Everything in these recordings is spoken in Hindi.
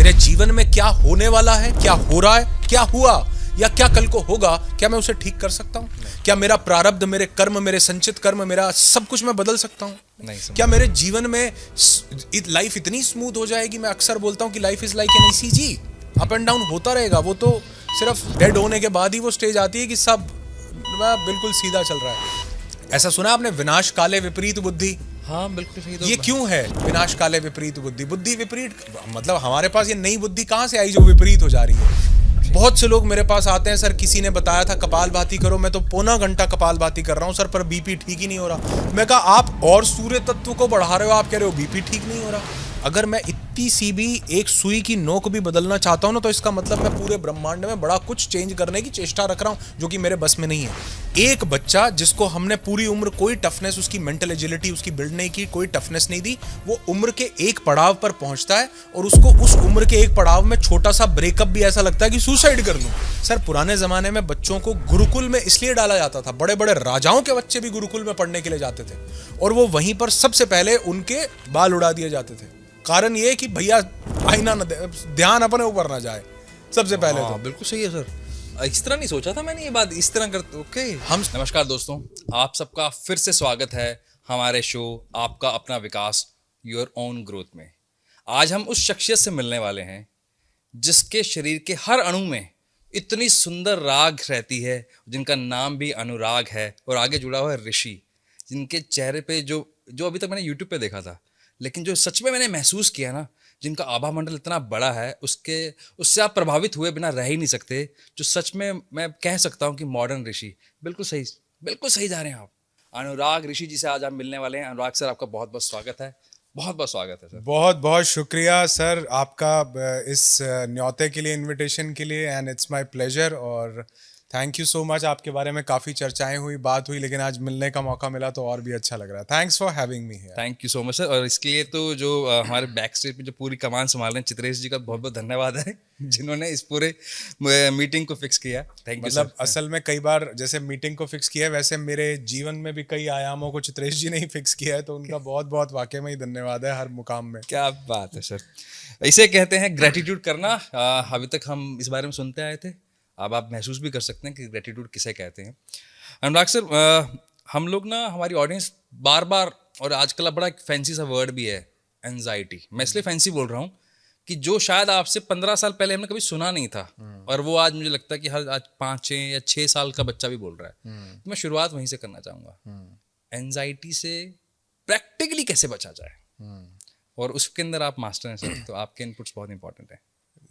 मेरे जीवन में क्या होने वाला है, क्या हो रहा है, क्या हुआ या क्या कल को होगा, क्या मैं उसे ठीक कर सकता हूँ? क्या मेरा प्रारब्ध, मेरे कर्म, मेरे संचित कर्म, मेरा सब कुछ मैं बदल सकता हूँ? नहीं। क्या मेरे जीवन में लाइफ इतनी स्मूथ हो जाएगी? मैं अक्सर बोलता हूँ कि life is like an ECG, up and down होता रहेगा। वो तो सिर्फ डेड होने के बाद ही वो स्टेज आती है कि सब बिल्कुल सीधा चल रहा है। ऐसा सुना आपने, विनाश काले विपरीत बुद्धि? हाँ बिल्कुल सही। तो ये क्यों है विनाश काले विपरीत बुद्धि? बुद्धि विपरीत मतलब हमारे पास ये नई बुद्धि कहाँ से आई जो विपरीत हो जा रही है? बहुत से लोग मेरे पास आते हैं, सर किसी ने बताया था कपालभाति करो, मैं तो पौना घंटा कपालभाति कर रहा हूँ सर, पर बीपी ठीक ही नहीं हो रहा। मैं कहा आप और सूर्य तत्व को बढ़ा रहे हो, आप कह रहे हो बीपी ठीक नहीं हो रहा। अगर मैं इतनी सी भी एक सुई की नोक भी बदलना चाहता हूं ना, तो इसका मतलब मैं पूरे ब्रह्मांड में बड़ा कुछ चेंज करने की चेष्टा रख रहा हूं, जो कि मेरे बस में नहीं है। एक बच्चा जिसको हमने पूरी उम्र कोई टफनेस, उसकी मेंटल एजिलिटी उसकी बिल्ड नहीं की, कोई टफनेस नहीं दी, वो उम्र के एक पड़ाव पर पहुंचता है और उसको उस उम्र के एक पड़ाव में छोटा सा ब्रेकअप भी ऐसा लगता है कि सुसाइड कर लूं। सर पुराने जमाने में बच्चों को गुरुकुल में इसलिए डाला जाता था, बड़े बड़े राजाओं के बच्चे भी गुरुकुल में पढ़ने के लिए जाते थे और वो वहीं पर सबसे पहले उनके बाल उड़ा दिए जाते थे। कारण ये कि भैया आईना न ध्यान अपने ऊपर ना जाए सबसे पहले। तो बिल्कुल सही है सर, इस तरह नहीं सोचा था मैंने ये बात इस तरह करते। ओके हम नमस्कार दोस्तों, आप सबका फिर से स्वागत है हमारे शो आपका अपना विकास योर ओन ग्रोथ में। आज हम उस शख्सियत से मिलने वाले हैं जिसके शरीर के हर अणु में इतनी सुंदर राग रहती है, जिनका नाम भी अनुराग है और आगे जुड़ा हुआ है ऋषि, जिनके चेहरे पे जो अभी तक मैंने यूट्यूब पे देखा था, लेकिन जो सच में मैंने महसूस किया ना, जिनका आभा मंडल इतना बड़ा है, उससे आप प्रभावित हुए बिना रह ही नहीं सकते। जो सच में मैं कह सकता हूँ कि मॉडर्न ऋषि। बिल्कुल सही जा रहे हैं आप। अनुराग ऋषि जी से आज आप मिलने वाले हैं। अनुराग सर, आपका बहुत बहुत स्वागत है। बहुत बहुत स्वागत है सर। बहुत बहुत शुक्रिया सर आपका इस न्योते के लिए, इनविटेशन के लिए, एंड इट्स माय प्लेजर। और थैंक यू सो मच। आपके बारे में काफ़ी चर्चाएं हुई, बात हुई, लेकिन आज मिलने का मौका मिला तो और भी अच्छा लग रहा है। Thanks for having me here. Thank you so much sir. और इसके लिए तो जो हमारे बैक स्टेज पे जो पूरी कमान संभाल रहे हैं, चित्रेश जी का बहुत बहुत धन्यवाद है, जिन्होंने इस पूरे मीटिंग को फिक्स किया। Thank you. मतलब असल में कई बार जैसे मीटिंग को फिक्स किया है, वैसे मेरे जीवन में भी कई आयामों को चित्रेश जी ने ही फिक्स किया है, तो उनका बहुत बहुत वाकई में ही धन्यवाद है हर मुकाम में। क्या बात है सर। इसे कहते हैं ग्रेटिट्यूड करना। अभी तक हम इस बारे में सुनते आए थे, अब आप महसूस भी कर सकते हैं कि ग्रेटिट्यूड किसे कहते हैं। अनुराग सर, हम लोग ना, हमारी ऑडियंस बार बार, और आजकल बड़ा एक फैंसी सा वर्ड भी है एंजाइटी। मैं इसलिए फैंसी बोल रहा हूँ कि जो शायद आपसे 15 साल पहले हमने कभी सुना नहीं था, और वो आज मुझे लगता है कि आज 5 या 6 साल का बच्चा भी बोल रहा है। तो मैं शुरुआत वहीं से करना चाहूँगा। एंजाइटी से प्रैक्टिकली कैसे बचा जाए, और उसके अंदर आप मास्टर हैं सर, तो आपके इनपुट्स बहुत इंपॉर्टेंट हैं।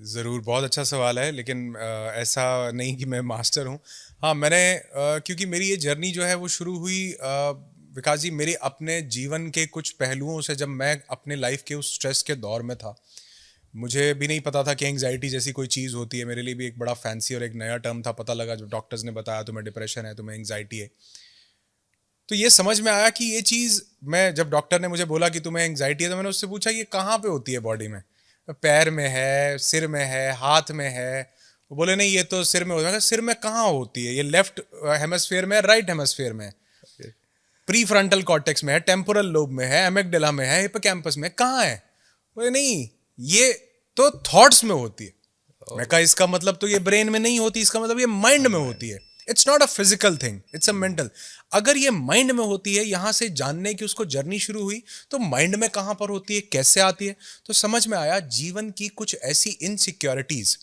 ज़रूर, बहुत अच्छा सवाल है, लेकिन ऐसा नहीं कि मैं मास्टर हूँ। हाँ, मैंने क्योंकि मेरी ये जर्नी जो है वो शुरू हुई विकास जी मेरे अपने जीवन के कुछ पहलुओं से। जब मैं अपने लाइफ के उस स्ट्रेस के दौर में था, मुझे भी नहीं पता था कि एंग्जाइटी जैसी कोई चीज़ होती है। मेरे लिए भी एक बड़ा फैंसी और एक नया टर्म था। पता लगा जब डॉक्टर्स ने बताया तुम्हें डिप्रेशन है, तुम्हें एंग्जाइटी है, तो ये समझ में आया कि ये चीज़, मैं जब डॉक्टर ने मुझे बोला कि तुम्हें एंग्जाइटी है, तो मैंने उससे पूछा ये कहाँ पे होती है बॉडी में? पैर में है, सिर में है, हाथ में है? वो बोले नहीं ये तो सिर में होता है। सिर में कहाँ होती है? ये लेफ्ट हेमस्फेयर में है, राइट हेमस्फेयर में है, प्री फ्रंटल कॉर्टेक्स में है, टेम्पोरल लोब में है, एमिगडाला में है, हिप्पोकैम्पस में, कहाँ है? बोले नहीं ये तो थॉट्स में होती है। मैं कहा इसका मतलब तो ये ब्रेन में नहीं होती, इसका मतलब ये माइंड में होती है। It's not a physical thing, it's a mental. अगर ये माइंड में होती है, यहां से जानने की उसको जर्नी शुरू हुई, तो माइंड में कहां पर होती है, कैसे आती है, तो समझ में आया जीवन की कुछ ऐसी इनसिक्योरिटीज।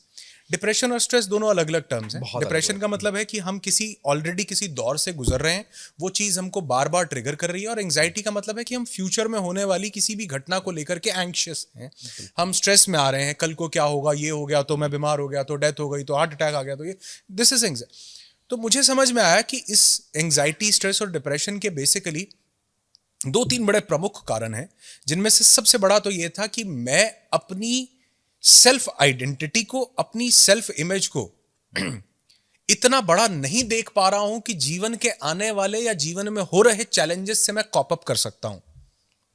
डिप्रेशन और स्ट्रेस दोनों अलग अलग टर्म्स हैं। डिप्रेशन का मतलब है कि हम ऑलरेडी किसी दौर से गुजर रहे हैं, वो चीज़ हमको बार बार ट्रिगर कर रही है। और एंग्जाइटी का मतलब है कि हम फ्यूचर में होने वाली किसी भी घटना को लेकर के एंग्शियस हैं, हम स्ट्रेस में आ रहे हैं, कल को क्या होगा, ये हो गया तो मैं बीमार हो गया, तो डेथ हो गई, तो हार्ट अटैक आ गया, तो ये दिस इज एंग्जाइटी। तो मुझे समझ में आया कि इस एंग्जाइटी, स्ट्रेस और डिप्रेशन के बेसिकली 2-3 बड़े प्रमुख कारण हैं, जिनमें से सबसे बड़ा तो ये था कि मैं अपनी सेल्फ आइडेंटिटी को, अपनी सेल्फ इमेज को इतना बड़ा नहीं देख पा रहा हूं कि जीवन के आने वाले या जीवन में हो रहे चैलेंजेस से मैं कॉप अप कर सकता हूं।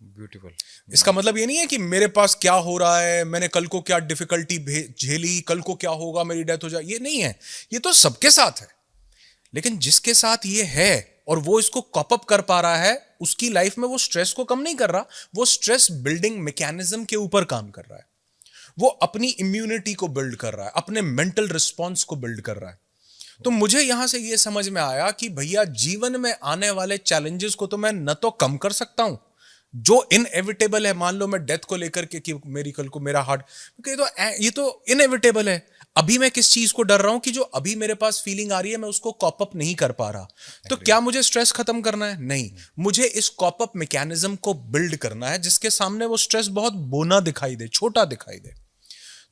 ब्यूटीफुल। इसका मतलब ये नहीं है कि मेरे पास क्या हो रहा है, मैंने कल को क्या डिफिकल्टी झेली, कल को क्या होगा, मेरी डेथ हो जाए, ये नहीं है। ये तो सबके साथ है, लेकिन जिसके साथ ये है और वो इसको कॉप अप कर पा रहा है, उसकी लाइफ में वो स्ट्रेस को कम नहीं कर रहा, वो स्ट्रेस बिल्डिंग मैकेनिज्म के ऊपर काम कर रहा है। वो अपनी इम्यूनिटी को बिल्ड कर रहा है, अपने मेंटल रिस्पॉन्स को बिल्ड कर रहा है। तो मुझे यहां से ये समझ में आया कि भैया जीवन में आने वाले चैलेंजेस को तो मैं न तो कम कर सकता हूं, जो इनएविटेबल है, मान लो मैं डेथ को लेकर के कि मेरी कल को मेरा हार्ट, ये तो इनएविटेबल है। अभी मैं किस चीज को डर रहा हूं कि जो अभी मेरे पास फीलिंग आ रही है मैं उसको कॉप अप नहीं कर पा रहा। तो क्या मुझे स्ट्रेस खत्म करना है? नहीं, मुझे इस कॉप अप मैकेनिज्म को बिल्ड करना है जिसके सामने वो स्ट्रेस बहुत बोना दिखाई दे, छोटा दिखाई दे।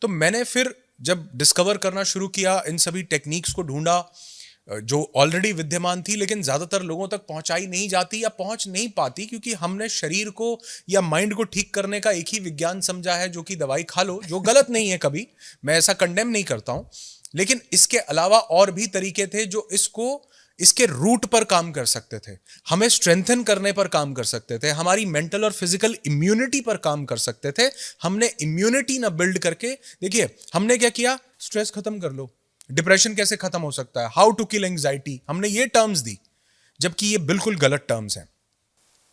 तो मैंने फिर जब डिस्कवर करना शुरू किया, इन सभी टेक्निक्स को ढूंढा जो ऑलरेडी विद्यमान थी लेकिन ज्यादातर लोगों तक पहुंचाई नहीं जाती या पहुंच नहीं पाती, क्योंकि हमने शरीर को या माइंड को ठीक करने का एक ही विज्ञान समझा है जो कि दवाई खा लो, जो गलत नहीं है, कभी मैं ऐसा कंडेम नहीं करता हूं। लेकिन इसके अलावा और भी तरीके थे जो इसके रूट पर काम कर सकते थे, हमें स्ट्रेंथन करने पर काम कर सकते थे, हमारी मेंटल और फिजिकल इम्यूनिटी पर काम कर सकते थे। हमने इम्यूनिटी ना बिल्ड करके, देखिए हमने क्या किया, स्ट्रेस खत्म कर लो, डिप्रेशन कैसे खत्म हो सकता है, हाउ टू किल एंजाइटी, हमने ये टर्म्स दी, जबकि ये बिल्कुल गलत टर्म्स हैं।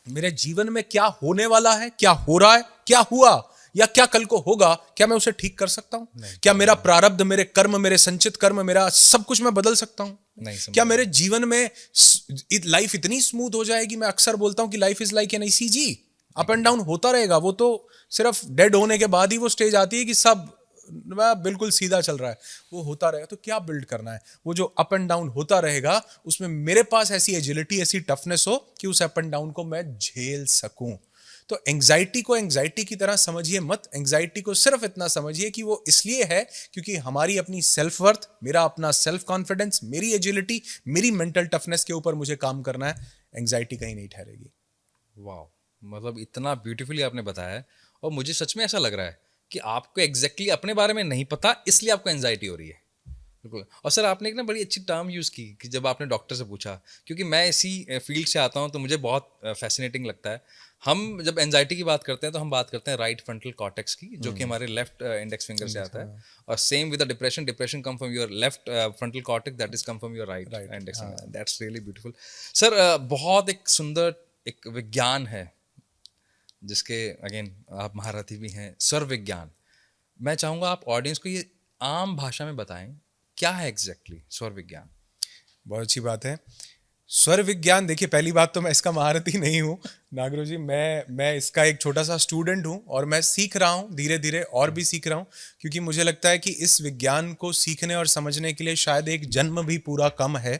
मेरे जीवन में क्या होने वाला है, क्या हो रहा है, क्या हुआ या क्या कल को होगा, क्या मैं उसे ठीक कर सकता हूं? क्या मेरा प्रारब्ध, मेरे कर्म, मेरे संचित कर्म, मेरा सब कुछ मैं बदल सकता हूं? नहीं। क्या मेरे जीवन में लाइफ इतनी स्मूथ हो जाएगी? मैं अक्सर बोलता हूं कि life is like an ECG, up and down होता रहेगा। वो तो सिर्फ डेड होने के बाद ही वो स्टेज आती है कि सब बिल्कुल सीधा चल रहा है, वो होता रहेगा। तो क्या बिल्ड करना है? वो जो अप एंड डाउन होता रहेगा उसमें मेरे पास ऐसी एजिलिटी, ऐसी टफनेस हो कि उस अप एंड डाउन को मैं झेल सकूं। तो एंग्जाइटी को एंग्जाइटी की तरह समझिए मत, एंग्जाइटी को सिर्फ इतना समझिए कि वो इसलिए है क्योंकि हमारी अपनी सेल्फ वर्थ, मेरा अपना सेल्फ कॉन्फिडेंस, मेरी एजिलिटी, मेरी मेंटल टफनेस के ऊपर मुझे काम करना है। एंग्जाइटी कहीं नहीं ठहरेगी। वाह, मतलब इतना ब्यूटीफुली आपने बताया है और मुझे सच में ऐसा लग रहा है कि आपको एग्जैक्टली अपने बारे में नहीं पता, इसलिए आपको एंजाइटी हो रही है। बिल्कुल। और सर आपने एक ना बड़ी अच्छी टर्म यूज़ की कि जब आपने डॉक्टर से पूछा, क्योंकि मैं इसी फील्ड से आता हूँ तो मुझे बहुत फैसिनेटिंग लगता है। हम जब एंजाइटी की बात करते हैं तो हम बात करते हैं राइट फ्रंटल कॉर्टेक्स की, जो कि हमारे लेफ्ट इंडेक्स फिंगर से आता है। और same with the depression, depression come from your left frontal cortex, that is come from your right index finger. That's really beautiful. Sir बहुत एक सुंदर एक विज्ञान है जिसके अगेन आप महारथी भी हैं, स्वर विज्ञान। मैं चाहूँगा आप ऑडियंस को ये आम भाषा में बताएं, क्या है एग्जैक्टली स्वर विज्ञान? बहुत अच्छी बात है। स्वर विज्ञान, देखिए पहली बात तो मैं इसका महारथी नहीं हूँ नागरो जी, मैं इसका एक छोटा सा स्टूडेंट हूँ और मैं सीख रहा हूँ धीरे धीरे, और भी सीख रहा हूँ, क्योंकि मुझे लगता है कि इस विज्ञान को सीखने और समझने के लिए शायद एक जन्म भी पूरा कम है।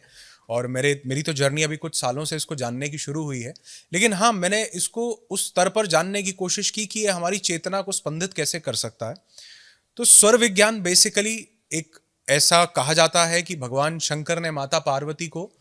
और मेरी तो जर्नी अभी कुछ सालों से इसको जानने की शुरू हुई है। लेकिन हाँ, मैंने इसको उस स्तर पर जानने की कोशिश की कि ये हमारी चेतना को स्पंदित कैसे कर सकता है। तो स्वर विज्ञान बेसिकली एक ऐसा कहा जाता है कि भगवान शंकर ने माता पार्वती को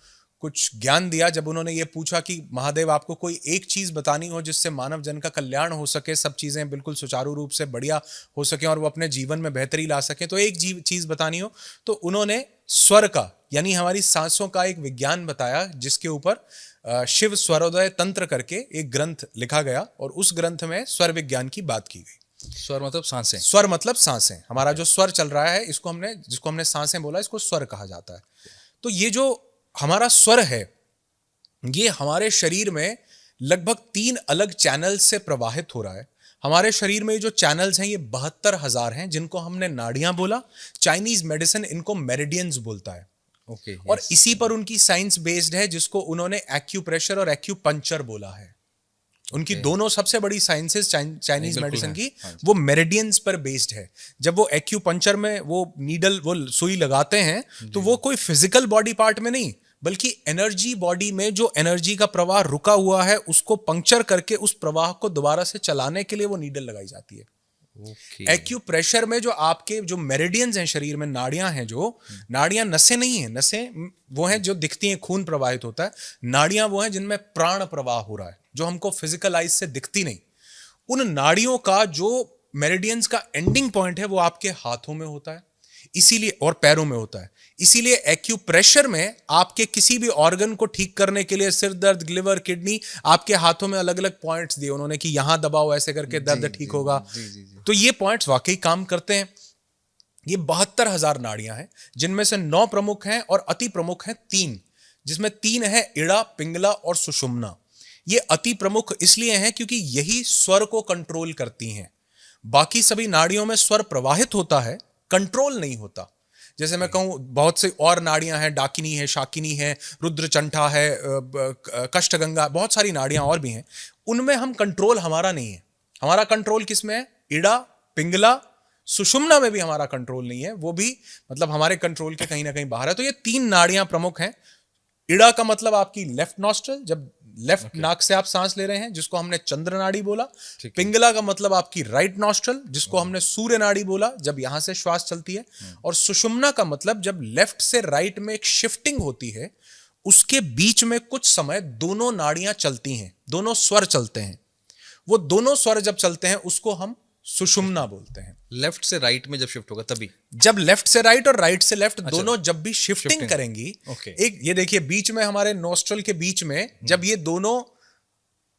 कुछ ज्ञान दिया जब उन्होंने ये पूछा कि महादेव आपको कोई एक चीज बतानी हो जिससे मानव जन का कल्याण हो सके, सब चीजें बिल्कुल सुचारू रूप से बढ़िया हो सके और वो अपने जीवन में बेहतरी ला सके, तो एक चीज बतानी हो तो उन्होंने स्वर का, यानी हमारी सांसों का एक विज्ञान बताया, जिसके ऊपर शिव स्वरोदय तंत्र करके एक ग्रंथ लिखा गया और उस ग्रंथ में स्वर विज्ञान की बात की गई। स्वर मतलब सांसें। स्वर मतलब सांसें, हमारा जो स्वर चल रहा है जिसको हमने सांसें बोला, इसको स्वर कहा जाता है। तो ये जो हमारा स्वर है, ये हमारे शरीर में लगभग 3 अलग चैनल से प्रवाहित हो रहा है। हमारे शरीर में जो चैनल्स हैं ये 72,000 हैं, जिनको हमने नाड़ियां बोला। चाइनीज मेडिसिन इनको मेरिडियंस बोलता है। ओके। और इसी पर उनकी साइंस बेस्ड है, जिसको उन्होंने एक्यूप्रेशर और एक्यूपंक्चर बोला है। उनकी दोनों सबसे बड़ी साइंसेस चाइनीज मेडिसिन की, वो मेरिडियंस पर बेस्ड है। जब वो एक्यूपंक्चर में वो नीडल, वो सुई लगाते हैं, तो वो कोई फिजिकल बॉडी पार्ट में नहीं, बल्कि एनर्जी बॉडी में जो एनर्जी का प्रवाह रुका हुआ है उसको पंक्चर करके उस प्रवाह को दोबारा से चलाने के लिए वो नीडल लगाई जाती है। एक्यूप्रेशर में जो आपके जो मेरिडियंस हैं शरीर में, नाड़ियां हैं, जो नाड़ियां नसें नहीं है, नसें वो हैं जो दिखती हैं, खून प्रवाहित होता है। नाड़ियां वो हैं जिनमें प्राण प्रवाह हो रहा है, जो हमको फिजिकल आइज से दिखती नहीं। उन नाड़ियों का जो मेरिडियंस का एंडिंग पॉइंट है वो आपके हाथों में होता है, इसीलिए, और पैरों में होता है। इसीलिए एक्यूप्रेशर में आपके किसी भी ऑर्गन को ठीक करने के लिए, सिर दर्द, लिवर, किडनी, आपके हाथों में अलग अलग पॉइंट्स दिए उन्होंने कि यहां दबाओ, ऐसे करके दर्द ठीक होगा। तो ये पॉइंट्स वाकई काम करते हैं। ये 72,000 नाड़ियां हैं, जिनमें से 9 प्रमुख हैं और अति प्रमुख हैं 3, जिसमें 3 है इड़ा, पिंगला और सुषुम्ना। ये अति प्रमुख इसलिए हैं क्योंकि यही स्वर को कंट्रोल करती हैं। बाकी सभी नाड़ियों में स्वर प्रवाहित होता है, कंट्रोल नहीं होता। जैसे मैं कहूँ बहुत से और नाड़ियां हैं, डाकिनी है, शाकिनी है, रुद्रचंठा है, कष्टगंगा, बहुत सारी नाड़ियां और भी हैं, उनमें हम कंट्रोल हमारा नहीं है। हमारा कंट्रोल किस में है? इड़ा, पिंगला, सुषुम्ना में भी हमारा कंट्रोल नहीं है, वो भी मतलब हमारे कंट्रोल के कहीं ना कहीं बाहर है। तो ये 3 नाड़ियां प्रमुख हैं। इड़ा का मतलब आपकी लेफ्ट नॉस्ट्रल, जब लेफ्ट नाक से आप सांस ले रहे हैं, जिसको हमने चंद्र नाड़ी बोला। पिंगला का मतलब आपकी राइट नॉस्ट्रल, जिसको हमने सूर्य नाड़ी बोला, जब यहां से श्वास चलती है। और सुषुम्ना का मतलब जब लेफ्ट से राइट में एक शिफ्टिंग होती है, उसके बीच में कुछ समय दोनों नाड़ियां चलती हैं, दोनों स्वर चलते हैं। वो दोनों स्वर जब चलते हैं उसको हम सुषुम्ना बोलते हैं। लेफ्ट से राइट में जब शिफ्ट होगा तभी, जब लेफ्ट से राइट और राइट से लेफ्ट दोनों जब भी शिफ्टिंग करेंगी, Okay. एक ये देखिए बीच में हमारे नोस्ट्रल के बीच में जब ये दोनों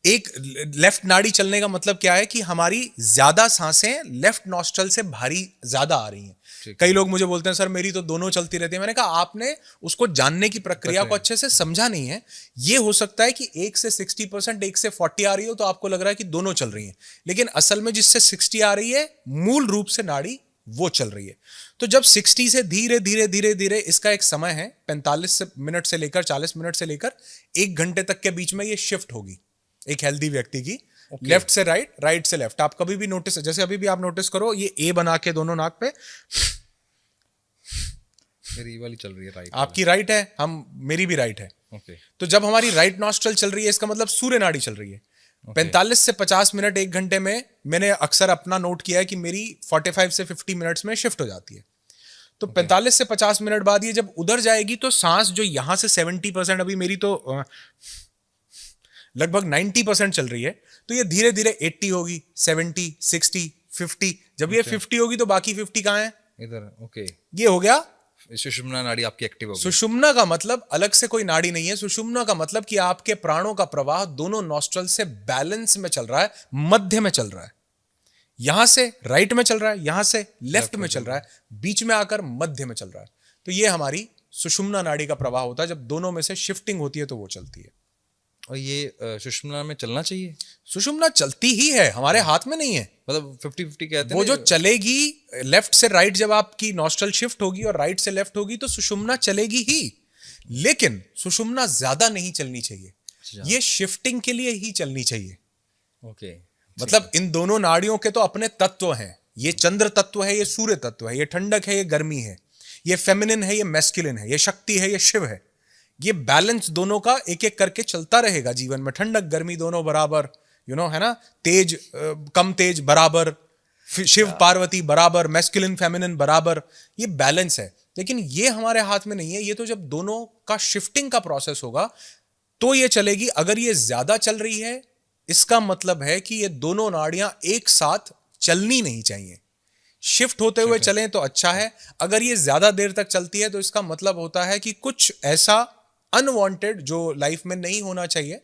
एक लेफ्ट नाड़ी चलने का मतलब क्या है कि हमारी ज्यादा सांसें लेफ्ट नॉस्ट्रल से भारी ज्यादा आ रही हैं। कई लोग मुझे बोलते हैं सर मेरी तो दोनों चलती रहती है। मैंने कहा आपने उसको जानने की प्रक्रिया को अच्छे से समझा नहीं है। ये हो सकता है कि 1 से 60%, 1 से 40 आ रही हो तो आपको लग रहा है कि दोनों चल रही हैं, लेकिन असल में जिससे 60 आ रही है मूल रूप से नाड़ी वो चल रही है। तो जब 60 से धीरे धीरे धीरे धीरे, इसका एक समय है 45 मिनट से लेकर 40 मिनट से लेकर 1 घंटे तक के बीच में ये शिफ्ट होगी एक हेल्दी व्यक्ति की। लेफ्ट से राइट, राइट से लेफ्ट। आप कभी भी नोटिस, जैसे अभी भी आप नोटिस करो, ये ए बना के दोनों नाक पे, मेरी वाली चल रही है राइट। आपकी राइट है, मेरी भी राइट है। ओके। तो जब हमारी राइट नॉस्ट्रल चल रही है, इसका मतलब सूर्य नाड़ी चल रही है। 45 से 50 मिनट 1 घंटे में मैंने अक्सर अपना नोट किया है कि मेरी 45 से 50 मिनट्स में शिफ्ट हो जाती है। तो 45 से 50 मिनट बाद ये जब उधर जाएगी तो सांस जो यहां से 70%, अभी मेरी तो लगभग 90% चल रही है, तो ये धीरे धीरे 80 होगी, 70, 60, 50। जब ये 50 होगी तो बाकी 50 कहाँ है? इधर। ओके। ये हो गया सुषुम्ना नाड़ी आपकी एक्टिव होगी। सुषुम्ना का मतलब अलग से कोई नाड़ी नहीं है। सुषुम्ना का मतलब कि आपके प्राणों का प्रवाह दोनों नॉस्ट्रल से बैलेंस में चल रहा है, मध्य में चल रहा है। यहां से राइट में चल रहा है, यहां से लेफ्ट में चल रहा है, बीच में आकर मध्य में चल रहा है। तो ये हमारी सुषुम्ना नाड़ी का प्रवाह होता है। जब दोनों में से शिफ्टिंग होती है तो वो चलती है। और ये सुषुम्ना में चलना चाहिए। सुषुम्ना चलती ही है, हमारे हाथ में नहीं है। मतलब 50-50 कहते हैं वो ना, जो चलेगी लेफ्ट से राइट, जब आपकी नॉस्ट्रल शिफ्ट होगी और राइट से लेफ्ट होगी तो सुषुम्ना चलेगी ही, लेकिन सुषुम्ना ज्यादा नहीं चलनी चाहिए। ये शिफ्टिंग के लिए ही चलनी चाहिए। ओके। मतलब इन दोनों नाड़ियों के तो अपने तत्व हैं। ये चंद्र तत्व है, ये सूर्य तत्व है, ये ठंडक है, ये गर्मी है, ये फेमिनिन है, ये मैस्कुलिन है, ये शक्ति है, ये शिव है। ये बैलेंस दोनों का एक एक करके चलता रहेगा जीवन में। ठंडक गर्मी दोनों बराबर, है ना, तेज कम तेज बराबर, शिव पार्वती बराबर, मैस्कुलिन फेमिनिन बराबर, ये बैलेंस है। लेकिन ये हमारे हाथ में नहीं है। ये तो जब दोनों का शिफ्टिंग का प्रोसेस होगा तो ये चलेगी। अगर ये ज्यादा चल रही है, इसका मतलब है कि ये दोनों नाड़ियां एक साथ चलनी नहीं चाहिए। शिफ्ट होते हुए चलें तो अच्छा है। अगर ये ज्यादा देर तक चलती है तो इसका मतलब होता है कि कुछ ऐसा अनवांटेड जो लाइफ में नहीं होना चाहिए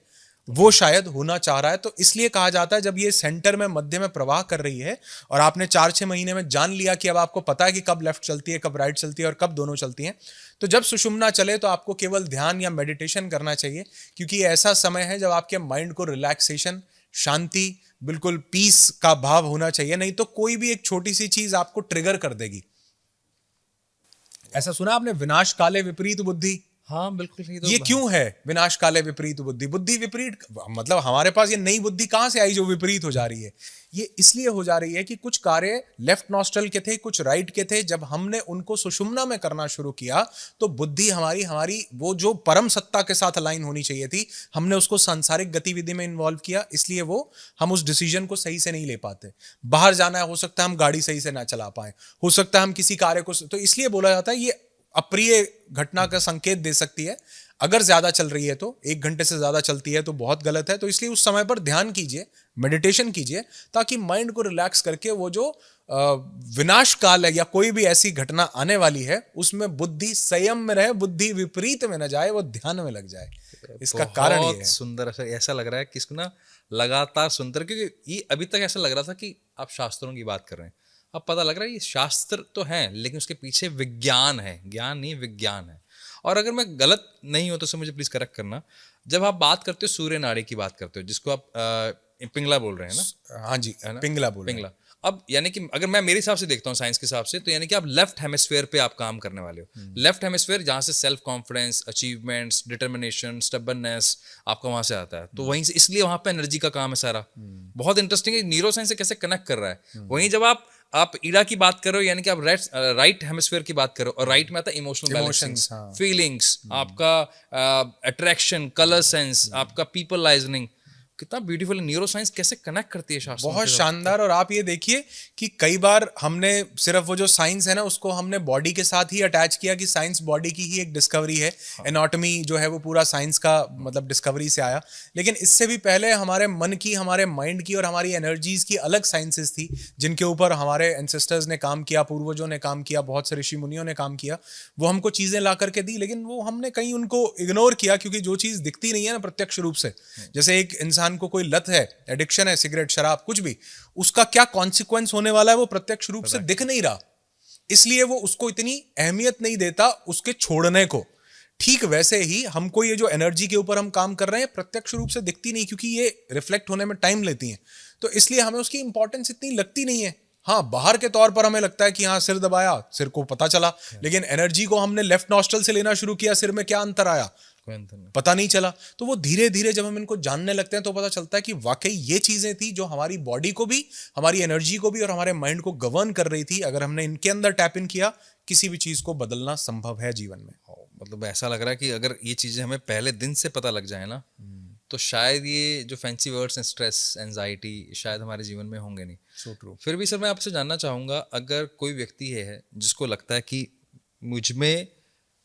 वो शायद होना चाह रहा है। तो इसलिए कहा जाता है जब ये सेंटर में, मध्य में प्रवाह कर रही है और आपने 4-6 महीने में जान लिया कि अब आपको पता है कि कब लेफ्ट चलती है, कब राइट चलती है और कब दोनों चलती हैं, तो जब सुषुम्ना चले तो आपको केवल ध्यान या मेडिटेशन करना चाहिए, क्योंकि ये ऐसा समय है जब आपके माइंड को रिलैक्सेशन, शांति, बिल्कुल पीस का भाव होना चाहिए। नहीं तो कोई भी एक छोटी सी चीज आपको ट्रिगर कर देगी। ऐसा सुना आपने, विनाश काले विपरीत बुद्धि? हाँ बिल्कुल सही। तो ये क्यों है विनाश काले विपरीत बुद्धि? बुद्धि विपरीत मतलब हमारे पास ये नई बुद्धि कहां से आई जो विपरीत हो जा रही है? ये इसलिए हो जा रही है कि कुछ कार्य लेफ्ट नॉस्ट्रल के थे, कुछ राइट के थे। जब हमने उनको सुषुम्ना में करना शुरू किया तो बुद्धि हमारी वो जो परम सत्ता के साथ अलाइन होनी चाहिए थी, हमने उसको सांसारिक गतिविधि में इन्वॉल्व किया। इसलिए वो हम उस डिसीजन को सही से नहीं ले पाते। बाहर जाना है, हो सकता है हम गाड़ी सही से ना चला पाए, हो सकता है हम किसी कार्य को, तो इसलिए बोला जाता है ये अप्रिय घटना का संकेत दे सकती है। अगर ज्यादा चल रही है तो, 1 घंटे से ज्यादा चलती है तो बहुत गलत है। तो इसलिए उस समय पर ध्यान कीजिए, मेडिटेशन कीजिए, ताकि माइंड को रिलैक्स करके वो जो विनाश काल है या कोई भी ऐसी घटना आने वाली है उसमें बुद्धि संयम में रहे, बुद्धि विपरीत में न जाए, वो ध्यान में लग जाए। इसका कारण ये है। सुंदर, ऐसा लग रहा है कि इसको ना लगातार सुनते, क्योंकि ये अभी तक ऐसा लग रहा था कि आप शास्त्रों की बात कर रहे हैं। अब पता लग रहा है ये शास्त्र तो हैं लेकिन उसके पीछे विज्ञान है, ज्ञान नहीं विज्ञान है। और अगर मैं गलत नहीं हो तो मुझे प्लीज करेक्ट करना। जब आप बात करते हो सूर्य नाड़ी की बात करते हो, जिसको आप पिंगला बोल रहे हैं ना? हाँ जी, पिंगला बोल रहे हैं। पिंगला। अब यानी कि अगर मैं मेरे हिसाब से देखता हूँ साइंस के हिसाब से, तो यानी कि आप लेफ्ट हेमिस्फेयर पे आप काम करने वाले हो। लेफ्ट हेमिस्फेयर जहाँ से self confidence, achievements, determination, stubbornness आपका वहाँ से आता है, तो वहीं से, इसलिए वहाँ पे एनर्जी का काम है सारा। बहुत इंटरेस्टिंग है न्यूरो साइंस से कैसे कनेक्ट कर रहा है। वहीं जब आप ईडा की बात करो, यानी कि आप राइट हेमिस्फेयर की बात करो, और राइट में आता है इमोशनल बैलेंसिंग, फीलिंग्स, आपका अट्रैक्शन, कलर सेंस, आपका पीपलाइजनिंग। कितना ब्यूटीफुल न्यूरो साइंस कैसे कनेक्ट करती है शास्त्रों बहुत के साथ। शानदार। और आप ये देखिए कि कई बार हमने सिर्फ वो जो साइंस है ना उसको हमने बॉडी के साथ ही अटैच किया कि साइंस बॉडी की ही एक डिस्कवरी है। एनाटॉमी जो है वो पूरा साइंस का मतलब डिस्कवरी से आया, लेकिन इससे भी पहले हमारे मन की, हमारे माइंड की और हमारी एनर्जीज की अलग साइंसेस थी जिनके ऊपर हमारे एंसेस्टर्स ने काम किया, पूर्वजों ने काम किया, बहुत से ऋषि मुनियों ने काम किया। वो हमको चीजें ला करके दी, लेकिन वो हमने कहीं उनको इग्नोर किया, क्योंकि जो चीज दिखती नहीं है ना प्रत्यक्ष रूप से, जैसे एक इंसान को कोई लत है, एडिक्शन है, सिगरेट, शराब, कुछ भी, उसका क्या कॉन्सिक्वेंस होने वाला है वो प्रत्यक्ष रूप से दिख नहीं रहा, इसलिए वो उसको इतनी अहमियत नहीं देता उसके छोड़ने को। ठीक वैसे ही हमको ये जो एनर्जी के ऊपर हम काम कर रहे हैं प्रत्यक्ष रूप से दिखती नहीं, क्योंकि ये रिफ्लेक्ट होने में टाइम लेती हैं, तो इसलिए हमें उसकी इंपॉर्टेंस इतनी लगती नहीं है। हाँ, बाहर के तौर पर हमें लगता है कि हाँ सिर दबाया, सिर को पता चला, लेकिन एनर्जी को हमने लेफ्ट नॉस्ट्रल से लेना शुरू किया, सिर में क्या अंतर आया कोई अंतर नहीं। पता नहीं चला। तो वो धीरे धीरे जब हम इनको जानने लगते हैं तो पता चलता है कि वाकई ये चीजें थी जो हमारी बॉडी को भी, हमारी एनर्जी को भी और हमारे माइंड को गवर्न कर रही थी। अगर हमने इनके अंदर टैप इन किया, किसी भी चीज को बदलना संभव है जीवन में। मतलब ऐसा लग रहा है कि अगर ये चीजें हमें पहले दिन से पता लग जाए ना, तो शायद ये जो फैंसी वर्ड्स हैं, स्ट्रेस, एंजाइटी, शायद हमारे जीवन में होंगे नहीं। So true. फिर भी सर मैं आपसे जानना चाहूँगा, अगर कोई व्यक्ति है जिसको लगता है कि मुझ में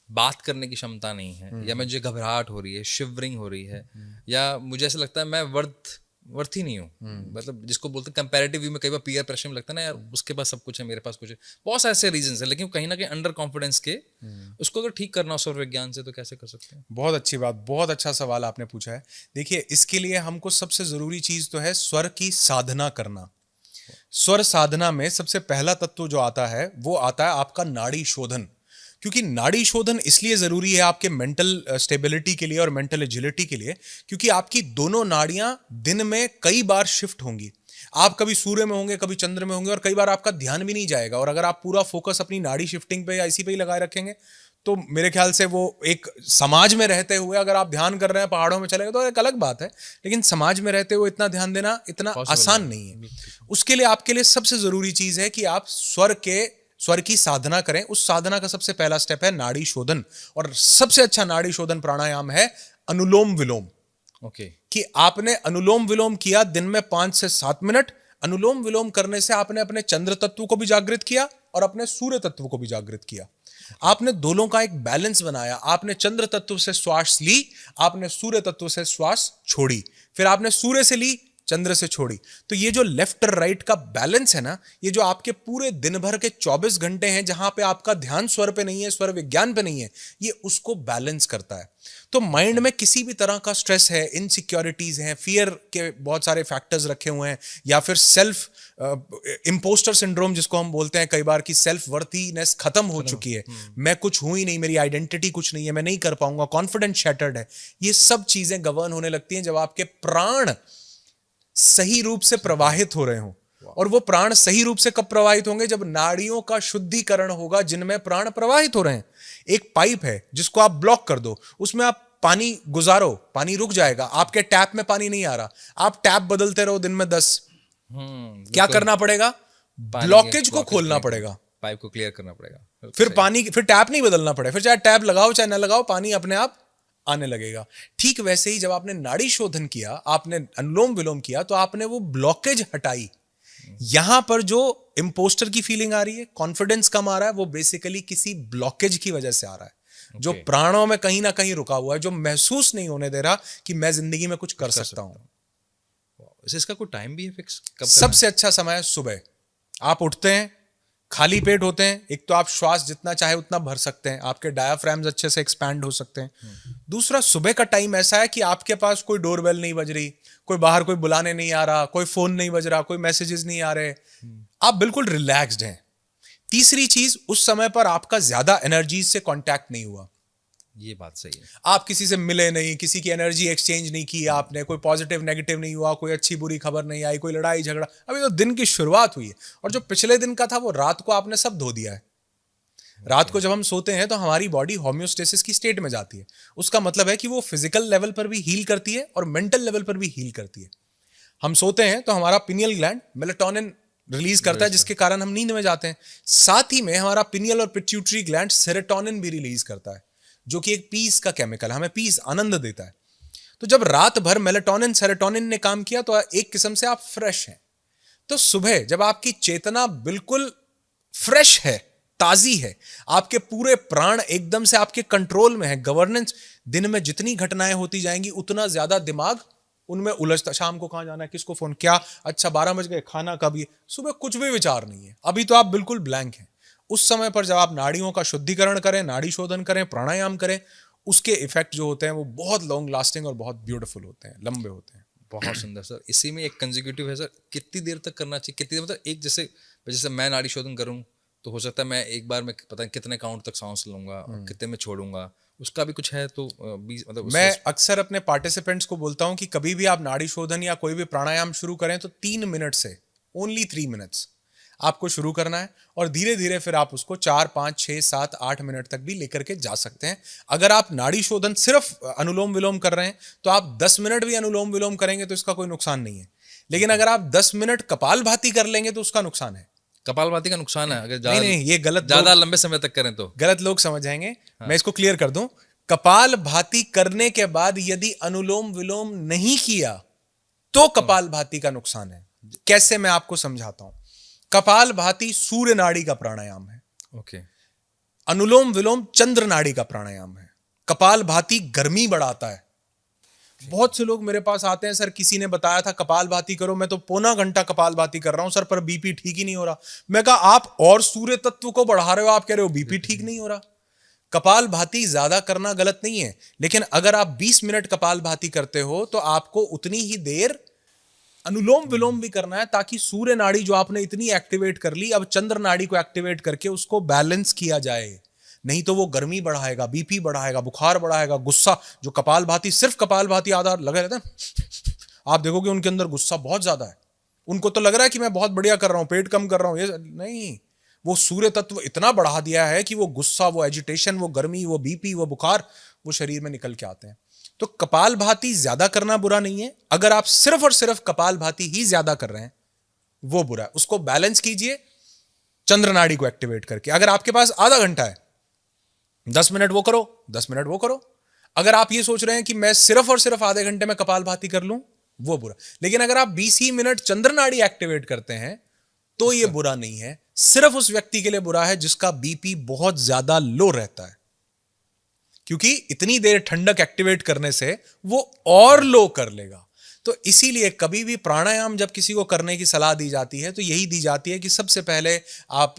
बात करने की क्षमता नहीं है, या मुझे घबराहट हो रही है, शिवरिंग हो रही है, या मुझे ऐसा लगता है मैं वर्थी नहीं हूँ, मतलब जिसको बोलते हैं कंपैरेटिव व्यू में, कई बार पीयर प्रेशर में लगता है ना यार उसके पास सब कुछ है, मेरे पास कुछ है, बहुत सारे ऐसे रीजंस है, लेकिन कहीं ना कहीं अंडर कॉन्फिडेंस के उसको अगर ठीक करना हो स्वर विज्ञान से, तो कैसे कर सकते हैं? बहुत अच्छी बात, बहुत अच्छा सवाल आपने पूछा है। देखिए, इसके लिए हमको सबसे जरूरी चीज तो है स्वर की साधना करना। स्वर साधना में सबसे पहला तत्व जो आता है वो आता है आपका नाड़ी शोधन। क्योंकि नाड़ी शोधन इसलिए जरूरी है आपके मेंटल स्टेबिलिटी के लिए और मेंटल एजिलिटी के लिए, क्योंकि आपकी दोनों नाड़ियां दिन में कई बार शिफ्ट होंगी। आप कभी सूर्य में होंगे, कभी चंद्र में होंगे, और कई बार आपका ध्यान भी नहीं जाएगा। और अगर आप पूरा फोकस अपनी नाड़ी शिफ्टिंग पे या इसी पे ही लगाए रखेंगे, तो मेरे ख्याल से वो एक समाज में रहते हुए अगर आप ध्यान कर रहे हैं, पहाड़ों में चले गए तो एक अलग बात है, लेकिन समाज में रहते हुए इतना ध्यान देना इतना आसान नहीं है। उसके लिए आपके लिए सबसे जरूरी चीज है कि आप स्वर की साधना करें। उस साधना का सबसे पहला स्टेप है नाड़ी शोधन, और सबसे अच्छा नाड़ी शोधन प्राणायाम है अनुलोम विलोम। ओके। कि आपने अनुलोम विलोम किया दिन में 5 से 7 मिनट। अनुलोम विलोम करने से आपने अपने चंद्र तत्व को भी जागृत किया और अपने सूर्य तत्व को भी जागृत किया। आपने दोनों का एक बैलेंस बनाया। आपने चंद्र तत्व से श्वास ली, आपने सूर्य तत्व से श्वास छोड़ी, फिर आपने सूर्य से ली, चंद्र से छोड़ी। तो ये जो लेफ्ट और राइट का बैलेंस है ना, ये जो आपके पूरे दिन भर के 24 घंटे हैं जहां पे आपका ध्यान स्वर पे नहीं है, स्वर विज्ञान पे नहीं है, ये उसको बैलेंस करता है। तो माइंड में किसी भी तरह का स्ट्रेस है, इनसिक्योरिटीज हैं, फियर के बहुत सारे फैक्टर्स रखे हुए हैं, या फिर सेल्फ इम्पोस्टर सिंड्रोम जिसको हम बोलते हैं कई बार, कि सेल्फ वर्थीनेस खत्म हो चुकी है, मैं कुछ हूं ही नहीं, मेरी आइडेंटिटी कुछ नहीं है, मैं नहीं कर पाऊंगा, कॉन्फिडेंस शैटर्ड है। ये सब चीजें गवर्न होने लगती हैं जब आपके प्राण सही रूप से प्रवाहित हो रहे हों। और वो प्राण सही रूप से कब प्रवाहित होंगे? जब नाड़ियों का शुद्धिकरण होगा जिनमें प्राण प्रवाहित हो रहे हैं। एक पाइप है जिसको आप ब्लॉक कर दो, उसमें आप पानी गुजारो, पानी रुक जाएगा। आपके टैप में पानी नहीं आ रहा, आप टैप बदलते रहो दिन में 10, क्या करना पड़ेगा? ब्लॉकेज को खोलना पड़ेगा, पाइप को क्लियर करना पड़ेगा, फिर टैप नहीं बदलना पड़ेगा, फिर चाहे टैप लगाओ चाहे ना लगाओ, पानी अपने आप आने लगेगा। ठीक वैसे ही जब आपने नाड़ी शोधन किया, आपने अनुलोम विलोम किया, तो आपने वो ब्लॉकेज हटाई। यहां पर जो इंपोस्टर की फीलिंग आ रही है, कॉन्फिडेंस कम आ रहा है, वो बेसिकली किसी ब्लॉकेज की वजह से आ रहा है, जो प्राणों में कहीं ना कहीं रुका हुआ है, जो महसूस नहीं होने दे रहा कि मैं जिंदगी में कुछ कर सकता हूं। इसका कोई टाइम भी है फिक्स? सबसे अच्छा समय है सुबह। आप उठते हैं, खाली पेट होते हैं, एक तो आप श्वास जितना चाहे उतना भर सकते हैं, आपके डायाफ्राम्स अच्छे से एक्सपैंड हो सकते हैं। दूसरा, सुबह का टाइम ऐसा है कि आपके पास कोई डोरबेल नहीं बज रही, कोई बाहर कोई बुलाने नहीं आ रहा, कोई फोन नहीं बज रहा, कोई मैसेजेस नहीं आ रहे, आप बिल्कुल रिलैक्स्ड हैं। तीसरी चीज, उस समय पर आपका ज्यादा एनर्जी से कांटेक्ट नहीं हुआ। ये बात सही है। आप किसी से मिले नहीं, किसी की एनर्जी एक्सचेंज नहीं की आपने, कोई पॉजिटिव नेगेटिव नहीं हुआ, कोई अच्छी बुरी खबर नहीं आई, कोई लड़ाई झगड़ा, अभी तो दिन की शुरुआत हुई है। और जो पिछले दिन का था वो रात को आपने सब धो दिया है। रात को जब हम सोते हैं तो हमारी बॉडी होम्योस्टेसिस की स्टेट में जाती है। उसका मतलब है कि वो फिजिकल लेवल पर भी हील करती है और मेंटल लेवल पर भी हील करती है। हम सोते हैं तो हमारा पिनियल ग्लैंड मेलाटोनिन रिलीज करता है, जिसके कारण हम नींद में जाते हैं। साथ ही में हमारा पिनियल और पिट्यूटरी ग्लैंड सेरोटोनिन भी रिलीज करता है, जो कि एक पीस का केमिकल, हमें पीस, आनंद देता है। तो जब रात भर मेलाटोनिन सेरोटोनिन ने काम किया तो एक किस्म से आप फ्रेश हैं। तो सुबह जब आपकी चेतना बिल्कुल फ्रेश है, ताजी है, आपके पूरे प्राण एकदम से आपके कंट्रोल में है, गवर्नेंस, दिन में जितनी घटनाएं होती जाएंगी उतना ज्यादा दिमाग उनमें उलझता, शाम को कहां जाना है, किसको फोन, क्या, अच्छा 12 बज गए, खाना कब, ये सुबह कुछ भी विचार नहीं है। अभी तो आप बिल्कुल ब्लैंक हैं। उस समय पर जब आप नाड़ियों का शुद्धिकरण करें, नाड़ी शोधन करें, प्राणायाम करें, उसके इफेक्ट जो होते हैं वो बहुत लॉन्ग लास्टिंग और बहुत ब्यूटीफुल होते हैं, लंबे होते हैं। बहुत सुंदर सर। इसी में एक कंसेक्यूटिव है सर, कितनी देर तक करना चाहिए, कितनी देर, मतलब एक जैसे जैसे मैं नाड़ी शोधन करूँ तो हो सकता है मैं एक बार में पता नहीं कितने काउंट तक सांस लूंगा और कितने में छोड़ूंगा, उसका भी कुछ है तो मतलब मैं अक्सर अपने पार्टिसिपेंट्स को बोलता हूं कि कभी भी आप नाड़ी शोधन या कोई भी प्राणायाम शुरू करें तो 3 मिनट से, ओनली 3 मिनट्स आपको शुरू करना है और धीरे धीरे फिर आप उसको 4, 5, 6, 7, 8 मिनट तक भी लेकर के जा सकते हैं। अगर आप नाड़ी शोधन सिर्फ अनुलोम विलोम कर रहे हैं तो आप 10 मिनट भी अनुलोम विलोम करेंगे तो इसका कोई नुकसान नहीं है। लेकिन अगर आप 10 मिनट कपालभाति कर लेंगे तो उसका नुकसान है। कपालभाति का नुकसान है अगर नहीं, ये गलत, ज्यादा लंबे समय तक करें तो गलत लोग समझ जाएंगे। मैं इसको क्लियर कर दूं, कपालभाति करने के बाद यदि अनुलोम विलोम नहीं किया तो कपालभाति का नुकसान है। कैसे, मैं आपको समझाता हूं। कपालभाति सूर्य नाड़ी का प्राणायाम है, ओके। अनुलोम विलोम चंद्र नाड़ी का प्राणायाम है। कपालभाति गर्मी बढ़ाता है। बहुत से लोग मेरे पास आते हैं, सर किसी ने बताया था कपालभाति करो, मैं तो पौना घंटा कपालभाति कर रहा हूं सर, पर बीपी ठीक ही नहीं हो रहा। मैं कहा आप और सूर्य तत्व को बढ़ा रहे हो, आप कह रहे हो बीपी ठीक नहीं हो रहा। कपालभाति ज्यादा करना गलत नहीं है, लेकिन अगर आप 20 मिनट कपालभाति करते हो तो आपको उतनी ही देर अनुलोम विलोम भी करना है, ताकि सूर्य नाड़ी जो आपने इतनी एक्टिवेट कर ली, अब चंद्र नाड़ी को एक्टिवेट करके उसको बैलेंस किया जाए। नहीं तो वो गर्मी बढ़ाएगा, बीपी बढ़ाएगा, बुखार बढ़ाएगा, गुस्सा, जो कपालभाति, सिर्फ कपालभाति आधा लगे रहते हैं, आप देखोगे उनके अंदर गुस्सा बहुत ज्यादा है। उनको तो लग रहा है कि मैं बहुत बढ़िया कर रहा हूं, पेट कम कर रहा हूं, ये नहीं, वो सूर्य तत्व इतना बढ़ा दिया है कि वो गुस्सा, वो एजिटेशन, वो गर्मी, वो बीपी, वो बुखार, वो शरीर में निकल के आते हैं। तो कपालभाति ज्यादा करना बुरा नहीं है। अगर आप सिर्फ और सिर्फ कपालभाति ही ज्यादा कर रहे हैं वो बुरा है। उसको बैलेंस कीजिए चंद्र नाड़ी को एक्टिवेट करके। अगर आपके पास आधा घंटा है, 10 मिनट वो करो, 10 मिनट वो करो। अगर आप ये सोच रहे हैं कि मैं सिर्फ और सिर्फ आधे घंटे में कपालभाति कर लूं, वो बुरा। लेकिन अगर आप 20 ही मिनट चंद्र नाड़ी एक्टिवेट करते हैं तो ये बुरा नहीं है। सिर्फ उस व्यक्ति के लिए बुरा है जिसका बीपी बहुत ज्यादा लो रहता है, क्योंकि इतनी देर ठंडक एक्टिवेट करने से वो और लो कर लेगा। तो इसीलिए कभी भी प्राणायाम जब किसी को करने की सलाह दी जाती है तो यही दी जाती है कि सबसे पहले आप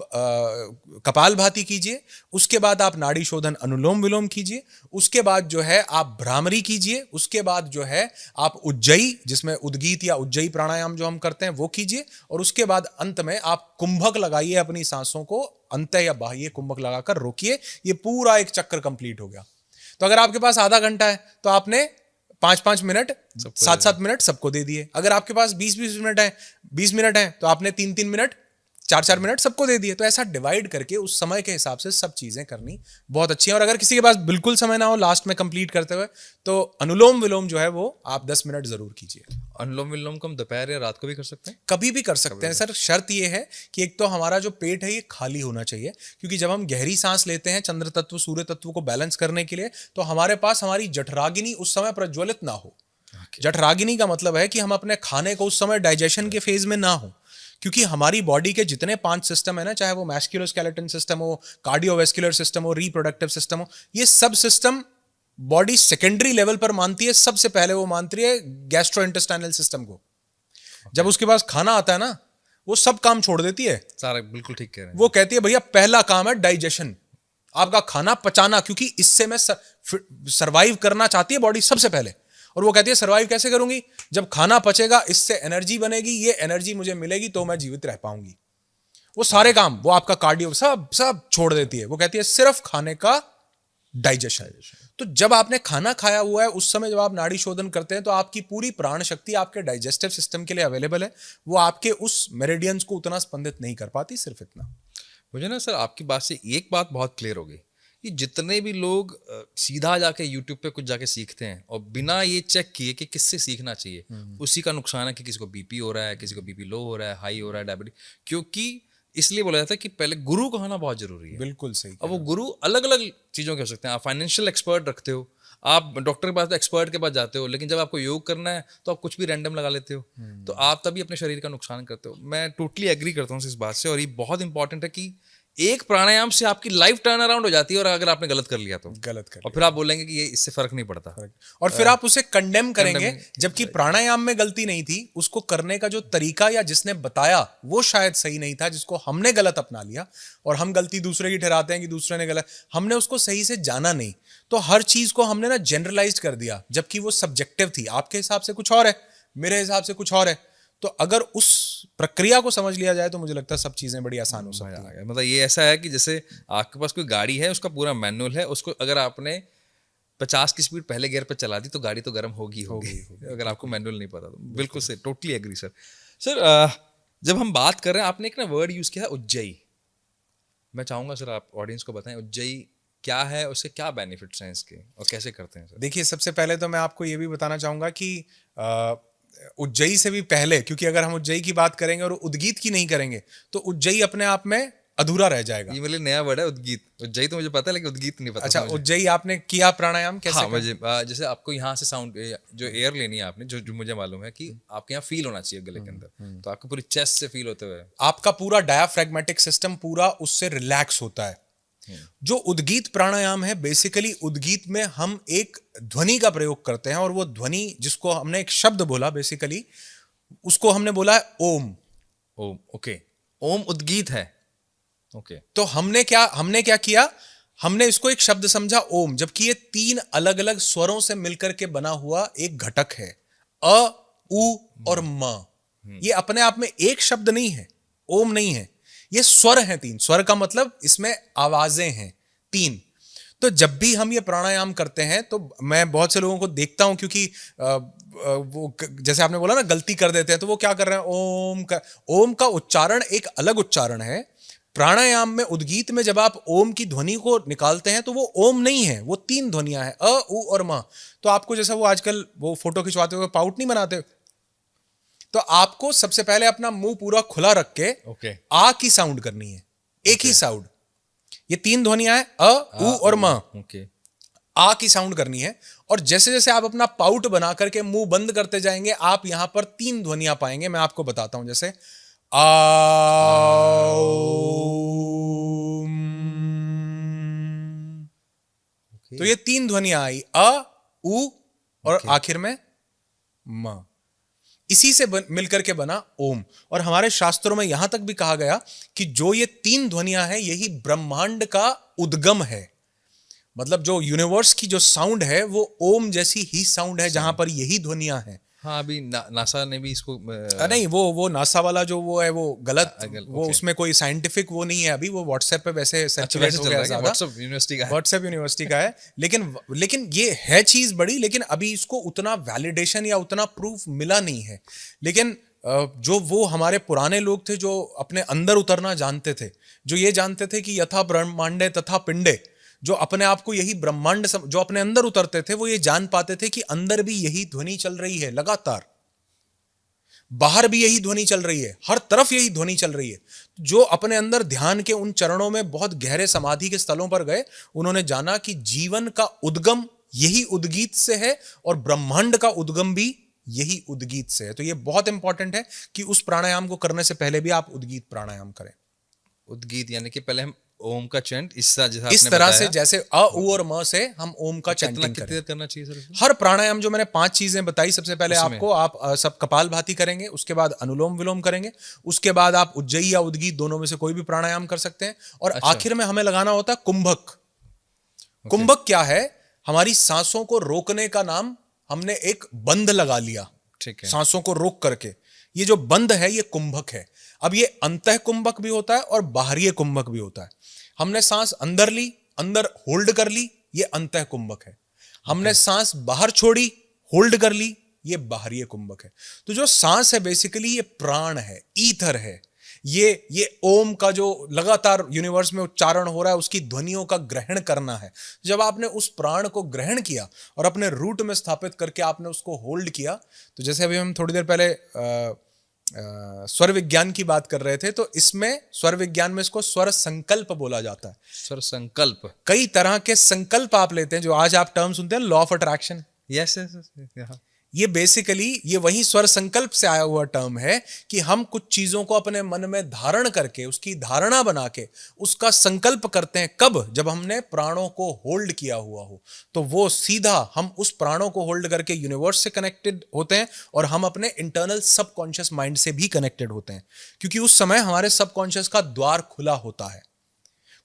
कपालभाति कीजिए, उसके बाद आप नाड़ी शोधन अनुलोम विलोम कीजिए, उसके बाद जो है आप भ्रामरी कीजिए, उसके बाद जो है आप उज्जयी, जिसमें उद्गीत या उज्जयी प्राणायाम जो हम करते हैं वो कीजिए, और उसके बाद अंत में आप कुंभक लगाइए, अपनी सांसों को अंत या बाह्य कुंभक लगाकर रोकिए। ये पूरा एक चक्र कंप्लीट हो गया। तो अगर आपके पास आधा घंटा है तो आपने 5-5 मिनट, 7-7 मिनट सबको दे दिए। अगर आपके पास 20-20 मिनट है, 20 मिनट है, तो आपने 3-3 मिनट, 4-4 मिनट सबको दे दिए। तो ऐसा डिवाइड करके उस समय के हिसाब से सब चीजें करनी बहुत अच्छी है। और अगर किसी के पास बिल्कुल समय ना हो लास्ट में कंप्लीट करते हुए, तो अनुलोम विलोम जो है वो आप 10 मिनट जरूर कीजिए। अनुलोम विलोम को हम दोपहर या रात को भी कर सकते हैं? कभी भी कर सकते हैं सर। शर्त ये है कि एक तो हमारा जो पेट है ये खाली होना चाहिए, क्योंकि जब हम गहरी सांस लेते हैं चंद्र तत्व सूर्य तत्व को बैलेंस करने के लिए, तो हमारे पास हमारी जठराग्नि उस समय प्रज्वलित ना हो। जठराग्नि का मतलब है कि हम अपने खाने को उस समय डाइजेशन के फेज में ना हो, क्योंकि हमारी बॉडी के जितने 5 सिस्टम है ना, चाहे वो मैस्कुलोस्केलेटन सिस्टम हो, कार्डियोवैस्कुलर सिस्टम हो, रिप्रोडक्टिव सिस्टम हो, ये सब सिस्टम बॉडी सेकेंडरी लेवल पर मानती है। सबसे पहले वो मानती है गैस्ट्रोइंटेस्टाइनल सिस्टम को। जब उसके पास खाना आता है ना, वो सब काम छोड़ देती है। सारा बिल्कुल ठीक कह रहे हैं। वो कहती है भैया पहला काम है डाइजेशन, आपका खाना पचाना, क्योंकि इससे मैं सरवाइव करना चाहती है बॉडी सबसे पहले। और वो कहती है सरवाइव कैसे करूंगी, जब खाना पचेगा इससे एनर्जी बनेगी, ये एनर्जी मुझे मिलेगी तो मैं जीवित रह पाऊंगी। वो सारे काम, वो आपका कार्डियो सब छोड़ देती है। वो कहती है सिर्फ खाने का डाइजेशन। तो जब आपने खाना खाया हुआ है उस समय जब आप नाड़ी शोधन करते हैं तो आपकी पूरी प्राण शक्ति आपके डाइजेस्टिव सिस्टम के लिए अवेलेबल है, वो आपके उस मेरिडियंस को उतना स्पंदित नहीं कर पाती, सिर्फ इतना। मुझे ना सर आपकी बात से एक बात बहुत क्लियर हो गई कि जितने भी लोग सीधा जाके यूट्यूब पे कुछ जाके सीखते हैं और बिना ये चेक किए कि किससे सीखना चाहिए, उसी का नुकसान है कि किसी को बीपी हो रहा है, किसी को बीपी लो हो रहा है, हाई हो रहा है, डायबिटीज। क्योंकि इसलिए बोला जाता है कि पहले गुरु का होना बहुत जरूरी है। बिल्कुल सही। अब वो गुरु अलग अलग चीज़ों के हो सकते हैं। आप फाइनेंशियल एक्सपर्ट रखते हो, आप डॉक्टर के पास एक्सपर्ट के पास जाते हो, लेकिन जब आपको योग करना है तो आप कुछ भी रैंडम लगा लेते हो, तो आप तभी अपने शरीर का नुकसान करते हो। मैं टोटली एग्री करता हूँ इस बात से, और ये बहुत इंपॉर्टेंट है कि एक प्राणायाम से आपकी लाइफ टर्न अराउंड हो जाती है, और अगर आपने गलत कर लिया तो गलत कर और फिर आप बोलेंगे कि ये इससे फर्क नहीं पड़ता, और फिर आप उसे कंडेम करेंगे, जबकि प्राणायाम में गलती नहीं थी, उसको करने का जो तरीका या जिसने बताया वो शायद सही नहीं था, जिसको हमने गलत अपना लिया। और हम गलती दूसरे की ठहराते हैं कि दूसरे ने गलत, हमने उसको सही से जाना नहीं, तो हर चीज को हमने ना जनरलाइज कर दिया, जबकि वो सब्जेक्टिव थी। आपके हिसाब से कुछ और है, मेरे हिसाब से कुछ और है। तो अगर उस प्रक्रिया को समझ लिया जाए तो मुझे लगता है सब चीजें बड़ी आसान हो सकती हैं। मतलब ये ऐसा है कि जैसे आपके पास कोई गाड़ी है, उसका पूरा मैनुअल है, उसको अगर आपने 50 की स्पीड पहले गियर पर चला दी तो गाड़ी तो गर्म होगी अगर आपको मैनुअल नहीं पता तो। बिल्कुल से टोटली एग्री सर। सर जब हम बात कर रहे हैं, आपने एक ना वर्ड यूज किया है उज्जई। मैं चाहूंगा सर आप ऑडियंस को बताएं उज्जई क्या है, उससे क्या बेनिफिट्स हैं इसके, और कैसे करते हैं सर। देखिए, सबसे पहले तो मैं आपको ये भी बताना चाहूंगा कि उज्जई से भी पहले, क्योंकि अगर हम उज्जई की बात करेंगे और उद्गीत की नहीं करेंगे तो उज्जई अपने आप में अधूरा रह जाएगा। ये मेरे लिए नया वर्ड है उद्गीत। उज्जई तो मुझे पता है, लेकिन उद्गीत नहीं पता। अच्छा, उज्जई आपने किया प्राणायाम कैसे? हाँ, मुझे जैसे आपको यहाँ से साउंड जो एयर लेनी है आपने, जो मुझे मालूम है कि आपके यहाँ फील होना चाहिए गले के अंदर, तो आपको पूरी चेस्ट से फील होते हुए आपका पूरा डायाफ्रैग्मेटिक सिस्टम पूरा उससे रिलैक्स होता है। जो उद्गीत प्राणायाम है, बेसिकली उद्गीत में हम एक ध्वनि का प्रयोग करते हैं, और वो ध्वनि जिसको हमने एक शब्द बोला, बेसिकली उसको हमने बोला है ओम। ओम, ओके, ओम उद्गीत है। ओके, तो हमने क्या किया, हमने इसको एक शब्द समझा ओम, जबकि ये 3 अलग अलग स्वरों से मिलकर के बना हुआ एक घटक है, अ, उ और म। ये अपने आप में एक शब्द नहीं है, ओम नहीं है, ये स्वर हैं 3। स्वर का मतलब इसमें आवाजें हैं 3। तो जब भी हम ये प्राणायाम करते हैं तो मैं बहुत से लोगों को देखता हूं, क्योंकि वो जैसे आपने बोला ना गलती कर देते हैं, तो वो क्या कर रहे हैं, ओम का उच्चारण एक अलग उच्चारण है। प्राणायाम में, उद्गीत में जब आप ओम की ध्वनि को निकालते हैं तो वो ओम नहीं है, वो 3 ध्वनियां हैं, अ, उ और म। तो आपको जैसा वो आजकल वो फोटो खिंचवाते हुए पाउट नहीं बनाते, तो आपको सबसे पहले अपना मुंह पूरा खुला रख के आ की साउंड करनी है, एक ही साउंड। ये 3 ध्वनियां हैं, अ, उ और म। आ की साउंड करनी है, और जैसे जैसे आप अपना पाउट बना करके मुंह बंद करते जाएंगे, आप यहां पर 3 ध्वनियां पाएंगे। मैं आपको बताता हूं, जैसे आ, तो ये 3 ध्वनियां आई, अ, उ और आखिर में म। इसी से मिलकर के बना ओम। और हमारे शास्त्रों में यहां तक भी कहा गया कि जो ये 3 ध्वनियां हैं, यही ब्रह्मांड का उद्गम है। मतलब जो यूनिवर्स की जो साउंड है वो ओम जैसी ही साउंड है, जहां पर यही ध्वनियां हैं। हाँ, अभी नासा ने भी इसको नहीं, वो नासा वाला जो वो है वो गलत, वो उसमें कोई साइंटिफिक वो नहीं है अभी, वो व्हाट्सएप पे वैसे सर्कुलेट हो गया ज्यादा। व्हाट्सएप यूनिवर्सिटी का है, लेकिन ये है चीज बड़ी, लेकिन अभी इसको उतना वैलिडेशन या उतना प्रूफ मिला नहीं है। लेकिन जो वो हमारे पुराने लोग थे जो अपने अंदर उतरना जानते थे, जो ये जानते थे कि यथा ब्रह्मांडे तथा पिंडे, जो अपने आप को यही ब्रह्मांड जो अपने अंदर उतरते थे, वो ये जान पाते थे कि अंदर भी यही ध्वनि चल रही है लगातार, बाहर भी यही ध्वनि चल रही है, हर तरफ यही ध्वनि चल रही है। जो अपने अंदर ध्यान के उन चरणों में बहुत गहरे समाधि के स्थलों पर गए, उन्होंने जाना कि जीवन का उद्गम यही उद्गीत से है, और ब्रह्मांड का उद्गम भी यही उद्गीत से है। तो ये बहुत इंपॉर्टेंट है कि उस प्राणायाम को करने से पहले भी आप उद्गीत प्राणायाम करें। उद्गीत यानी कि पहले हम ओम का चैंट इस तरह से, जैसे अ, उ और म से हम ओम का चैंटिंग करें। करना चाहिए सर? हर प्राणायाम जो मैंने 5 चीजें बताई, सबसे पहले आपको आप सब कपालभाति करेंगे, उसके बाद अनुलोम विलोम करेंगे, उसके बाद आप उज्जयी या उद्गीत दोनों में से कोई भी प्राणायाम कर सकते हैं, और आखिर में हमें लगाना होता है कुंभक। कुंभक क्या है? हमारी सांसों को रोकने का नाम, हमने एक बंध लगा लिया, ठीक है, सांसों को रोक करके। ये जो बंध है ये कुंभक है। अब ये अंतः कुंभक भी होता है और बाहरी कुंभक भी होता है। हमने सांस अंदर ली, अंदर होल्ड कर ली, ये अंतः कुंभक है। हमने सांस बाहर छोड़ी, होल्ड कर ली, ये बाहरी कुंभक है। तो जो सांस है बेसिकली ये प्राण है, ईथर है। ये ओम का जो लगातार यूनिवर्स में उच्चारण हो रहा है उसकी ध्वनियों का ग्रहण करना है। जब आपने उस प्राण को ग्रहण किया और अपने रूट में स्थापित करके आपने उसको होल्ड किया, तो जैसे अभी हम थोड़ी देर पहले स्वर विज्ञान की बात कर रहे थे, तो इसमें स्वर विज्ञान में इसको स्वर संकल्प बोला जाता है। स्वर संकल्प, कई तरह के संकल्प आप लेते हैं, जो आज आप टर्म सुनते हैं, law of attraction. Yes yes, ये बेसिकली ये वही स्वर संकल्प से आया हुआ टर्म है कि हम कुछ चीजों को अपने मन में धारण करके, उसकी धारणा बना के उसका संकल्प करते हैं। कब? जब हमने प्राणों को होल्ड किया हुआ हो, तो वो सीधा हम उस प्राणों को होल्ड करके यूनिवर्स से कनेक्टेड होते हैं और हम अपने इंटरनल सबकॉन्शियस माइंड से भी कनेक्टेड होते हैं, क्योंकि उस समय हमारे सबकॉन्शियस का द्वार खुला होता है।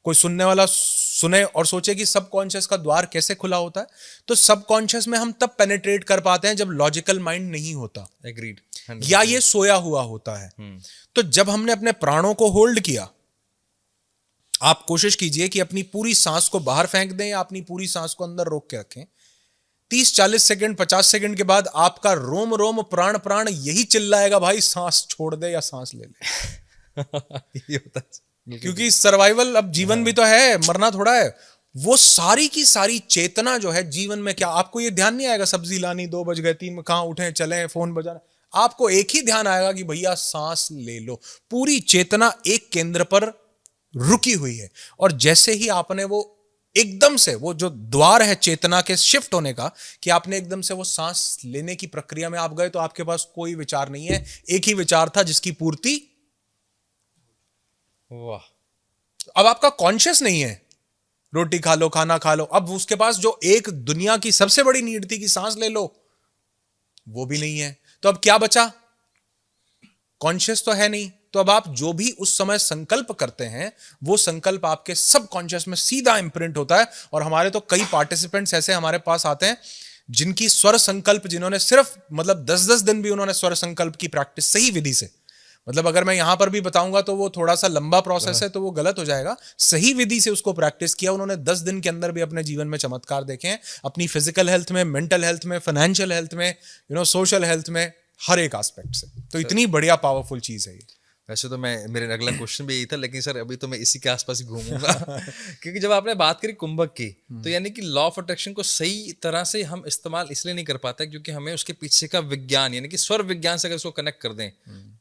कोई सुनने वाला सुने और सोचे कि सबकॉन्शियस का द्वार कैसे खुला होता है, तो सबकॉन्शियस में हम तब पेनिट्रेट कर पाते हैं जब लॉजिकल माइंड नहीं होता, एग्रीड, या ये सोया हुआ होता है। तो जब हमने अपने प्राणों को होल्ड किया, आप कोशिश कीजिए कि अपनी पूरी सांस को बाहर फेंक दें या अपनी पूरी सांस को अंदर रोक के रखें। 30-40 सेकंड, 50 सेकंड के बाद आपका रोम रोम, प्राण प्राण यही चिल्लाएगा, भाई सांस छोड़ दे या सांस ले ले। ये होता है क्योंकि सर्वाइवल, अब जीवन भी तो है, मरना थोड़ा है। वो सारी की सारी चेतना जो है जीवन में, क्या आपको ये ध्यान नहीं आएगा सब्जी लानी 2 बज गए, 3 में कहां उठे, चले, फोन बजाना? आपको एक ही ध्यान आएगा कि भैया सांस ले लो। पूरी चेतना एक केंद्र पर रुकी हुई है, और जैसे ही आपने वो एकदम से, वो जो द्वार है चेतना के शिफ्ट होने का, कि आपने एकदम से वो सांस लेने की प्रक्रिया में आप गए, तो आपके पास कोई विचार नहीं है, एक ही विचार था जिसकी पूर्ति। वाह, अब आपका कॉन्शियस नहीं है, रोटी खा लो, खाना खा लो। अब उसके पास जो एक दुनिया की सबसे बड़ी नीड थी कि सांस ले लो, वो भी नहीं है। तो अब क्या बचा? कॉन्शियस तो है नहीं। तो अब आप जो भी उस समय संकल्प करते हैं, वो संकल्प आपके सब कॉन्शियस में सीधा इंप्रिंट होता है। और हमारे तो कई पार्टिसिपेंट्स ऐसे हमारे पास आते हैं जिनकी स्वर संकल्प, जिन्होंने सिर्फ मतलब 10-10 दिन भी उन्होंने स्वर संकल्प की प्रैक्टिस सही विधि से, मतलब अगर मैं यहां पर भी बताऊंगा तो वो थोड़ा सा लंबा प्रोसेस है, तो वो गलत हो जाएगा। सही विधि से उसको प्रैक्टिस किया, उन्होंने 10 दिन के अंदर भी अपने जीवन में चमत्कार देखे हैं, अपनी फिजिकल हेल्थ में, मेंटल हेल्थ में, फाइनेंशियल हेल्थ में, सोशल हेल्थ में, हर एक एस्पेक्ट से। तो इतनी बढ़िया पावरफुल चीज है ये। वैसे तो मेरे अगला क्वेश्चन भी यही था, लेकिन सर अभी तो मैं इसी के आसपास ही घूमूंगा। क्योंकि जब आपने बात करी कुंभक की, तो यानी कि लॉ ऑफ अट्रैक्शन को सही तरह से हम इस्तेमाल इसलिए नहीं कर पाते क्योंकि हमें उसके पीछे का विज्ञान, यानी कि स्वर विज्ञान से अगर उसको कनेक्ट कर दें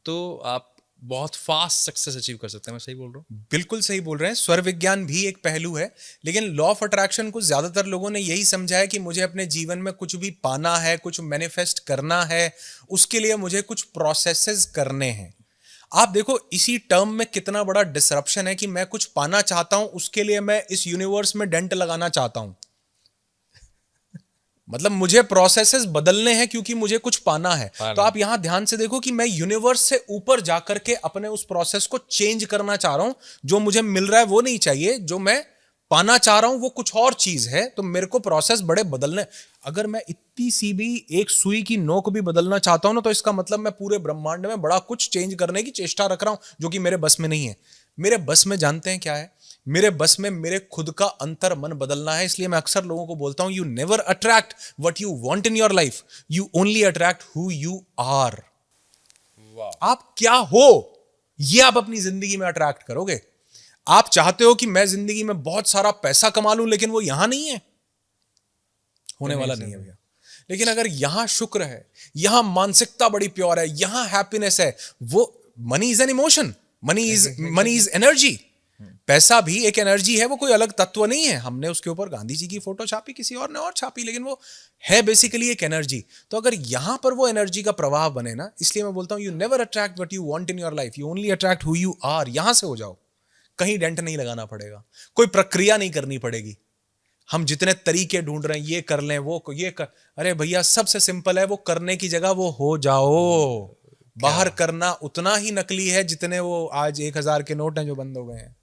तो आप बहुत फास्ट सक्सेस अचीव कर सकते हैं। मैं सही बोल रहा हूँ? बिल्कुल सही बोल रहे हैं। स्वर विज्ञान भी एक पहलू है, लेकिन लॉ ऑफ अट्रैक्शन को ज्यादातर लोगों ने यही समझा है कि मुझे अपने जीवन में कुछ भी पाना है, कुछ मैनिफेस्ट करना है, उसके लिए मुझे कुछ प्रोसेसेस करने हैं। आप देखो इसी टर्म में कितना बड़ा डिसरप्शन है कि मैं कुछ पाना चाहता हूं, उसके लिए मैं इस यूनिवर्स में डेंट लगाना चाहता हूं। मतलब मुझे प्रोसेसेस बदलने हैं क्योंकि मुझे कुछ पाना है। तो आप यहां ध्यान से देखो कि मैं यूनिवर्स से ऊपर जाकर के अपने उस प्रोसेस को चेंज करना चाह रहा हूं। जो मुझे मिल रहा है वो नहीं चाहिए, जो मैं पाना चाह रहा हूं वो कुछ और चीज है। तो मेरे को प्रोसेस बड़े बदलने, अगर मैं इतनी सी भी एक सुई की नोक भी बदलना चाहता हूं ना, तो इसका मतलब मैं पूरे ब्रह्मांड में बड़ा कुछ चेंज करने की चेष्टा रख रहा हूं, जो कि मेरे बस में नहीं है। मेरे बस में जानते हैं क्या है? मेरे बस में मेरे खुद का अंतर मन बदलना है। इसलिए मैं अक्सर लोगों को बोलता हूं, you never attract what you want in your life, you only attract who you are. आप क्या हो ये आप अपनी जिंदगी में अट्रैक्ट करोगे। आप चाहते हो कि मैं जिंदगी में बहुत सारा पैसा कमा लूं, लेकिन वो यहां नहीं है, होने वाला नहीं है भैया। लेकिन अगर यहां शुक्र है, यहां मानसिकता बड़ी प्योर है, यहां हैप्पीनेस है, वो money is an emotion, money is energy. पैसा भी एक एनर्जी है, वो कोई अलग तत्व नहीं है। हमने उसके ऊपर गांधी जी की फोटो छापी, किसी और ने और छापी, लेकिन वो है बेसिकली एक एनर्जी। तो अगर यहां पर वो एनर्जी का प्रवाह बने ना, इसलिए मैं बोलता हूं, you never attract what you want in your life, you only attract who you are. यहां से हो जाओ, कहीं डेंट नहीं लगाना पड़ेगा, कोई प्रक्रिया नहीं करनी पड़ेगी। हम जितने तरीके ढूंढ रहे हैं, ये कर लें, वो ये कर, अरे भैया सबसे सिंपल है, वो करने की जगह वो हो जाओ। बाहर करना उतना ही नकली है जितने वो आज 1000 के नोट हैं जो बंद हो गए हैं।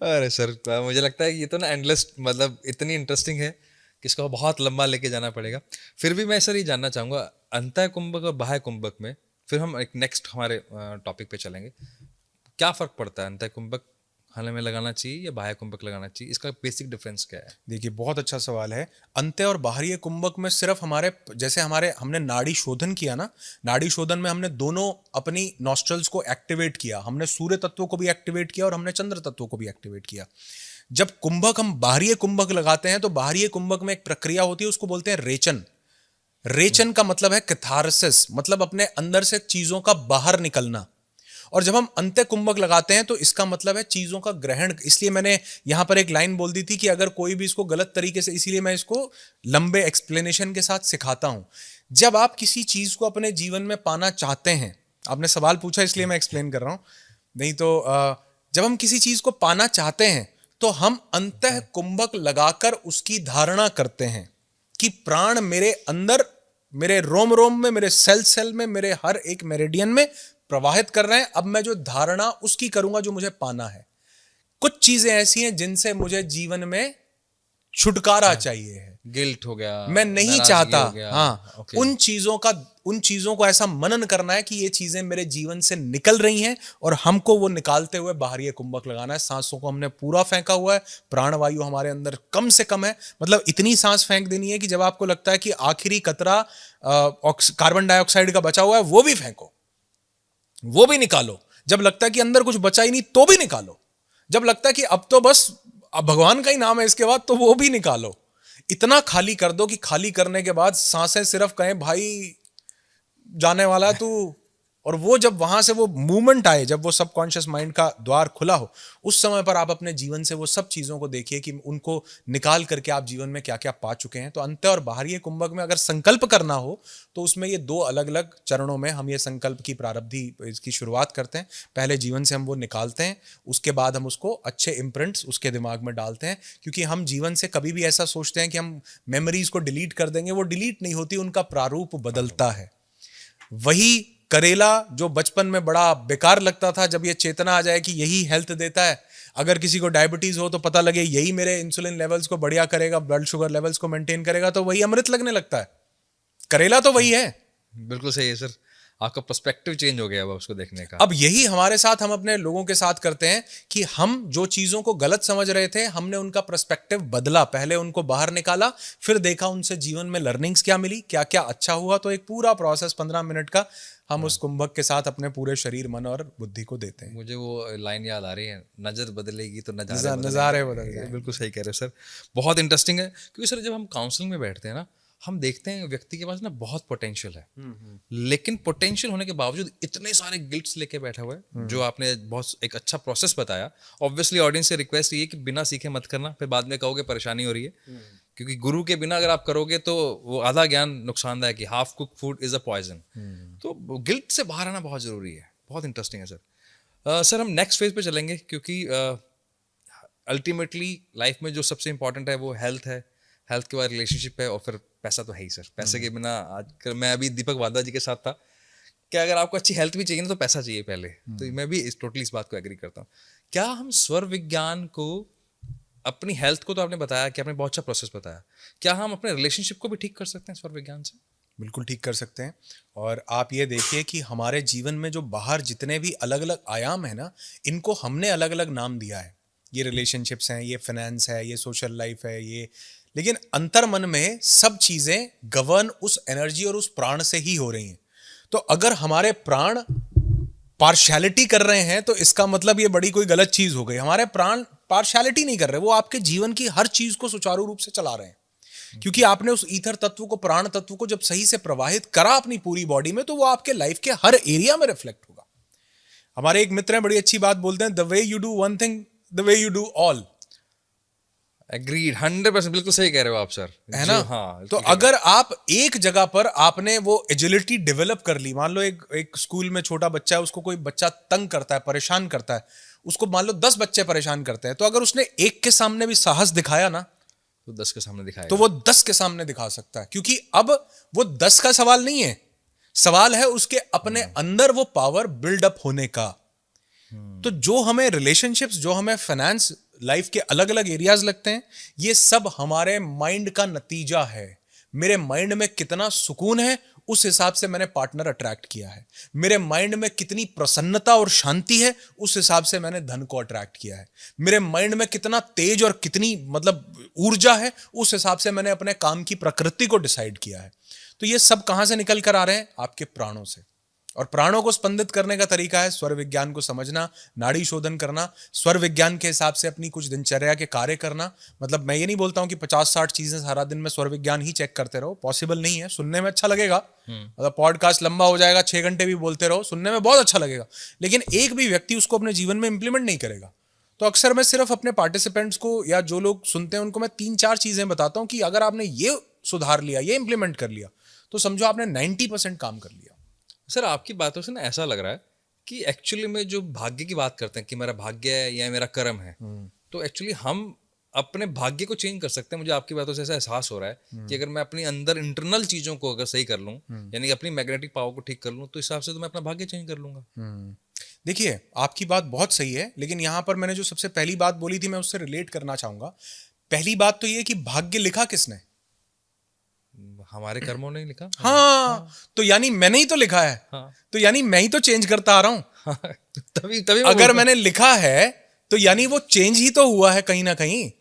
अरे सर मुझे लगता है ये तो ना एंडलेस, मतलब इतनी इंटरेस्टिंग है कि इसको बहुत लंबा लेके जाना पड़ेगा। फिर भी मैं सर ये जानना चाहूँगा, अंतः कुंभक और बाह्य कुंभक में, फिर हम एक नेक्स्ट हमारे टॉपिक पे चलेंगे, क्या फ़र्क पड़ता है अंतः कुंभक हल में लगाना चाहिए या बाह्य कुंभक लगाना चाहिए, इसका बेसिक डिफरेंस क्या है? देखिए, बहुत अच्छा सवाल है। अंत्य और बाहरी कुंभक में सिर्फ हमारे, जैसे हमारे हमने नाड़ी शोधन किया ना, नाड़ी शोधन में हमने दोनों अपनी नॉस्ट्रल्स को एक्टिवेट किया, हमने सूर्य तत्व को भी एक्टिवेट किया और हमने चंद्र तत्व को भी एक्टिवेट किया। जब कुंभक, हम बाहरी कुंभक लगाते हैं तो बाहरी कुंभक में एक प्रक्रिया होती है, उसको बोलते हैं रेचन। रेचन का मतलब है कैथारसिस, मतलब अपने अंदर से चीजों का बाहर निकलना। और जब हम अंत्य कुंभक लगाते हैं तो इसका मतलब है चीजों का ग्रहण। इसलिए मैंने यहां पर एक लाइन बोल दी थी कि अगर कोई भी इसको गलत तरीके से, इसीलिए मैं इसको लंबे एक्सप्लेनेशन के साथ सिखाता हूं। जब आप किसी चीज को अपने जीवन में पाना चाहते हैं, आपने सवाल पूछा इसलिए मैं एक्सप्लेन कर रहा हूं, नहीं तो जब हम किसी चीज को पाना चाहते हैं तो हम अंतः कुंभक लगाकर उसकी धारणा करते हैं कि प्राण मेरे अंदर, मेरे रोम रोम में, मेरे सेल सेल में, मेरे हर एक मेरिडियन में प्रवाहित कर रहे हैं। अब मैं जो धारणा उसकी करूंगा जो मुझे पाना है। कुछ चीजें ऐसी हैं जिनसे मुझे जीवन में छुटकारा चाहिए है, गिल्ट हो गया, मैं नहीं नाराजगी चाहता। हो गया। हाँ, ओके। उन चीजों को ऐसा मनन करना है कि ये चीजें मेरे जीवन से निकल रही हैं और हमको वो निकालते हुए बाहरी कुंभक लगाना है। सांसों को हमने पूरा फेंका हुआ है, प्राणवायु हमारे अंदर कम से कम है, मतलब इतनी सांस फेंक देनी है कि जब आपको लगता है कि आखिरी कतरा कार्बन डाइऑक्साइड का बचा हुआ है, वो भी फेंको, वो भी निकालो। जब लगता है कि अंदर कुछ बचा ही नहीं, तो भी निकालो। जब लगता है कि अब तो बस अब भगवान का ही नाम है इसके बाद, तो वो भी निकालो। इतना खाली कर दो कि खाली करने के बाद सांसें सिर्फ कहें भाई जाने वाला है तू। और वो जब वहां से वो मूवमेंट आए, जब वो सबकॉन्शियस माइंड का द्वार खुला हो, उस समय पर आप अपने जीवन से वो सब चीजों को देखिए कि उनको निकाल करके आप जीवन में क्या क्या पा चुके हैं। तो अंत्य और बाहरी कुंभक में अगर संकल्प करना हो तो उसमें ये दो अलग अलग चरणों में हम ये संकल्प की प्रारब्धि, इसकी शुरुआत करते हैं। पहले जीवन से हम वो निकालते हैं, उसके बाद हम उसको अच्छे इम्प्रिंट्स उसके दिमाग में डालते हैं। क्योंकि हम जीवन से कभी भी ऐसा सोचते हैं कि हम मेमोरीज को डिलीट कर देंगे, वो डिलीट नहीं होती, उनका प्रारूप बदलता है। वही करेला जो बचपन में बड़ा बेकार लगता था, जब ये चेतना आ जाए कि यही हेल्थ देता है, अगर किसी को डायबिटीज हो तो पता लगे यही मेरे इंसुलिन लेवल्स को बढ़िया करेगा, ब्लड शुगर लेवल्स को मेंटेन करेगा, तो वही अमृत लगने लगता है। करेला तो वही है। बिल्कुल सही है सर, आपका पर्सपेक्टिव चेंज हो गया अब उसको देखने का। अब यही हमारे साथ, हम अपने लोगों के साथ करते हैं कि हम जो चीजों को गलत समझ रहे थे, हमने उनका पर्सपेक्टिव बदला, पहले उनको बाहर निकाला, फिर देखा उनसे जीवन में लर्निंग्स क्या मिली, क्या क्या अच्छा हुआ। तो एक पूरा प्रोसेस 15 मिनट का हम उस कुंभक के साथ अपने पूरे शरीर, मन और बुद्धि को देते हैं। मुझे वो लाइन याद आ रही है, नजर बदलेगी तो नजारे बदल जाएंगे। बिल्कुल सही कह रहे हो सर, बहुत इंटरेस्टिंग है। क्योंकि सर जब हम काउंसलिंग में बैठते हैं ना, हम देखते हैं व्यक्ति के पास ना बहुत पोटेंशियल है, लेकिन पोटेंशियल होने के बावजूद इतने सारे गिल्ट्स लेके बैठा हुआ है। जो आपने बहुत एक अच्छा प्रोसेस बताया। ऑब्वियसली ऑडियंस से रिक्वेस्ट ये है कि बिना सीखे मत करना, फिर बाद में कहोगे परेशानी हो रही है। क्योंकि गुरु के बिना अगर आप करोगे तो वो आधा ज्ञान नुकसानदायक है, half cook food is a poison. तो गिल्ट से बाहर आना बहुत जरूरी है। बहुत इंटरेस्टिंग है सर। सर हम नेक्स्ट फेज पे चलेंगे, क्योंकि अल्टीमेटली लाइफ में जो सबसे इंपॉर्टेंट है वो हेल्थ है, हेल्थ के बाद रिलेशनशिप है, और फिर पैसा तो है ही सर। पैसे के बिना, आज मैं अभी दीपक वादा जी के साथ था कि अगर आपको अच्छी हेल्थ भी चाहिए ना तो पैसा चाहिए पहले। तो मैं भी टोटली इस बात को एग्री करता हूँ। क्या हम स्वर विज्ञान को, अपनी हेल्थ को तो आपने बताया कि आपने बहुत अच्छा प्रोसेस बताया, क्या हम अपने रिलेशनशिप को भी ठीक कर सकते हैं स्वर विज्ञान से? बिल्कुल ठीक कर सकते हैं। और आप ये देखिए कि हमारे जीवन में जो बाहर जितने भी अलग अलग आयाम है ना, इनको हमने अलग अलग नाम दिया है। ये रिलेशनशिप्स हैं, ये फाइनेंस है, ये सोशल लाइफ है, ये, लेकिन अंतर मन में सब चीजें गवर्न उस एनर्जी और उस प्राण से ही हो रही हैं। तो अगर हमारे प्राण पार्शियलिटी कर रहे हैं तो इसका मतलब ये बड़ी कोई गलत चीज हो गई। हमारे प्राण पार्शियलिटी नहीं कर रहे, वो आपके जीवन की हर चीज को सुचारू रूप से चला रहे हैं। क्योंकि आपने उस ईथर तत्व को, प्राण तत्व को जब सही से प्रवाहित करा अपनी पूरी बॉडी में, तो वो आपके लाइफ के हर एरिया में रिफ्लेक्ट होगा। हमारे एक मित्र हैं, बड़ी अच्छी बात बोलते हैं, the way you do one thing the way you do all. Agreed, 100%, बिल्कुल सही कह रहे हो आप सर, है ना? हाँ। तो अगर आप एक जगह पर आपने वो एजिलिटी डेवलप कर ली, मान लो एक स्कूल में छोटा बच्चा है, उसको कोई बच्चा तंग करता है, परेशान करता है, उसको मान लो 10 बच्चे परेशान करते हैं, तो अगर उसने एक के सामने भी साहस दिखाया ना, तो 10 के सामने दिखाया, तो वो 10 के सामने दिखा सकता है। क्योंकि अब वो 10 का सवाल नहीं है, सवाल है उसके अपने अंदर वो पावर बिल्डअप होने का। तो जो हमें रिलेशनशिप्स, जो हमें फाइनेंस, लाइफ के अलग अलग एरियाज लगते हैं, ये सब हमारे माइंड का नतीजा है। मेरे माइंड में कितना सुकून है, उस हिसाब से मैंने पार्टनर अट्रैक्ट किया है। मेरे माइंड में कितनी प्रसन्नता और शांति है, उस हिसाब से मैंने धन को अट्रैक्ट किया है। मेरे माइंड में कितना तेज और कितनी मतलब ऊर्जा है, उस हिसाब से मैंने अपने काम की प्रकृति को डिसाइड किया है। तो ये सब कहां से निकल कर आ रहे हैं? आपके प्राणों से। और प्राणों को स्पंदित करने का तरीका है स्वर विज्ञान को समझना, नाड़ी शोधन करना, स्वर विज्ञान के हिसाब से अपनी कुछ दिनचर्या के कार्य करना। मतलब मैं ये नहीं बोलता हूं कि 50-60 चीजें सारा दिन में स्वर विज्ञान ही चेक करते रहो, पॉसिबल नहीं है। सुनने में अच्छा लगेगा, मतलब पॉडकास्ट लंबा हो जाएगा, 6 घंटे भी बोलते रहो, सुनने में बहुत अच्छा लगेगा, लेकिन एक भी व्यक्ति उसको अपने जीवन में इंप्लीमेंट नहीं करेगा। तो अक्सर मैं सिर्फ अपने पार्टिसिपेंट्स को या जो लोग सुनते हैं उनको मैं 3-4 चीजें बताता हूं कि अगर आपने ये सुधार लिया, ये इंप्लीमेंट कर लिया, तो समझो आपने 90% काम कर लिया। सर आपकी बातों से ना ऐसा लग रहा है कि एक्चुअली में जो भाग्य की बात करते हैं कि मेरा भाग्य है या मेरा कर्म है, तो एक्चुअली हम अपने भाग्य को चेंज कर सकते हैं। मुझे आपकी बातों से ऐसा एहसास हो रहा है कि अगर मैं अपनी अंदर इंटरनल चीजों को अगर सही कर लूं, यानी अपनी मैग्नेटिक पावर को ठीक कर लूं, तो इस हिसाब से तो मैं अपना भाग्य चेंज कर लूंगा। देखिए, आपकी बात बहुत सही है, लेकिन यहां पर मैंने जो सबसे पहली बात बोली थी मैं उससे रिलेट करना चाहूंगा। पहली बात तो ये कि भाग्य लिखा किसने? हमारे कर्मों ने लिखा। हाँ, तो यानी मैंने ही तो लिखा है। हाँ। तो यानी मैं ही तो चेंज करता आ रहा हूं। तभी तभी अगर मैंने लिखा है तो यानी वो चेंज ही तो हुआ है कहीं ना कहीं।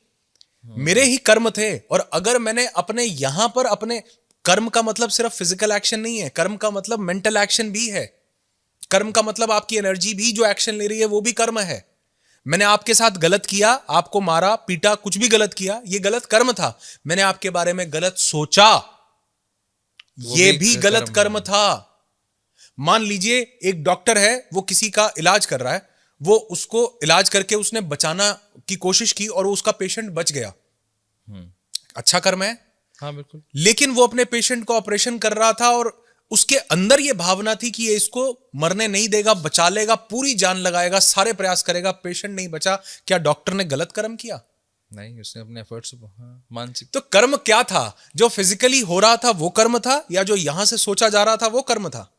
मेरे ही कर्म थे, और अगर मैंने अपने यहां पर अपने कर्म का मतलब सिर्फ फिजिकल एक्शन नहीं है, कर्म का मतलब मेंटल एक्शन भी है। कर्म का मतलब आपकी एनर्जी भी जो एक्शन ले रही है वो भी कर्म है। मैंने आपके साथ गलत किया, आपको मारा पीटा, कुछ भी गलत किया, ये गलत कर्म था। मैंने आपके बारे में गलत सोचा, ये भी गलत कर्म था। मान लीजिए एक डॉक्टर है, वो किसी का इलाज कर रहा है, वो उसको इलाज करके उसने बचाना की कोशिश की और उसका पेशेंट बच गया, अच्छा कर्म है। हाँ बिल्कुल। लेकिन वो अपने पेशेंट को ऑपरेशन कर रहा था और उसके अंदर ये भावना थी कि ये इसको मरने नहीं देगा, बचा लेगा, पूरी जान लगाएगा, सारे प्रयास करेगा, पेशेंट नहीं बचा। क्या डॉक्टर ने गलत कर्म किया? नहीं, उसने अपने एफर्ट्स मानसिक। तो कर्म क्या था? जो फिजिकली हो रहा था वो कर्म था, या जो यहां से सोचा जा रहा था वो कर्म था?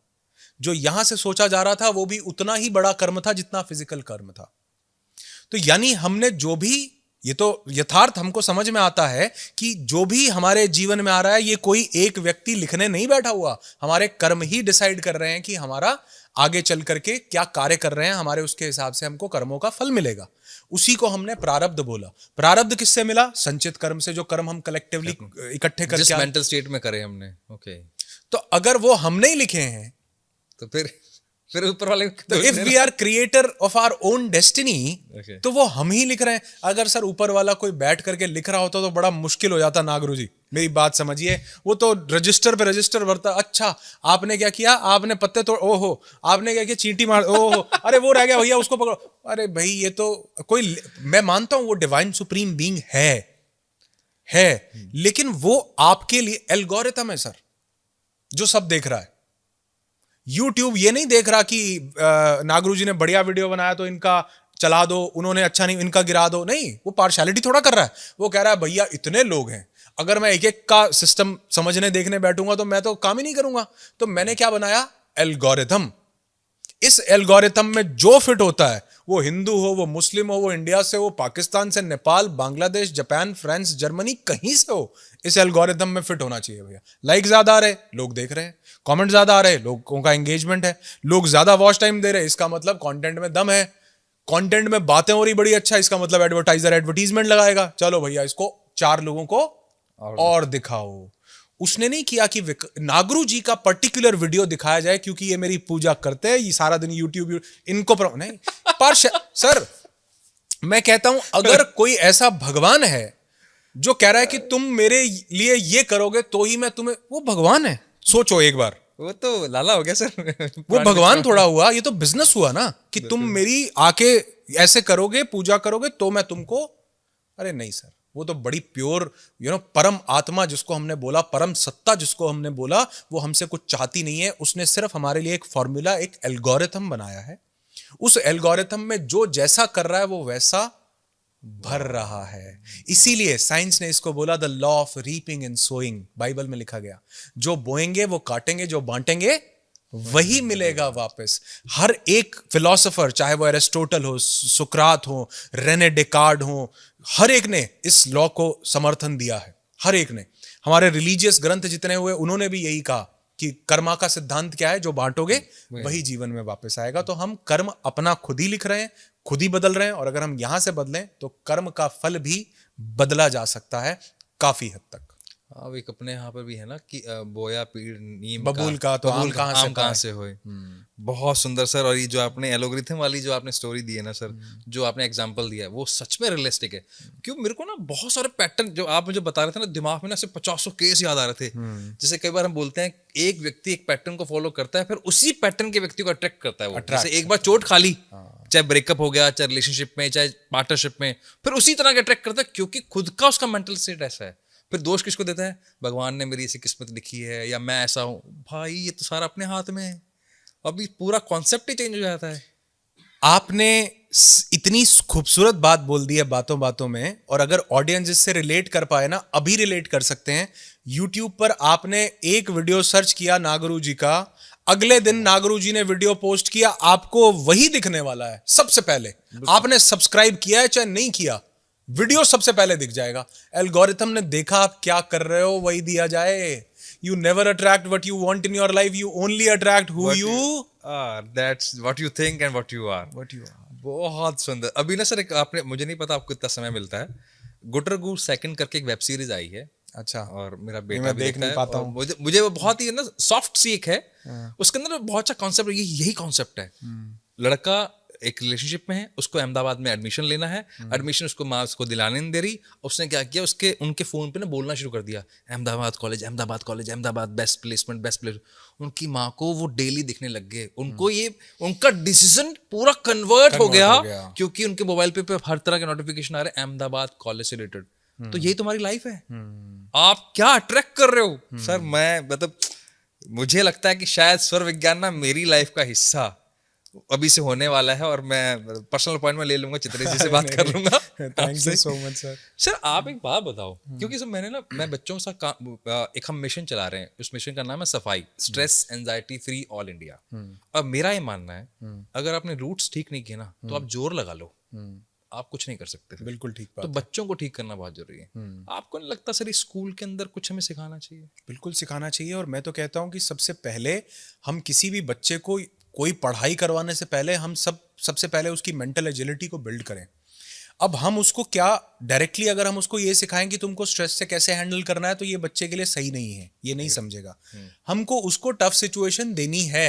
जो यहां से सोचा जा रहा था वो भी उतना ही बड़ा कर्म था जितना फिजिकल कर्म था। तो यानी हमने जो भी, ये तो यथार्थ हमको समझ में आता है कि जो भी हमारे जीवन में आ रहा है ये कोई एक व्यक्ति लिखने नहीं बैठा हुआ, हमारे कर्म ही डिसाइड कर रहे हैं कि हमारा आगे चल करके क्या कार्य कर रहे हैं, हमारे उसके हिसाब से हमको कर्मों का फल मिलेगा। उसी को हमने प्रारब्ध बोला। प्रारब्ध किससे मिला? संचित कर्म से, जो कर्म हम कलेक्टिवली इकट्ठे करके जिस मेंटल स्टेट में करे हमने। ओके। तो अगर वो हमने ही लिखे हैं तो फिर ऊपर वाले तो if we are creator of our own destiny, तो वो हम ही लिख रहे हैं। अगर सर ऊपर वाला कोई बैठ करके लिख रहा होता तो बड़ा मुश्किल हो जाता। नागरू जी मेरी बात समझिए, वो तो रजिस्टर पे रजिस्टर भरता। अच्छा आपने क्या किया? आपने पत्ते तोड़, ओहो आपने क्या किया? चींटी मार, ओहो अरे वो रह गया भैया, उसको पकड़ो। अरे भाई ये तो कोई, मैं मानता हूं वो डिवाइन सुप्रीम बीइंग है, लेकिन वो आपके लिए एल्गोरिथम है सर, जो सब देख रहा है। YouTube ये नहीं देख रहा कि नागरू जी ने बढ़िया वीडियो बनाया तो इनका चला दो, उन्होंने अच्छा नहीं इनका गिरा दो। नहीं, वो पार्शियलिटी थोड़ा कर रहा है। वो कह रहा है भैया इतने लोग हैं, अगर मैं एक एक का सिस्टम समझने देखने बैठूंगा तो मैं तो काम ही नहीं करूंगा। तो मैंने क्या बनाया? एल्गोरिथम। इस एल्गोरिथम में जो फिट होता है, वो हिंदू हो, वो मुस्लिम हो, वो इंडिया से हो, पाकिस्तान से, Nepal, Bangladesh, Japan, France, Germany, कहीं से हो, इस एल्गोरिथम में फिट होना चाहिए भैया। लाइक ज्यादा आ रहे, लोग देख रहे हैं, कमेंट ज्यादा आ रहे, लोगों का एंगेजमेंट है, लोग ज्यादा वॉच टाइम दे रहे, इसका मतलब कंटेंट में दम है, कंटेंट में बातें हो रही बड़ी अच्छा, इसका मतलब एडवर्टाइजर एडवर्टीजमेंट लगाएगा। चलो भैया इसको 4 लोगों को और दिखाओ। उसने नहीं किया कि नागरू जी का पर्टिकुलर वीडियो दिखाया जाए क्योंकि ये मेरी पूजा करते हैं, ये सारा दिन यूट्यूब इनको नहीं। पर सर मैं कहता हूं अगर कोई ऐसा भगवान है जो कह रहा है कि तुम मेरे लिए ये करोगे तो ही मैं तुम्हें, वो भगवान है? सोचो एक बार। वो तो लाला हो गया सर। वो भगवान थोड़ा हुआ, ये तो बिजनेस हुआ ना कि तुम मेरी आके ऐसे करोगे, पूजा करोगे तो मैं तुमको। अरे नहीं सर, वो तो बड़ी प्योर परम आत्मा जिसको हमने बोला, परम सत्ता जिसको हमने बोला, वो हमसे कुछ चाहती नहीं है। उसने सिर्फ हमारे लिए एक फॉर्मूला, एक एल्गोरिथम बनाया है। उस एल्गोरिथम में जो जैसा कर रहा है वो वैसा भर रहा है। इसीलिए साइंस ने इसको बोला the law of reaping and sowing. Bible में लिखा गया, जो बोएंगे वो काटेंगे, जो बांटेंगे वही मिलेगा वापस। हर एक फिलोसोफर, चाहे वो एरिस्टोटल हो, सुकरात हो, रेने डेकार्ड हो, हर एक ने इस लॉ को समर्थन दिया है। हर एक ने। हमारे रिलीजियस ग्रंथ जितने हुए उन्होंने भी यही कहा कि कर्मा का सिद्धांत क्या है, जो बांटोगे वही जीवन में वापस आएगा। तो हम कर्म अपना खुद ही लिख रहे हैं, खुद ही बदल रहे हैं, और अगर हम यहां से बदलें तो कर्म का फल भी बदला जा सकता है काफी हद तक। अब एक अपने यहाँ पर भी है ना कि बोया पीड़ नीम बबूल का तो आम कहाँ से आम कहाँ खाए। से होए। बहुत सुंदर सर। और ये जो आपने एलोग्रिथम वाली जो आपने स्टोरी दी है ना सर, जो आपने एग्जांपल दिया है वो सच में रियलिस्टिक है। क्यों मेरे को ना बहुत सारे पैटर्न जो आप मुझे बता रहे थे ना, दिमाग में ना सिर्फ 50 केस याद आ रहे थे। जैसे कई बार हम बोलते हैं एक व्यक्ति एक पैटर्न को फॉलो करता है, फिर उसी पैटर्न के व्यक्ति को अट्रैक्ट करता है वो। जैसे एक बार चोट खा ली, चाहे ब्रेकअप हो गया, चाहे रिलेशनशिप में, चाहे पार्टनरशिप में, फिर उसी तरह के अट्रैक्ट करता है, क्योंकि खुद का उसका मेंटल स्टेट ऐसा है। फिर दोष किसको देता है? भगवान ने मेरी ऐसी किस्मत लिखी है, या मैं ऐसा हूं। भाई ये तो सारा अपने हाथ में है। अभी पूरा कॉन्सेप्ट ही चेंज हो जाता है। आपने इतनी खूबसूरत बात बोल दी है बातों बातों में, और अगर ऑडियंस इससे रिलेट कर पाए ना, अभी रिलेट कर सकते हैं। यूट्यूब पर आपने एक वीडियो सर्च किया नागरू जी का, अगले दिन नागरू जी ने वीडियो पोस्ट किया, आपको वही दिखने वाला है सबसे पहले। आपने सब्सक्राइब किया है चाहे नहीं किया, वीडियो सबसे पहले दिख जाएगा। एल्गोरिथम ने देखा आप क्या कर रहे हो, वही दिया जाए। You never attract what you want in your life, you only attract who you that's what you think and what you are. What you are. बहुत सुंदर। अभी ना सर एक आपने, मुझे नहीं पता आपको कितना समय मिलता है, गुटरगू सेकंड करके एक वेब सीरीज आई है। अच्छा। और मेरा ये बेटा मैं भी देख देखता नहीं है, पाता और हूँ। मुझे वो बहुत ही ना सॉफ्ट सी एक है। उसके अंदर बहुत अच्छा कॉन्सेप्ट, यही कॉन्सेप्ट है। लड़का एक रिलेशनशिप में है, उसको अहमदाबाद में एडमिशन लेना है, एडमिशन उसको माँ उसको दिलाने नहीं दे रही। उसने क्या किया, उसके उनके फोन पे ना बोलना शुरू कर दिया, Ahmedabad college, Ahmedabad college, Ahmedabad best placement, best place. उनकी माँ को वो डेली दिखने लग गए। उनको ये उनका डिसीजन पूरा कन्वर्ट हो गया, क्योंकि उनके मोबाइल पे हर तरह के नोटिफिकेशन आ रहे हैं अहमदाबाद कॉलेज से रिलेटेड। तो यही तुम्हारी लाइफ है। आप क्या अट्रैक्ट कर रहे हो सर? मैं मतलब मुझे लगता है कि शायद स्वर विज्ञान ना मेरी लाइफ का हिस्सा अभी से होने वाला है, और मैं पर्सनल अपॉइंटमेंट ले लूंगा, चित्रे जी से बात कर लूंगा। Thank you so much sir. Sir आप एक बात बताओ, क्योंकि सर मैं बच्चों के साथ एक हम मिशन चला रहे हैं। उस मिशन का नाम है सफाई, stress anxiety free all India. और मेरा ये मानना है, अगर आपने रूट्स ठीक नहीं किए ना, तो आप जोर लगा लो, आप कुछ नहीं कर सकते। बिल्कुल ठीक बात। तो बच्चों को ठीक करना बहुत जरूरी है। आपको नहीं लगता सर इस स्कूल के अंदर कुछ हमें सिखाना चाहिए? बिल्कुल सिखाना चाहिए। और मैं तो कहता हूं कि सबसे पहले हम किसी भी बच्चे को कोई पढ़ाई करवाने से पहले हम सबसे पहले उसकी मेंटल एजिलिटी को बिल्ड करें। अब हम उसको क्या डायरेक्टली अगर हम उसको ये सिखाएं कि तुमको स्ट्रेस से कैसे हैंडल करना है, तो ये बच्चे के लिए सही नहीं है, ये नहीं समझेगा। हमको उसको टफ सिचुएशन देनी है।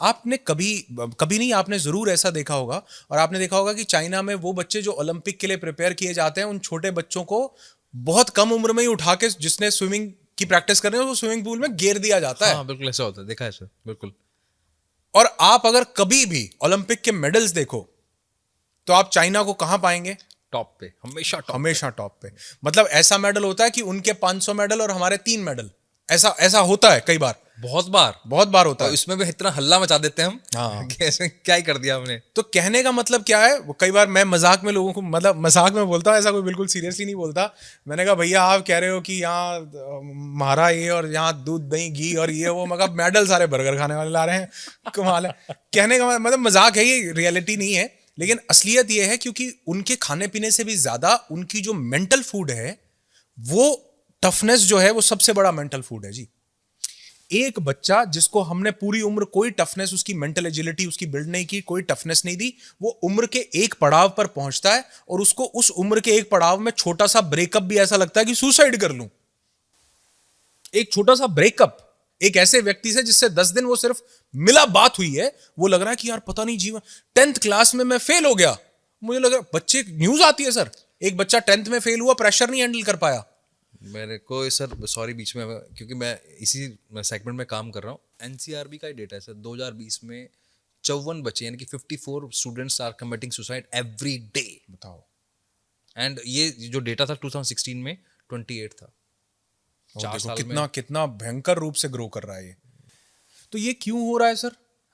आपने कभी कभी नहीं, आपने जरूर ऐसा देखा होगा, और आपने देखा होगा कि चाइना में वो बच्चे जो ओलंपिक के लिए प्रिपेयर किए जाते हैं, उन छोटे बच्चों को बहुत कम उम्र में ही उठा के, जिसने स्विमिंग की प्रैक्टिस कर रहे हैं, वो स्विमिंग पूल में गिर दिया जाता है। हाँ बिल्कुल ऐसा होता है, देखा है सर, बिल्कुल। और आप अगर कभी भी ओलंपिक के मेडल्स देखो, तो आप चाइना को कहां पाएंगे? टॉप पे, हमेशा टॉप, हमेशा टॉप पे। मतलब ऐसा मेडल होता है कि उनके 500 मेडल और हमारे 3 मेडल, ऐसा होता है कई बार, बहुत बार होता और है। इसमें भी इतना हल्ला मचा देते हैं हम। हाँ। कि ऐसे क्या ही कर दिया हमने। तो कहने का मतलब क्या है, वो कई बार मैं मजाक में लोगों को, मतलब मजाक में बोलता हूँ, ऐसा कोई बिल्कुल सीरियसली नहीं बोलता। मैंने कहा भैया आप कह रहे हो कि यहाँ मारा ये, और यहाँ दूध दही घी और ये वो, मगर मेडल सारे बर्गर खाने वाले ला रहे हैं, कमाल है। कहने का मतलब मजाक है, ये रियलिटी नहीं है। लेकिन असलियत ये है, क्योंकि उनके खाने पीने से भी ज्यादा उनकी जो मेंटल फूड है, वो टफनेस जो है, वो सबसे बड़ा मेंटल फूड है जी। एक बच्चा जिसको हमने पूरी उम्र कोई टफनेस, उसकी मेंटल एजिलिटी उसकी बिल्ड नहीं की, कोई टफनेस नहीं दी, वो उम्र के एक पड़ाव पर पहुंचता है, और उसको उस उम्र के एक पड़ाव में छोटा सा ब्रेकअप भी ऐसा लगता है कि सुसाइड कर लूं। एक छोटा सा ब्रेकअप एक ऐसे व्यक्ति से जिससे 10 दिन वो सिर्फ मिला, बात हुई है, वो लग रहा है कि यार पता नहीं जीवन, 10th क्लास में मैं फेल हो गया। मुझे लग रहा, बच्चे न्यूज आती है सर, एक बच्चा 10th में फेल हुआ, प्रेशर नहीं हैंडल कर पाया। मेरे को सर सॉरी बीच में, क्योंकि मैं इसी सेगमेंट में काम कर रहा हूँ। एनसीआरबी का ही डेटा है सर, 2020 में 54 बच्चे, यानी कि 54 students are committing suicide every day. बताओ। एंड ये जो डेटा था 2016 में 28 था। 4 साल कितना कितना भयंकर रूप से ग्रो कर रहा है ये। तो ये क्यों हो रहा है सर?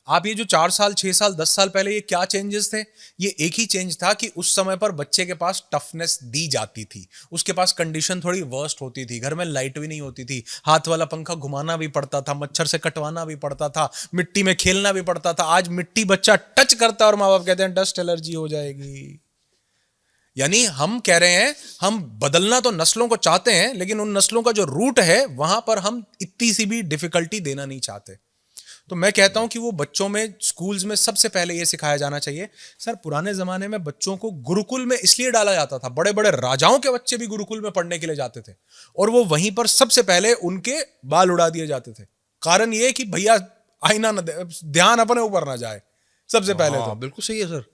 आप ये जो 4 साल 6 साल 10 साल पहले ये क्या चेंजेस थे? ये एक ही चेंज था कि उस समय पर बच्चे के पास टफनेस दी जाती थी, उसके पास कंडीशन थोड़ी वर्स्ट होती थी, घर में लाइट भी नहीं होती थी, हाथ वाला पंखा घुमाना भी पड़ता था, मच्छर से कटवाना भी पड़ता था, मिट्टी में खेलना भी पड़ता था। आज मिट्टी बच्चा टच करता है और माँ बाप कहते हैं डस्ट एलर्जी हो जाएगी। यानी हम कह रहे हैं हम बदलना तो नस्लों को चाहते हैं, लेकिन उन नस्लों का जो रूट है वहां पर हम इतनी सी भी डिफिकल्टी देना नहीं चाहते। तो मैं कहता हूं कि वो बच्चों में स्कूल्स में सबसे पहले ये सिखाया जाना चाहिए। सर पुराने जमाने में बच्चों को गुरुकुल में इसलिए डाला जाता था, बड़े बड़े राजाओं के बच्चे भी गुरुकुल में पढ़ने के लिए जाते थे और वो वहीं पर सबसे पहले उनके बाल उड़ा दिए जाते थे। कारण ये कि भैया आईना न ध्यान अपने ऊपर ना जाए सबसे पहले। तो बिल्कुल सही है सर,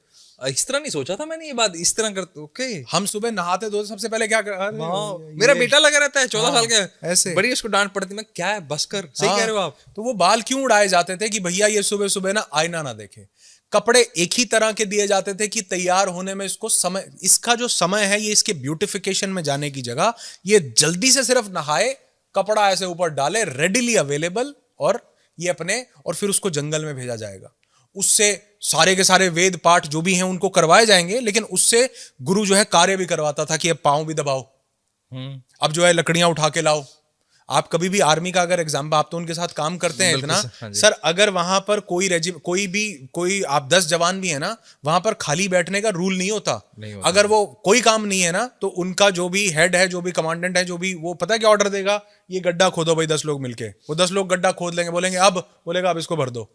इस तरह नहीं सोचा था मैंने ये बात, इस तरह करते। ओके, हम सुबह नहाते धोते सबसे पहले क्या मेरा बेटा लगा रहता है 14 साल का, ऐसे बड़ी उसको डांट पड़ती, मैं क्या है बस कर, सही कह रहे हो आप। तो वो बाल क्यों उड़ाए जाते थे कि भैया ये सुबह सुबह ना आईना ना देखे। कपड़े एक ही तरह के दिए जाते थे कि तैयार होने में इसको समय, इसका जो समय है ये इसके ब्यूटिफिकेशन में जाने की जगह ये जल्दी से सिर्फ नहाए, कपड़ा ऐसे ऊपर डाले, रेडिली अवेलेबल, और ये अपने, और फिर उसको जंगल में भेजा जाएगा। उससे सारे के सारे वेद पाठ जो भी हैं उनको करवाए जाएंगे, लेकिन उससे गुरु जो है कार्य भी करवाता था कि अब पांव भी दबाओ, अब जो है लकड़ियां उठा के लाओ। आप कभी भी आर्मी का अगर एग्जाम, आप तो उनके साथ काम करते हैं इतना सर, अगर वहां पर कोई आप 10 जवान भी है ना, वहां पर खाली बैठने का रूल नहीं होता। अगर वो कोई काम नहीं है ना, तो उनका जो भी हेड है, जो भी कमांडेंट है, जो भी, वो पता है क्या ऑर्डर देगा, ये गड्ढा खोदो भाई 10 लोग मिलके। वो 10 लोग गड्ढा खोद लेंगे, बोलेंगे अब, बोलेगा अब इसको भर दो।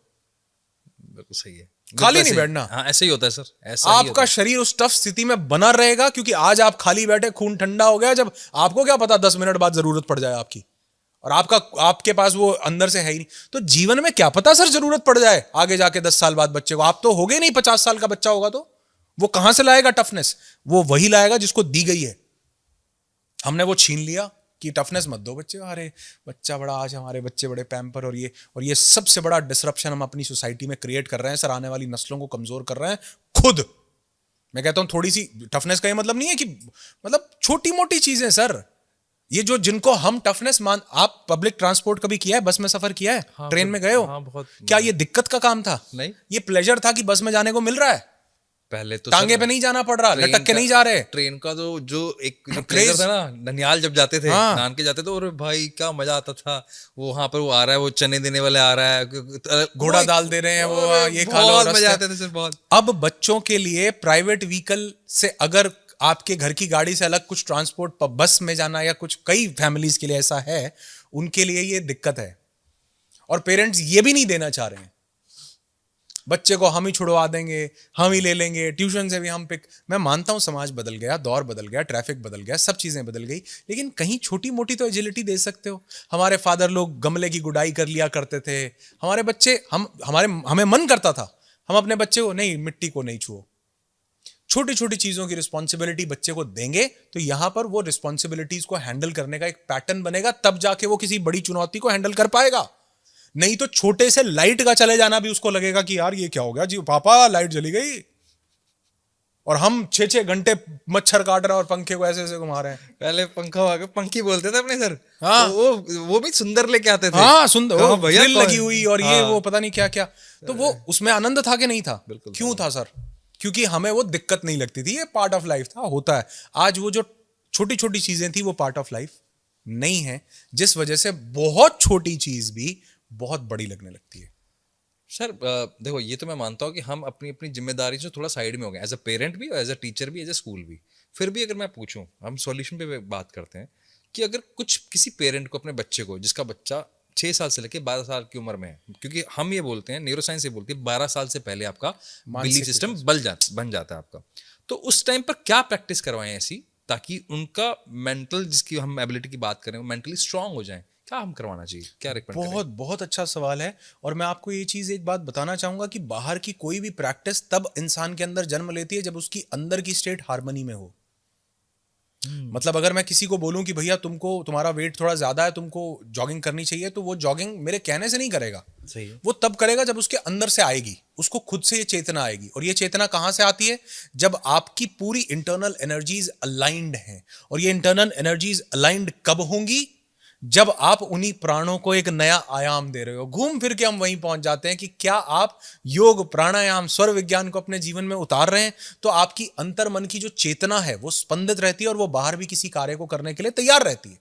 बिल्कुल सही है, खाली नहीं बैठना। हाँ ऐसे ही होता है सर, ऐसा आपका शरीर उस टफ स्थिति में बना रहेगा, क्योंकि आज आप खाली बैठे, खून ठंडा हो गया, जब आपको क्या पता 10 मिनट बाद जरूरत पड़ जाए आपकी, और आपके पास वो अंदर से है ही नहीं। तो जीवन में क्या पता सर जरूरत पड़ जाए आगे जाके 10 साल बाद बच्चे को। आप तो हो गए नहीं, 50 साल का बच्चा होगा तो वो कहां से लाएगा टफनेस? वो वही लाएगा जिसको दी गई है। हमने वो छीन लिया कि टफनेस मत दो बच्चे, अरे बच्चा बड़ा, आज हमारे बच्चे बड़े पैम्पर, और ये सबसे बड़ा डिसरप्शन हम अपनी सोसाइटी में क्रिएट कर रहे हैं सर। आने वाली नस्लों को कमजोर कर रहे हैं खुद। मैं कहता हूं थोड़ी सी टफनेस का ये मतलब नहीं है कि, मतलब छोटी मोटी चीजें सर, ये जो जिनको हम टफनेस मान, आप पब्लिक ट्रांसपोर्ट कभी किया है? बस में सफर किया है? हाँ, ट्रेन में गए हो? हाँ, बहुत। क्या ये दिक्कत का काम था? नहीं, ये प्लेजर था कि बस में जाने को मिल रहा है, पहले तो टांगे पे नहीं जाना पड़ रहा, लटक के नहीं जा रहे। ट्रेन का तो जो एक क्रेज था ना, ननिहाल जब जाते थे, नान के जाते थे, और भाई क्या मजा आता था। वो वहां पर वो आ रहा है, वो चने देने वाले आ रहा है, घोड़ा दाल दे रहे हैं, वो ये खा लो, बहुत मजा आते थे सर, बहुत। अब बच्चों के लिए प्राइवेट व्हीकल से, अगर आपके घर की गाड़ी से अलग कुछ ट्रांसपोर्ट, बस में जाना, या कुछ कई फैमिलीज के लिए ऐसा है, उनके लिए ये दिक्कत है। और पेरेंट्स ये भी नहीं देना चाह रहे हैं, बच्चे को हम ही छुड़वा देंगे, हम ही ले लेंगे, ट्यूशन से भी हम पिक। मैं मानता हूं समाज बदल गया, दौर बदल गया, ट्रैफिक बदल गया, सब चीजें बदल गई, लेकिन कहीं छोटी मोटी तो एजिलिटी दे सकते हो। हमारे फादर लोग गमले की गुडाई कर लिया करते थे, हमारे बच्चे, हमें मन करता था, हम अपने बच्चे को नहीं, मिट्टी को नहीं छुओ। छोटी छोटी चीजों की रिस्पॉन्सिबिलिटी बच्चे को देंगे तो यहां पर वो रिस्पॉन्सिबिलिटीज को हैंडल करने का एक पैटर्न बनेगा, तब जाके वो किसी बड़ी चुनौती को हैंडल कर पाएगा। नहीं तो छोटे से लाइट का चले जाना भी उसको लगेगा कि यार ये क्या हो गया जी, पापा लाइट चली गई, और हम 6-6 घंटे मच्छर काट रहे हैं और पंखे को ऐसे ऐसे घुमा रहे हैं। पहले पंखा आगे पंखी बोलते थे अपने सर। हाँ, तो वो भी सुंदर लेके आते थे। हाँ सुंदर, वो भैया ग्रिल लगी हुई, और ये वो पता नहीं क्या क्या। तो वो उसमें आनंद था कि नहीं था? बिल्कुल क्यों था सर? क्योंकि हमें वो दिक्कत नहीं लगती थी, ये पार्ट ऑफ लाइफ था, होता है। आज वो जो छोटी छोटी चीजें थी वो पार्ट ऑफ लाइफ नहीं है, जिस वजह से बहुत छोटी चीज भी बहुत बड़ी लगने लगती है। सर देखो, ये तो मैं मानता हूँ कि हम अपनी अपनी जिम्मेदारी से थोड़ा साइड में हो गए, एज अ पेरेंट भी, और एज अ टीचर भी, एज अ स्कूल भी। फिर भी अगर मैं पूछूं, हम सॉल्यूशन पे बात करते हैं कि अगर कुछ किसी पेरेंट को अपने बच्चे को, जिसका बच्चा 6 साल से लेकर 12 साल की उम्र में है, क्योंकि हम ये बोलते हैं, न्यूरो साइंस ये बोलती है 12 साल से पहले आपका बिलीफ सिस्टम बन जाता है आपका, तो उस टाइम पर क्या प्रैक्टिस करवाएं ऐसी, ताकि उनका मेंटल, जिसकी हम एबिलिटी की बात करें, वो मेंटली स्ट्रांग हो जाए? क्या हम करवाना चाहिए, क्या रिकमेंड करें? बहुत बहुत अच्छा सवाल है। और मैं आपको ये चीज एक बात बताना चाहूंगा कि बाहर की कोई भी प्रैक्टिस तब इंसान के अंदर जन्म लेती है जब उसकी अंदर की स्टेट हार्मनी में हो। मतलब अगर मैं किसी को बोलूं कि भैया तुम्हारा वेट थोड़ा ज्यादा है, तुमको जॉगिंग करनी चाहिए, तो वो जॉगिंग मेरे कहने से नहीं करेगा। सही है। वो तब करेगा जब उसके अंदर से आएगी, उसको खुद से ये चेतना आएगी। और ये चेतना कहां से आती है? जब आपकी पूरी इंटरनल एनर्जीज अलाइंड हैं। और ये इंटरनल एनर्जीज अलाइंड कब होंगी? जब आप उन्हीं प्राणों को एक नया आयाम दे रहे हो। घूम फिर के हम वहीं पहुंच जाते हैं कि क्या आप योग, प्राणायाम, स्वर विज्ञान को अपने जीवन में उतार रहे हैं, तो आपकी अंतर मन की जो चेतना है वो स्पंदित रहती है और वो बाहर भी किसी कार्य को करने के लिए तैयार रहती है।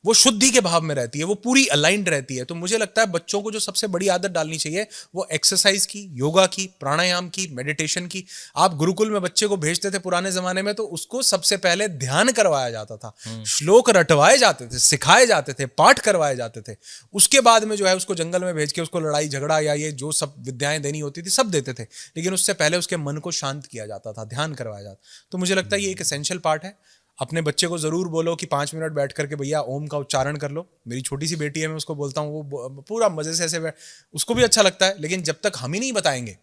वो शुद्धि के भाव में रहती है, वो पूरी अलाइंड रहती है। तो मुझे लगता है बच्चों को जो सबसे बड़ी आदत डालनी चाहिए वो एक्सरसाइज की, योगा की, प्राणायाम की, मेडिटेशन की। आप गुरुकुल में बच्चे को भेजते थे पुराने जमाने में, तो उसको सबसे पहले ध्यान करवाया जाता था, श्लोक रटवाए जाते थे, सिखाए जाते थे, पाठ करवाए जाते थे। उसके बाद में जो है उसको जंगल में भेज के उसको लड़ाई झगड़ा या ये जो सब विद्याएं देनी होती थी सब देते थे, लेकिन उससे पहले उसके मन को शांत किया जाता था, ध्यान करवाया जाता। तो मुझे लगता है ये एक एसेंशियल पार्ट है। अपने बच्चे को जरूर बोलो कि 5 मिनट बैठ करके भैया ओम का उच्चारण कर लो। मेरी छोटी सी बेटी है, मैं उसको बोलता हूँ, वो पूरा मजे से ऐसे उसको भी अच्छा लगता है। लेकिन जब तक हम ही नहीं बताएंगे,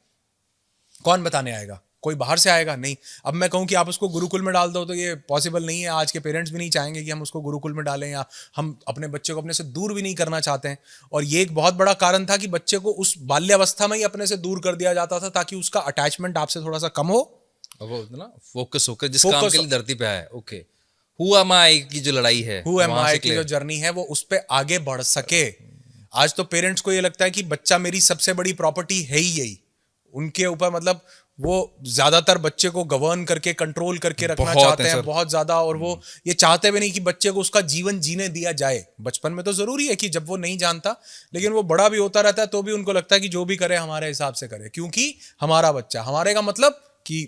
कौन बताने आएगा? कोई बाहर से आएगा नहीं। अब मैं कहूं कि आप उसको गुरुकुल में डाल दो तो ये पॉसिबल नहीं है। आज के पेरेंट्स भी नहीं चाहेंगे कि हम उसको गुरुकुल में डालें, या हम अपने बच्चे को अपने से दूर भी नहीं करना चाहते हैं। और ये एक बहुत बड़ा कारण था कि बच्चे को उस बाल्यावस्था में ही अपने से दूर कर दिया जाता था, ताकि उसका अटैचमेंट आपसे थोड़ा सा कम हो। अब वो ना फोकस होकर जिस काम के लिए धरती पे आया, ओके, हु एम आई की जो लड़ाई है, हु एम आई की जो जर्नी है, वो उस पे आगे बढ़ सके। आज तो पेरेंट्स को ये लगता है कि बच्चा मेरी सबसे बड़ी प्रॉपर्टी है ही यही। उनके ऊपर मतलब वो ज्यादातर बच्चे को गवर्न करके, कंट्रोल करके रखना चाहते हैं बहुत ज्यादा। और वो ये चाहते भी नहीं कि बच्चे को उसका जीवन जीने दिया जाए। बचपन में तो जरूरी है कि जब वो नहीं जानता, लेकिन वो बड़ा भी होता रहता है तो भी उनको लगता है कि जो भी करे हमारे हिसाब से करे, क्योंकि हमारा बच्चा। हमारे का मतलब कि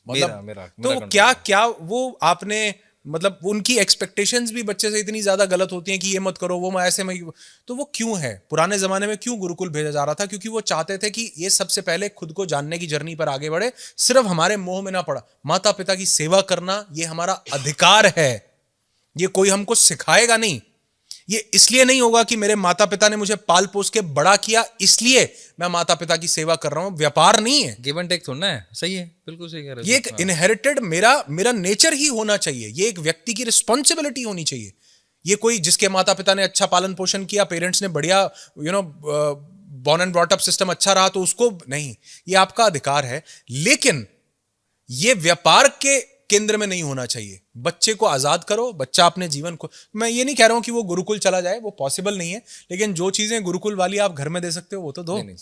मतलब मेरा तो क्या क्या वो आपने मतलब उनकी एक्सपेक्टेशंस भी बच्चे से इतनी ज्यादा गलत होती हैं कि ये मत करो, वो ऐसे में। तो वो क्यों है? पुराने जमाने में क्यों गुरुकुल भेजा जा रहा था? क्योंकि वो चाहते थे कि ये सबसे पहले खुद को जानने की जर्नी पर आगे बढ़े, सिर्फ हमारे मोह में ना पड़ा। माता पिता की सेवा करना ये हमारा अधिकार है, ये कोई हमको सिखाएगा नहीं। ये इसलिए नहीं होगा कि मेरे माता पिता ने मुझे पाल पोस के बड़ा किया इसलिए मैं माता पिता की सेवा कर रहा हूं। व्यापार नहीं है, गिव एंड टेक थोड़ा है। सही है, बिल्कुल सही कह रहे हो। ये एक इनहेरिटेड मेरा नेचर ही होना चाहिए। ये एक व्यक्ति की रिस्पॉन्सिबिलिटी होनी चाहिए। ये कोई जिसके माता पिता ने अच्छा पालन पोषण किया, पेरेंट्स ने बढ़िया born and brought up system अच्छा रहा तो उसको नहीं, ये आपका अधिकार है। लेकिन ये व्यापार के केंद्र में नहीं होना चाहिए। बच्चे को आजाद करो, बच्चा अपने जीवन को। मैं ये नहीं कह रहा हूं कि वो गुरुकुल चला जाए, वो पॉसिबल नहीं है, लेकिन जो चीजें गुरुकुल वाली आप घर में दे सकते हो वो तो दो। नहीं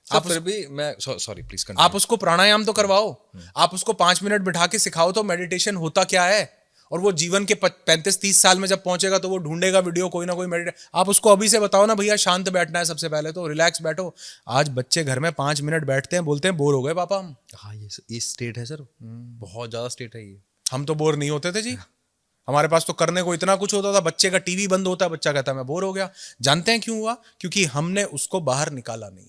आप फिर भी मैं सॉरी प्लीज कंटिन्यू। आप उसको प्राणायाम तो करवाओ, आप उसको 5 मिनट बिठा के सिखाओ तो मेडिटेशन होता क्या है। और वो जीवन के 35-30 साल में जब पहुंचेगा तो वो ढूंढेगा वीडियो कोई ना कोई मेडिटेशन। आप उसको अभी से बताओ ना भैया शांत बैठना है, सबसे पहले तो रिलैक्स बैठो। आज बच्चे घर में 5 मिनट बैठते हैं, बोलते हैं बोर हो गए पापा हम। हाँ, ये स्टेट है सर, बहुत ज्यादा स्टेट है ये। हम तो बोर नहीं होते थे जी, हमारे पास तो करने को इतना कुछ होता था। बच्चे का टीवी बंद होता है, बच्चा कहता है मैं बोर हो गया। जानते हैं क्यों हुआ? क्योंकि हमने उसको बाहर निकाला नहीं।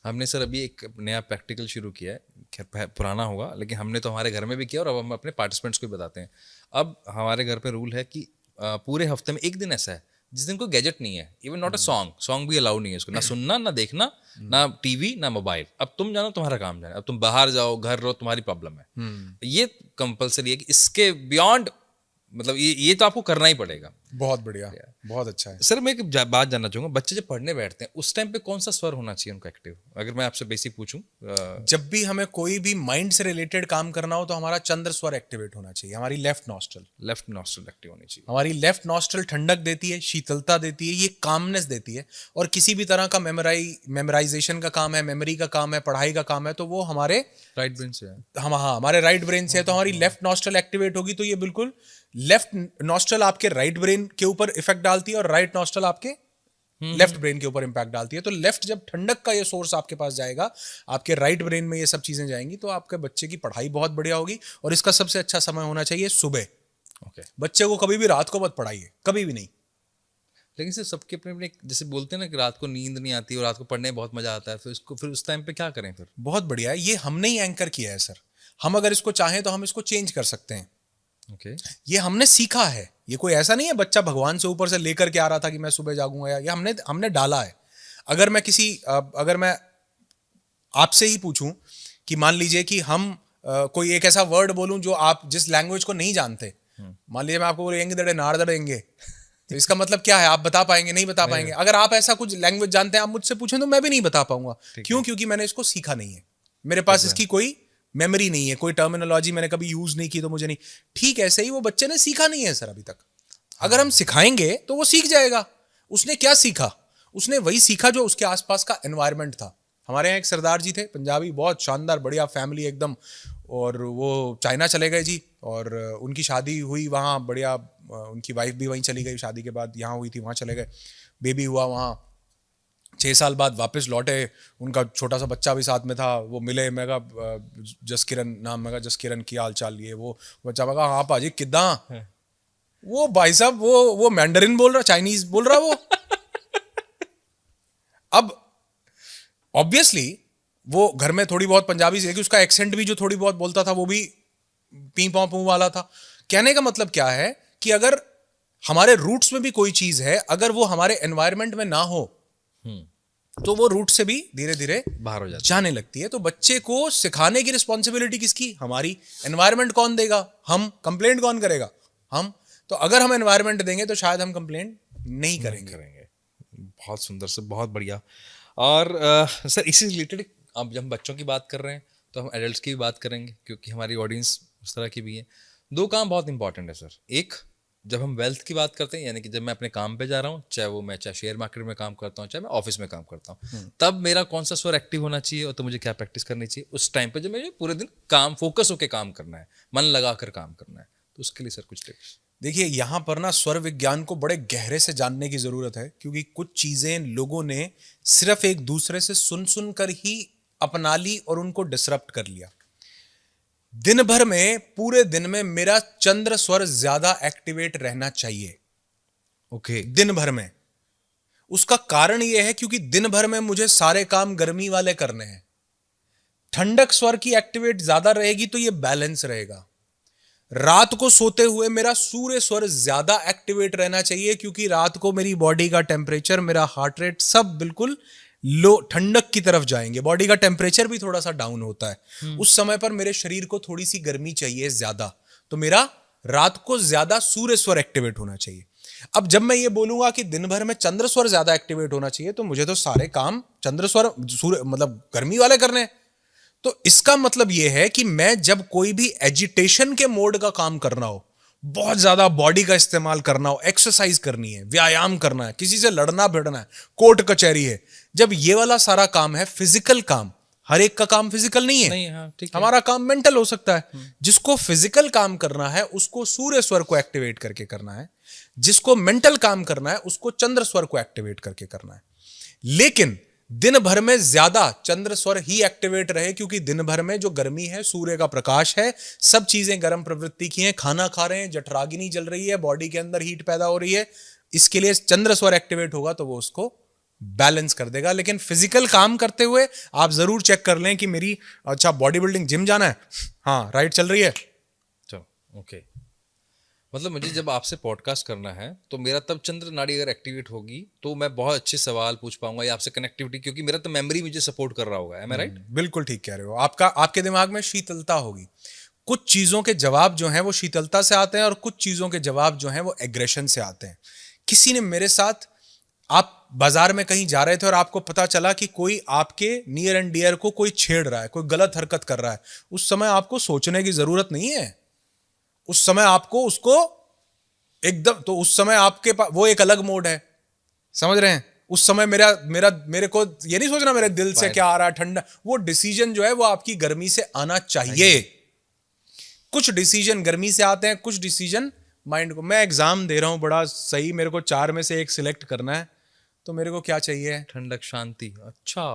हमने सर अभी एक नया प्रैक्टिकल शुरू किया है, खैर पुराना होगा, लेकिन हमने तो हमारे घर में भी किया और अब हम अपने पार्टिसिपेंट्स को भी बताते हैं। अब हमारे घर पे रूल है कि पूरे हफ्ते में एक दिन ऐसा है जिस दिन कोई गैजेट नहीं है, इवन नॉट अ सॉन्ग भी अलाउ नहीं है उसको, ना सुनना, ना देखना, ना टीवी, ना मोबाइल। अब तुम जानो तुम्हारा काम जाने, अब तुम बाहर जाओ, घर रहो, तुम्हारी प्रॉब्लम है। ये कंपलसरी है कि इसके बियॉन्ड मतलब ये तो आपको करना ही पड़ेगा। बहुत बढ़िया, बहुत अच्छा है सर। मैं एक बात जानना चाहूंगा, बच्चे जब पढ़ने बैठते हैं उस टाइम पे कौन सा स्वर होना चाहिए उनका एक्टिव? अगर मैं आपसे बेसिक पूछूं, जब भी हमें कोई भी माइंड से रिलेटेड काम करना हो तो हमारा चंद्र स्वर एक्टिवेट होना चाहिए। हमारी लेफ्ट नॉस्ट्रल एक्टिव होनी चाहिए। हमारी लेफ्ट नॉस्ट्रल ठंडक देती है, शीतलता देती है, ये कामनेस देती है। और किसी भी तरह का मेमोराइजेशन का काम है, मेमोरी का काम है, पढ़ाई का काम है, तो वो हमारे राइट ब्रेन से है। हमारे राइट ब्रेन से है। तो हमारी लेफ्ट नॉस्ट्रल एक्टिवेट होगी तो ये बिल्कुल लेफ्ट नॉस्ट्रल आपके राइट ब्रेन के ऊपर इफेक्ट डालती है और राइट नॉस्ट्रल आपके लेफ्ट ब्रेन के ऊपर इंपैक्ट डालती है। तो लेफ्ट जब ठंडक का ये सोर्स आपके पास जाएगा, आपके राइट ब्रेन में ये सब चीजें जाएंगी, तो आपके बच्चे की पढ़ाई बहुत बढ़िया होगी। और इसका सबसे अच्छा समय होना चाहिए सुबह। बच्चे को कभी भी रात को मत पढ़ाइए, कभी भी नहीं। लेकिन सिर्फ सबके अपने जैसे बोलते हैं ना कि रात को नींद नहीं आती और रात को पढ़ने में बहुत मजा आता है, फिर उस टाइम पे क्या करें? फिर बहुत बढ़िया है, ये हमने ही एंकर किया है सर। हम अगर इसको चाहें तो हम इसको चेंज कर सकते हैं। ये हमने सीखा है, ये कोई ऐसा नहीं है बच्चा भगवान से ऊपर से लेकर के आ रहा था कि मैं सुबह जागूंगा। ये हमने डाला है। अगर मैं आपसे ही पूछूं कि मान लीजिए कि हम कोई एक ऐसा वर्ड बोलूं जो आप जिस लैंग्वेज को नहीं जानते, मान लीजिए मैं आपको बोलेंगे दड़े नाड़ दड़ेंगे, तो इसका मतलब क्या है? आप बता पाएंगे? नहीं बता पाएंगे। अगर आप ऐसा कुछ लैंग्वेज जानते हैं, आप मुझसे पूछें तो मैं भी नहीं बता पाऊंगा। क्यों? क्योंकि मैंने इसको सीखा नहीं है, मेरे पास इसकी कोई मेमोरी नहीं है, कोई टर्मिनोलॉजी मैंने कभी यूज नहीं की, तो मुझे नहीं। ठीक ऐसे ही वो बच्चे ने सीखा नहीं है सर अभी तक। अगर हम सिखाएंगे तो वो सीख जाएगा। उसने क्या सीखा? उसने वही सीखा जो उसके आसपास का एनवायरनमेंट था। हमारे यहाँ एक सरदार जी थे, पंजाबी, बहुत शानदार बढ़िया फैमिली एकदम, और वो चाइना चले गए जी, और उनकी शादी हुई वहाँ बढ़िया उनकी वाइफ भी वहीं चली गई शादी के बाद, यहाँ हुई थी वहाँ चले गए, बेबी हुआ वहाँ, 6 साल बाद वापस लौटे, उनका छोटा सा बच्चा भी साथ में था, वो मिले, मैं कहा जसकिरण नाम, मैं कहा जसकिरण की हाल चाल, ये वो बच्चा, मैं कहा हाँ पाजी किदा, वो भाई साहब वो मैंडरिन बोल रहा, चाइनीज बोल रहा वो। अब ऑब्वियसली वो घर में थोड़ी बहुत पंजाबी सीखी, उसका एक्सेंट भी जो थोड़ी बहुत बोलता था वो भी पी पौ पू वाला था। कहने का मतलब क्या है कि अगर हमारे रूट्स में भी कोई चीज है, अगर वो हमारे एनवायरनमेंट में ना हो तो वो रूट से भी धीरे धीरे बाहर हो जाता जाने लगती है। तो बच्चे को सिखाने की रिस्पॉन्सिबिलिटी किसकी? हमारी। एनवायरनमेंट कौन देगा? हम। कंप्लेंट कौन करेगा? हम। तो अगर हम एनवायरनमेंट देंगे तो शायद हम कंप्लेंट नहीं करेंगे। बहुत सुंदर से, बहुत बढ़िया। और सर इसी रिलेटेड अब जब हम बच्चों की बात कर रहे हैं तो हम एडल्ट्स की भी बात करेंगे, क्योंकि हमारी ऑडियंस उस तरह की भी है। दो काम बहुत इंपॉर्टेंट है सर। एक, जब हम वेल्थ की बात करते हैं, यानी कि जब मैं अपने काम पे जा रहा हूँ, चाहे शेयर मार्केट में काम करता हूँ, चाहे मैं ऑफिस में काम करता हूँ, तब मेरा कौन सा स्वर एक्टिव होना चाहिए और तो मुझे क्या प्रैक्टिस करनी चाहिए उस टाइम पे जब मुझे पूरे दिन काम फोकस होकर काम करना है, मन लगा कर काम करना है, तो उसके लिए सर कुछ टिप्स। देखिए यहाँ पर ना स्वर विज्ञान को बड़े गहरे से जानने की जरूरत है, क्योंकि कुछ चीजें लोगों ने सिर्फ एक दूसरे से सुन सुन कर ही अपना ली और उनको डिसरप्ट कर लिया। दिन भर में, पूरे दिन में मेरा चंद्र स्वर ज्यादा एक्टिवेट रहना चाहिए। ओके। दिन भर में। उसका कारण यह है क्योंकि दिन भर में मुझे सारे काम गर्मी वाले करने हैं। ठंडक स्वर की एक्टिवेट ज्यादा रहेगी तो यह बैलेंस रहेगा। रात को सोते हुए मेरा सूर्य स्वर ज्यादा एक्टिवेट रहना चाहिए, क्योंकि रात को मेरी बॉडी का टेम्परेचर, मेरा हार्ट रेट सब बिल्कुल लो, ठंडक की तरफ जाएंगे। बॉडी का टेम्परेचर भी थोड़ा सा डाउन होता है उस समय पर, मेरे शरीर को थोड़ी सी गर्मी चाहिए ज्यादा, तो मेरा रात को ज्यादा सूर्य स्वर एक्टिवेट होना चाहिए। अब जब मैं ये बोलूंगा कि दिन भर में चंद्र स्वर ज्यादा एक्टिवेट होना चाहिए, तो मुझे तो सारे काम चंद्र स्वर सूर्य मतलब गर्मी वाले करने हैं। तो इसका मतलब यह है कि मैं जब कोई भी एजिटेशन के मोड का काम करना हो, बहुत ज्यादा बॉडी का इस्तेमाल करना हो, एक्सरसाइज करनी है, व्यायाम करना है, किसी से लड़ना भिड़ना है, कोर्ट कचहरी है, जब ये वाला सारा काम है फिजिकल काम, हर एक का काम फिजिकल नहीं है, नहीं, हाँ, ठीक है। हमारा काम मेंटल हो सकता है। जिसको फिजिकल काम करना है उसको सूर्य स्वर को एक्टिवेट करके करना है, जिसको मेंटल काम करना है उसको चंद्र स्वर को एक्टिवेट करके करना है। लेकिन दिन भर में ज्यादा चंद्र स्वर ही एक्टिवेट रहे, क्योंकि दिन भर में जो गर्मी है, सूर्य का प्रकाश है, सब चीजें गर्म प्रवृत्ति की हैं, खाना खा रहे हैं, जठराग्नि जल रही है, बॉडी के अंदर हीट पैदा हो रही है, इसके लिए चंद्र स्वर एक्टिवेट होगा तो वो उसको बैलेंस कर देगा। लेकिन फिजिकल काम करते हुए आप जरूर चेक कर लें कि मेरी, अच्छा बॉडी बिल्डिंग जिम जाना है, हाँ राइट चल रही है, चलो ओके। मतलब मुझे जब आपसे पॉडकास्ट करना है तो मेरा तब चंद्र नाड़ी अगर एक्टिवेट होगी तो मैं बहुत अच्छे सवाल पूछ पाऊंगा या आपसे कनेक्टिविटी, क्योंकि मेरा तो मेमोरी मुझे सपोर्ट कर रहा होगा। एम आई राइट? बिल्कुल ठीक कह रहे हो। आपके दिमाग में शीतलता होगी। कुछ चीजों के जवाब जो हैं वो शीतलता से आते हैं और कुछ चीजों के जवाब जो हैं वो एग्रेशन से आते हैं। किसी ने मेरे साथ, आप बाजार में कहीं जा रहे थे और आपको पता चला कि कोई आपके नियर एंड डियर को कोई छेड़ रहा है, कोई गलत हरकत कर रहा है, उस समय आपको सोचने की जरूरत नहीं है। उस समय आपको उसको एकदम, तो उस समय आपके पास वो एक अलग मोड है, समझ रहे हैं? उस समय मेरे को ये नहीं सोचना मेरे दिल से क्या आ रहा है, ठंडा, वो डिसीजन जो है वो आपकी गर्मी से आना चाहिए। कुछ डिसीजन गर्मी से आते हैं, कुछ डिसीजन माइंड को। मैं एग्जाम दे रहा हूं बड़ा सही, मेरे को 4 में से 1 सिलेक्ट करना है, तो मेरे को क्या चाहिए? ठंडक, शांति। अच्छा,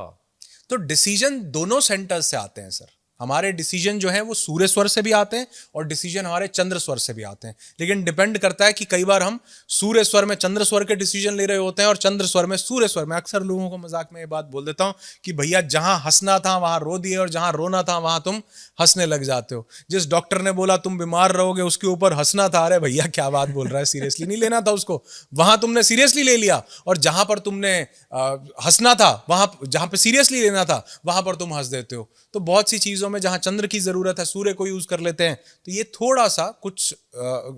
तो डिसीजन दोनों सेंटर्स से आते हैं सर। हमारे डिसीजन जो हैं वो सूर्य स्वर से भी आते हैं और डिसीजन हमारे चंद्र स्वर से भी आते हैं। लेकिन डिपेंड करता है कि कई बार हम सूर्य स्वर में चंद्र स्वर के डिसीजन ले रहे होते हैं और चंद्र स्वर में सूर्य स्वर में। अक्सर लोगों को मजाक में ये बात बोल देता हूं कि भैया जहां हंसना था वहां रो दिए और जहां रोना था वहां तुम हंसने लग जाते हो। जिस डॉक्टर ने बोला तुम बीमार रहोगे उसके ऊपर हंसना था, अरे भैया क्या बात बोल रहा है, सीरियसली नहीं लेना था उसको, वहां तुमने सीरियसली ले लिया। और जहां पर तुमने हंसना था, वहां जहां पे सीरियसली लेना था वहां पर तुम हंस देते हो। तो बहुत सी चीजों में जहां चंद्र की जरूरत है सूर्य को यूज कर लेते हैं। तो ये थोड़ा सा कुछ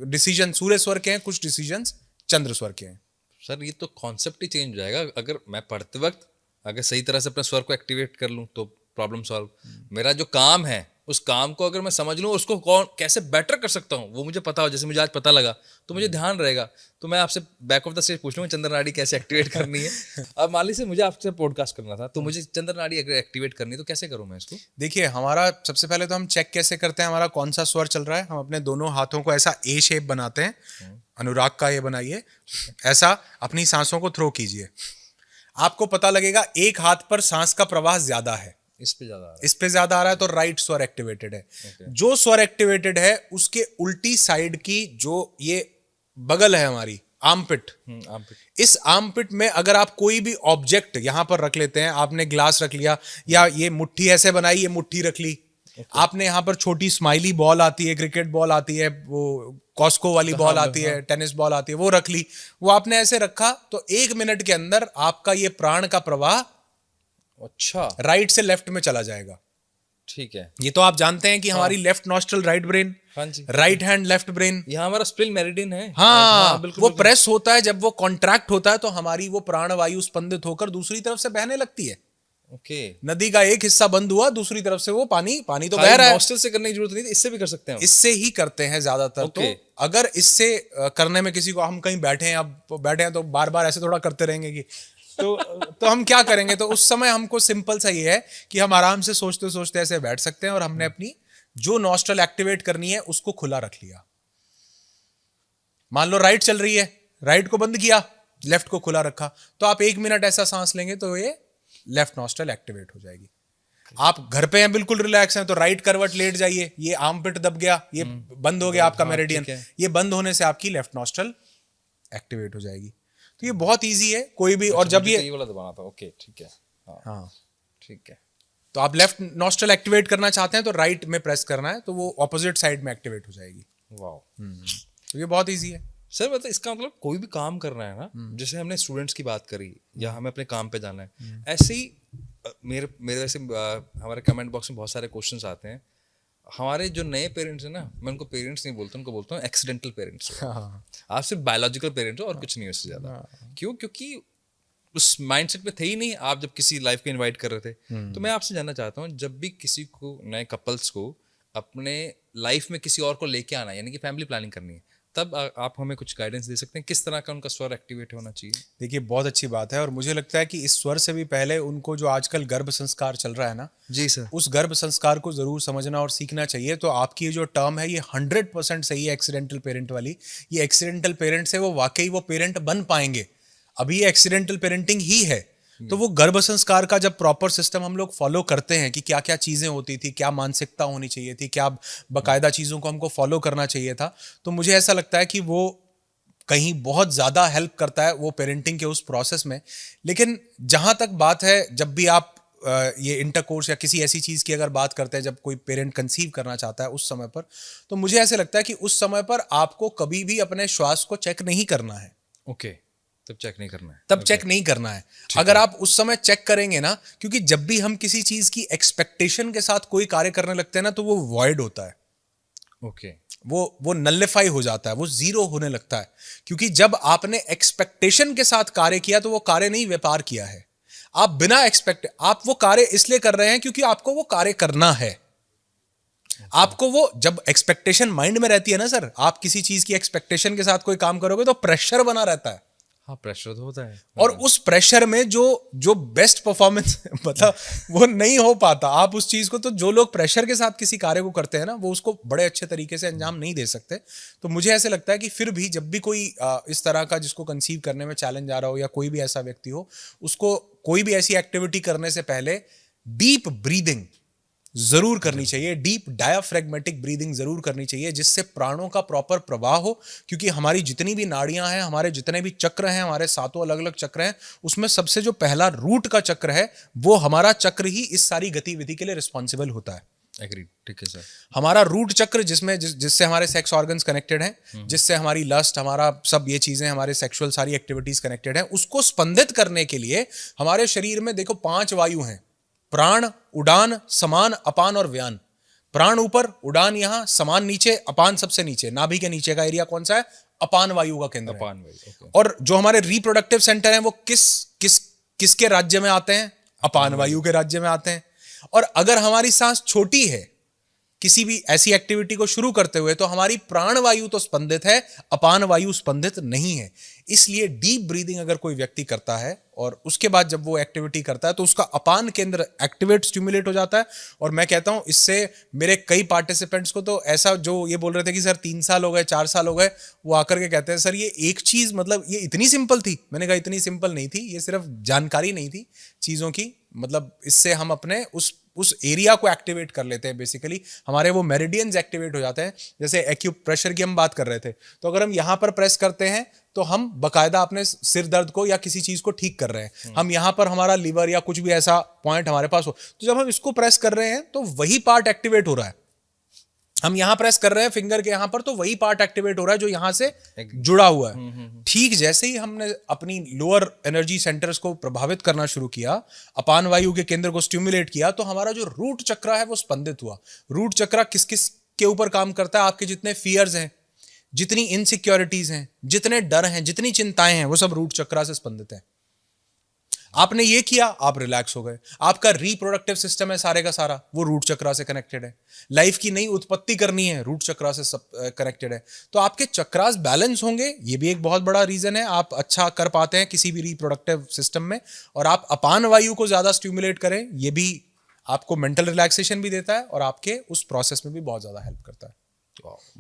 डिसीजन सूर्य स्वर के हैं, कुछ डिसीजन चंद्र स्वर के हैं। सर ये तो कॉन्सेप्ट ही चेंज हो जाएगा। अगर मैं पढ़ते वक्त अगर सही तरह से अपने स्वर को एक्टिवेट कर लूं तो प्रॉब्लम सॉल्व। मेरा जो काम है उस काम को अगर मैं समझ लूँ, उसको कौन कैसे बेटर कर सकता हूँ वो मुझे पता हो, जैसे मुझे आज पता लगा तो मुझे ध्यान रहेगा। तो मैं आपसे बैक ऑफ द स्टेज पूछ लूँगा चंद्र नाड़ी कैसे एक्टिवेट करनी है। अब मान लीजिए मुझे आपसे पॉडकास्ट करना था, तो मुझे चंद्र नाड़ी अगर एक्टिवेट करनी है तो कैसे करूँ मैं इसको? देखिए, हमारा सबसे पहले तो हम चेक कैसे करते हैं हमारा कौन सा स्वर चल रहा है। हम अपने दोनों हाथों को ऐसा ए शेप बनाते हैं, अनुराग का ये बनाइए, ऐसा अपनी सांसों को थ्रो कीजिए। आपको पता लगेगा एक हाथ पर सांस का प्रवाह ज्यादा है, इस पे ज्यादा आ रहा इस पे ज्यादा आ रहा है, तो राइट स्वर एक्टिवेटेड है। Okay. जो स्वर एक्टिवेटेड है उसके उल्टी साइड की जो ये बगल है हमारी आर्मपिट, है। आप इस आर्मपिट में अगर आप कोई भी ऑब्जेक्ट यहां पर रख लेते हैं, आपने ग्लास रख लिया या ये मुट्ठी ऐसे बनाई, ये मुट्ठी रख ली, आपने यहां पर छोटी स्माइली बॉल आती है, क्रिकेट बॉल आती है, वो कॉस्को वाली बॉल आती है, टेनिस बॉल आती है, वो रख ली, वो आपने ऐसे रखा, तो 1 मिनट के अंदर आपका ये प्राण का प्रवाह अच्छा, राइट से लेफ्ट में चला जाएगा। ठीक है। ये तो आप जानते हैं कि हमारी लेफ्ट नॉस्ट्रल राइट ब्रेन, हाँ जी, राइट हैंड लेफ्ट ब्रेन, यहाँ हमारा स्प्लिन मेरिडियन है। हाँ, बिल्कुल वो बिल्कुल। प्रेस होता है, जब वो कॉन्ट्रैक्ट होता है तो हमारी वो प्राणवायु स्पंदित होकर दूसरी तरफ से बहने लगती है। ओके, नदी का एक हिस्सा बंद हुआ, दूसरी तरफ से वो पानी तो बह खाली रहा है। नॉस्ट्रल से करने की जरूरत नहीं थी, इससे भी कर सकते हैं हम। इससे ही करते हैं ज्यादातर। तो Okay. अगर इससे करने में किसी को, हम कहीं बैठे हैं, अब बैठे हैं तो बार बार ऐसे थोड़ा करते रहेंगे कि तो हम क्या करेंगे, तो उस समय हमको सिंपल सा ये है कि हम आराम से सोचते सोचते ऐसे बैठ सकते हैं और हमने अपनी जो नॉस्ट्रल एक्टिवेट करनी है उसको खुला रख लिया। मान लो राइट चल रही है, राइट को बंद किया, लेफ्ट को खुला रखा, तो आप 1 मिनट ऐसा सांस लेंगे तो ये लेफ्ट नॉस्ट्रल एक्टिवेट हो जाएगी। आप घर पे हैं, बिल्कुल रिलैक्स हैं, तो राइट करवट लेट जाइए, ये आर्मपिट दब गया, ये बंद हो गया आपका मेरिडियन, ठीक है। ये बंद होने से आपकी लेफ्ट नॉस्ट्रल एक्टिवेट हो जाएगी। तो ये बहुत इजी है, कोई भी। और जब मुझे ये तो ये वाला दबाना था। ओके, ठीक है। हाँ, हाँ, ठीक है। तो आप लेफ्ट नॉस्ट्रल एक्टिवेट करना चाहते हैं तो राइट में प्रेस करना है, तो वो ऑपोजिट साइड में एक्टिवेट हो जाएगी। वाओ। तो ये बहुत इजी है। सर मतलब इसका मतलब कोई भी काम करना है ना, जैसे हमने स्टूडेंट्स की बात करी या हमें अपने काम पे जाना है, ऐसे ही मेरे मेरे वैसे हमारे कमेंट बॉक्स में बहुत सारे क्वेश्चंस आते हैं। हमारे जो नए पेरेंट्स हैं ना, मैं उनको पेरेंट्स नहीं बोलता, उनको बोलता हूँ एक्सीडेंटल पेरेंट्स। आप सिर्फ बायोलॉजिकल पेरेंट्स हो और कुछ नहीं हो उससे ज्यादा। क्यों? क्योंकि उस माइंडसेट में थे ही नहीं आप जब किसी लाइफ को इनवाइट कर रहे थे। तो मैं आपसे जानना चाहता हूँ, जब भी किसी को, नए कपल्स को अपने लाइफ में किसी और को लेके आना है, यानी कि फैमिली प्लानिंग करनी है, तब आप हमें कुछ गाइडेंस दे सकते हैं किस तरह का उनका स्वर एक्टिवेट होना चाहिए? देखिए, बहुत अच्छी बात है, और मुझे लगता है कि इस स्वर से भी पहले उनको जो आजकल गर्भ संस्कार चल रहा है ना, जी सर। उस गर्भ संस्कार को जरूर समझना और सीखना चाहिए। तो आपकी ये जो टर्म है ये 100% सही है, एक्सीडेंटल पेरेंट वाली। ये एक्सीडेंटल पेरेंट से वो वाकई वो पेरेंट बन पाएंगे, अभी ये एक्सीडेंटल पेरेंटिंग ही है। तो वो गर्भ संस्कार का जब प्रॉपर सिस्टम हम लोग फॉलो करते हैं कि क्या क्या चीजें होती थी, क्या मानसिकता होनी चाहिए थी, क्या बकायदा चीजों को हमको फॉलो करना चाहिए था, तो मुझे ऐसा लगता है कि वो कहीं बहुत ज़्यादा हेल्प करता है वो पेरेंटिंग के उस प्रोसेस में। लेकिन जहाँ तक बात है, जब भी आप ये इंटरकोर्स या किसी ऐसी चीज़ की अगर बात करते हैं, जब कोई पेरेंट कंसीव करना चाहता है उस समय पर, तो मुझे ऐसे लगता है कि उस समय पर आपको कभी भी अपने श्वास को चेक नहीं करना है। ओके, तब चेक नहीं करना है। तब चेक नहीं करना है। अगर आप उस समय चेक करेंगे ना, क्योंकि जब भी हम किसी चीज़ की एक्सपेक्टेशन के साथ कोई कार्य करने लगते हैं ना, तो वो वॉइड होता है, ओके, वो नल्लीफाई हो जाता है, वो जीरो होने लगता है। क्योंकि जब आपने एक्सपेक्टेशन के साथ कार्य किया तो वो कार्य नहीं, व्यापार किया है। आप बिना एक्सपेक्ट, आप वो कार्य इसलिए कर रहे हैं क्योंकि आपको वो कार्य करना है। आपको वो, जब एक्सपेक्टेशन माइंड में रहती है ना सर, आप किसी चीज की एक्सपेक्टेशन के साथ कोई काम करोगे तो प्रेशर बना रहता है। हाँ, प्रेशर तो होता है। और उस प्रेशर में जो बेस्ट परफॉर्मेंस मतलब वो नहीं हो पाता। आप उस चीज को, तो जो लोग प्रेशर के साथ किसी कार्य को करते हैं ना, वो उसको बड़े अच्छे तरीके से अंजाम नहीं दे सकते। तो मुझे ऐसे लगता है कि फिर भी जब भी कोई इस तरह का जिसको कंसीव करने में चैलेंज आ रहा हो, या कोई भी ऐसा व्यक्ति हो, उसको कोई भी ऐसी एक्टिविटी करने से पहले डीप ब्रीदिंग जरूर करनी चाहिए, डीप डायाफ्रेगमेटिक ब्रीदिंग जरूर करनी चाहिए, जिससे प्राणों का प्रॉपर प्रवाह हो। क्योंकि हमारी जितनी भी नाड़ियां हैं, हमारे जितने भी चक्र हैं, हमारे 7 अलग अलग चक्र हैं, उसमें सबसे जो पहला रूट का चक्र है, वो हमारा चक्र ही इस सारी गतिविधि के लिए रिस्पॉन्सिबल होता है। एग्री, ठीक है सर। हमारा रूट चक्र जिससे हमारे सेक्स ऑर्गन्स कनेक्टेड हैं, जिससे हमारी लस्ट, हमारा सब ये चीजें, हमारे सेक्सुअल सारी एक्टिविटीज कनेक्टेड हैं, उसको स्पंदित करने के लिए हमारे शरीर में देखो 5 वायु हैं: प्राण, उड़ान, समान, अपान और व्यान। प्राण ऊपर, उड़ान यहाँ, समान नीचे, अपान सबसे नीचे। नाभि के नीचे का एरिया कौन सा है? अपान वायु का केंद्र है। अपान वायु, ओके। और जो हमारे रिप्रोडक्टिव सेंटर हैं, वो किसके राज्य में आते हैं? अपान वायु के राज्य में आते हैं। और अगर हमारी सांस छोटी है किसी भी ऐसी एक्टिविटी को शुरू करते हुए तो हमारी प्राण वायु तो स्पंदित है, अपान वायु स्पंदित नहीं है। इसलिए डीप ब्रीदिंग अगर कोई व्यक्ति करता है और उसके बाद जब वो एक्टिविटी करता है तो उसका अपान केंद्र एक्टिवेट स्टिमुलेट हो जाता है। और मैं कहता हूं इससे मेरे कई पार्टिसिपेंट्स को तो ऐसा, जो ये बोल रहे थे कि सर 3 साल हो गए 4 साल हो गए, वो आकर के कहते हैं सर ये एक चीज मतलब ये इतनी सिंपल थी। मैंने कहा इतनी सिंपल नहीं थी, ये सिर्फ जानकारी नहीं थी चीजों की, मतलब इससे हम अपने उस एरिया को एक्टिवेट कर लेते हैं। बेसिकली हमारे वो मेरिडियंस एक्टिवेट हो जाते हैं। जैसे एक्यूप्रेशर की हम बात कर रहे थे, तो अगर हम यहां पर प्रेस करते हैं तो हम बकायदा अपने सिर दर्द को या किसी चीज को ठीक कर रहे हैं। हम यहां पर हमारा लीवर या कुछ भी ऐसा पॉइंट हमारे पास हो, तो जब हम इसको प्रेस कर रहे हैं तो वही पार्ट एक्टिवेट हो रहा है। हम यहां प्रेस कर रहे हैं फिंगर के यहां पर, तो वही पार्ट एक्टिवेट हो रहा है जो यहां से जुड़ा हुआ है। ठीक जैसे ही हमने अपनी लोअर एनर्जी सेंटर्स को प्रभावित करना शुरू किया, अपान वायु के केंद्र को स्टिमुलेट किया, तो हमारा जो रूट चक्र है वो स्पंदित हुआ। रूट चक्र किस किस के ऊपर काम करता है? आपके जितने फियर्स हैं, जितनी इनसिक्योरिटीज हैं, जितने डर हैं, जितनी चिंताएं हैं, वो सब रूट चक्र से स्पंदित है। आपने ये किया, आप रिलैक्स हो गए। आपका रिप्रोडक्टिव सिस्टम है सारे का सारा, वो रूट चक्र से कनेक्टेड है। लाइफ की नई उत्पत्ति करनी है, रूट चक्र से सब कनेक्टेड है। तो आपके चक्रास बैलेंस होंगे, ये भी एक बहुत बड़ा रीजन है आप अच्छा कर पाते हैं किसी भी रिप्रोडक्टिव सिस्टम में। और आप अपान वायु को ज्यादा स्टिमुलेट करें, ये भी आपको मेंटल रिलैक्सेशन भी देता है और आपके उस प्रोसेस में भी बहुत ज्यादा हेल्प करता है।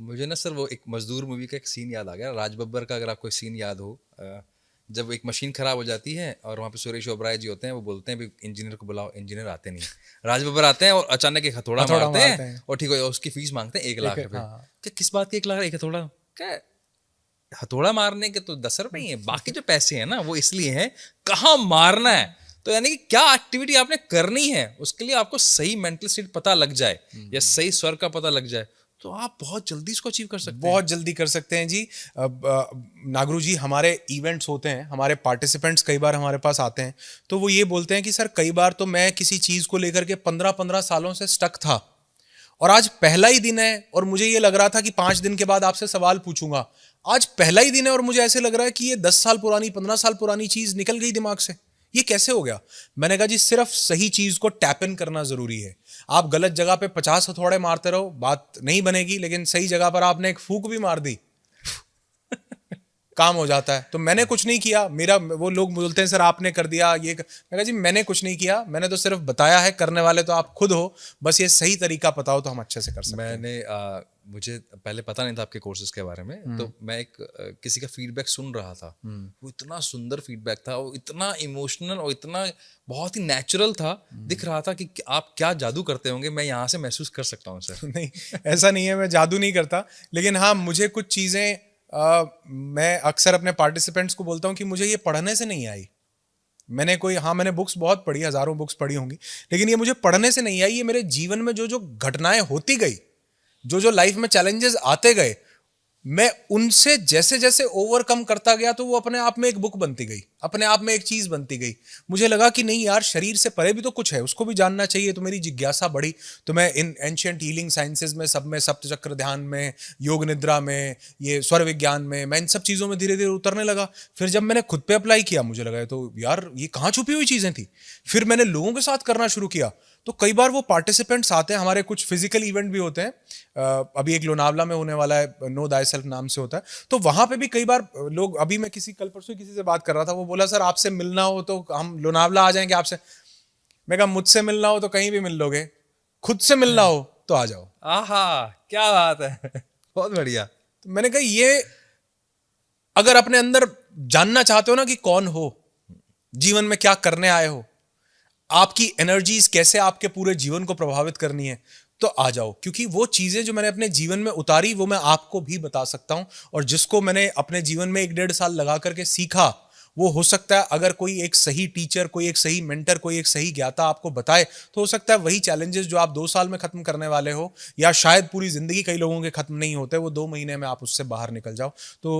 मुझे ना सर वो एक मजदूर मूवी का एक सीन याद आ गया, राज बब्बर का, अगर आपको सीन याद हो, जब एक मशीन खराब हो जाती है और वहाँ पे सुरेश ओबराय जी होते हैं, वो बोलते हैं भी इंजीनियर को बुलाओ, इंजीनियर आते नहीं, राज बब्बर आते हैं और अचानक एक हथौड़ा मारते हैं और ठीक हो, उसकी फीस मांगते हैं 1 लाख रुपए। क्या किस बात की 1 लाख? एक हथौड़ा, क्या हथौड़ा मारने के तो 10 रुपए ही है, बाकी जो पैसे हैं ना वो इसलिए हैं कहाँ मारना है। तो यानी कि क्या एक्टिविटी आपने करनी है, उसके लिए आपको सही मेंटल स्टेट पता लग जाए या सही स्वर का पता लग जाए, तो आप बहुत जल्दी इसको अचीव कर सकते हैं। बहुत जल्दी कर सकते हैं जी। नागरू जी, हमारे इवेंट्स होते हैं, हमारे पार्टिसिपेंट्स कई बार हमारे पास आते हैं, तो वो ये बोलते हैं कि सर कई बार तो मैं किसी चीज़ को लेकर के 15-15 सालों से स्टक था और आज पहला ही दिन है और मुझे ये लग रहा था कि 5 दिन के बाद आपसे सवाल पूछूंगा। आज पहला ही दिन है और मुझे ऐसे लग रहा है कि ये 10 साल पुरानी, 15 साल पुरानी चीज़ निकल गई दिमाग से। ये कैसे हो गया? मैंने कहा जी सिर्फ सही चीज को टैप इन करना जरूरी है। आप गलत जगह पे 50 हथौड़े मारते रहो, बात नहीं बनेगी, लेकिन सही जगह पर आपने एक फूंक भी मार दी काम हो जाता है। तो मैंने कुछ नहीं किया, मेरा वो लोग बोलते हैं सर आपने कर दिया ये मैं कहा जी मैंने कुछ नहीं किया, मैंने तो सिर्फ बताया है, करने वाले तो आप खुद हो, बस ये सही तरीका बताओ तो हम अच्छे से कर सकते हैं। मैंने मुझे पहले पता नहीं था आपके कोर्सेज के बारे में, तो मैं एक किसी का फीडबैक सुन रहा था, वो इतना सुंदर फीडबैक था, वो इतना इमोशनल और इतना बहुत ही नेचुरल था, दिख रहा था कि आप क्या जादू करते होंगे, मैं यहाँ से महसूस कर सकता हूँ सर। नहीं, ऐसा नहीं है, मैं जादू नहीं करता, लेकिन हाँ मुझे कुछ चीज़ें मैं अक्सर अपने पार्टिसिपेंट्स को बोलता हूँ कि मुझे ये पढ़ने से नहीं आई। मैंने बुक्स बहुत पढ़ी, हजारों बुक्स पढ़ी होंगी, लेकिन ये मुझे पढ़ने से नहीं आई। ये मेरे जीवन में जो जो घटनाएं होती गई, जो जो लाइफ में चैलेंजेस आते गए, मैं उनसे जैसे जैसे ओवरकम करता गया तो वो अपने आप में एक बुक बनती गई, अपने आप में एक चीज बनती गई। मुझे लगा कि नहीं यार, शरीर से परे भी तो कुछ है, उसको भी जानना चाहिए। तो मेरी जिज्ञासा बढ़ी, तो मैं इन एंशिएंट हीलिंग साइंसेज में, सब में, सप्त चक्र ध्यान में, योग निद्रा में, ये स्वर विज्ञान में, मैं इन सब चीज़ों में धीरे धीरे उतरने लगा। फिर जब मैंने खुद पे अप्लाई किया, मुझे लगा तो यार ये कहाँ छुपी हुई चीज़ें थी। फिर मैंने लोगों के साथ करना शुरू किया, तो कई बार वो पार्टिसिपेंट्स आते हैं, हमारे कुछ फिजिकल इवेंट भी होते हैं, अभी एक लोनावला में होने वाला है, नो दाई सेल्फ नाम से होता है, तो वहां पे भी कई बार लोग, अभी मैं कल परसों किसी से बात कर रहा था, वो बोला सर आपसे मिलना हो तो हम लोनावला आ जाएंगे आपसे। मैं कहा मुझसे मिलना हो तो कहीं भी मिल लोगे, खुद से मिलना हो तो आ जाओ। आहा, क्या बात है, बहुत बढ़िया। तो मैंने कहा ये अगर अपने अंदर जानना चाहते हो ना कि कौन हो, जीवन में क्या करने आए हो, आपकी एनर्जीज कैसे आपके पूरे जीवन को प्रभावित करनी है, तो आ जाओ। क्योंकि वो चीजें जो मैंने अपने जीवन में उतारी वो मैं आपको भी बता सकता हूं, और जिसको मैंने अपने जीवन में 1-1.5 साल लगा करके सीखा, वो हो सकता है अगर कोई एक सही टीचर, कोई एक सही मेंटर, कोई एक सही ज्ञाता आपको बताए, तो हो सकता है वही चैलेंजेस जो आप 2 साल में खत्म करने वाले हो, या शायद पूरी जिंदगी कई लोगों के खत्म नहीं होते, वो 2 महीने में आप उससे बाहर निकल जाओ। तो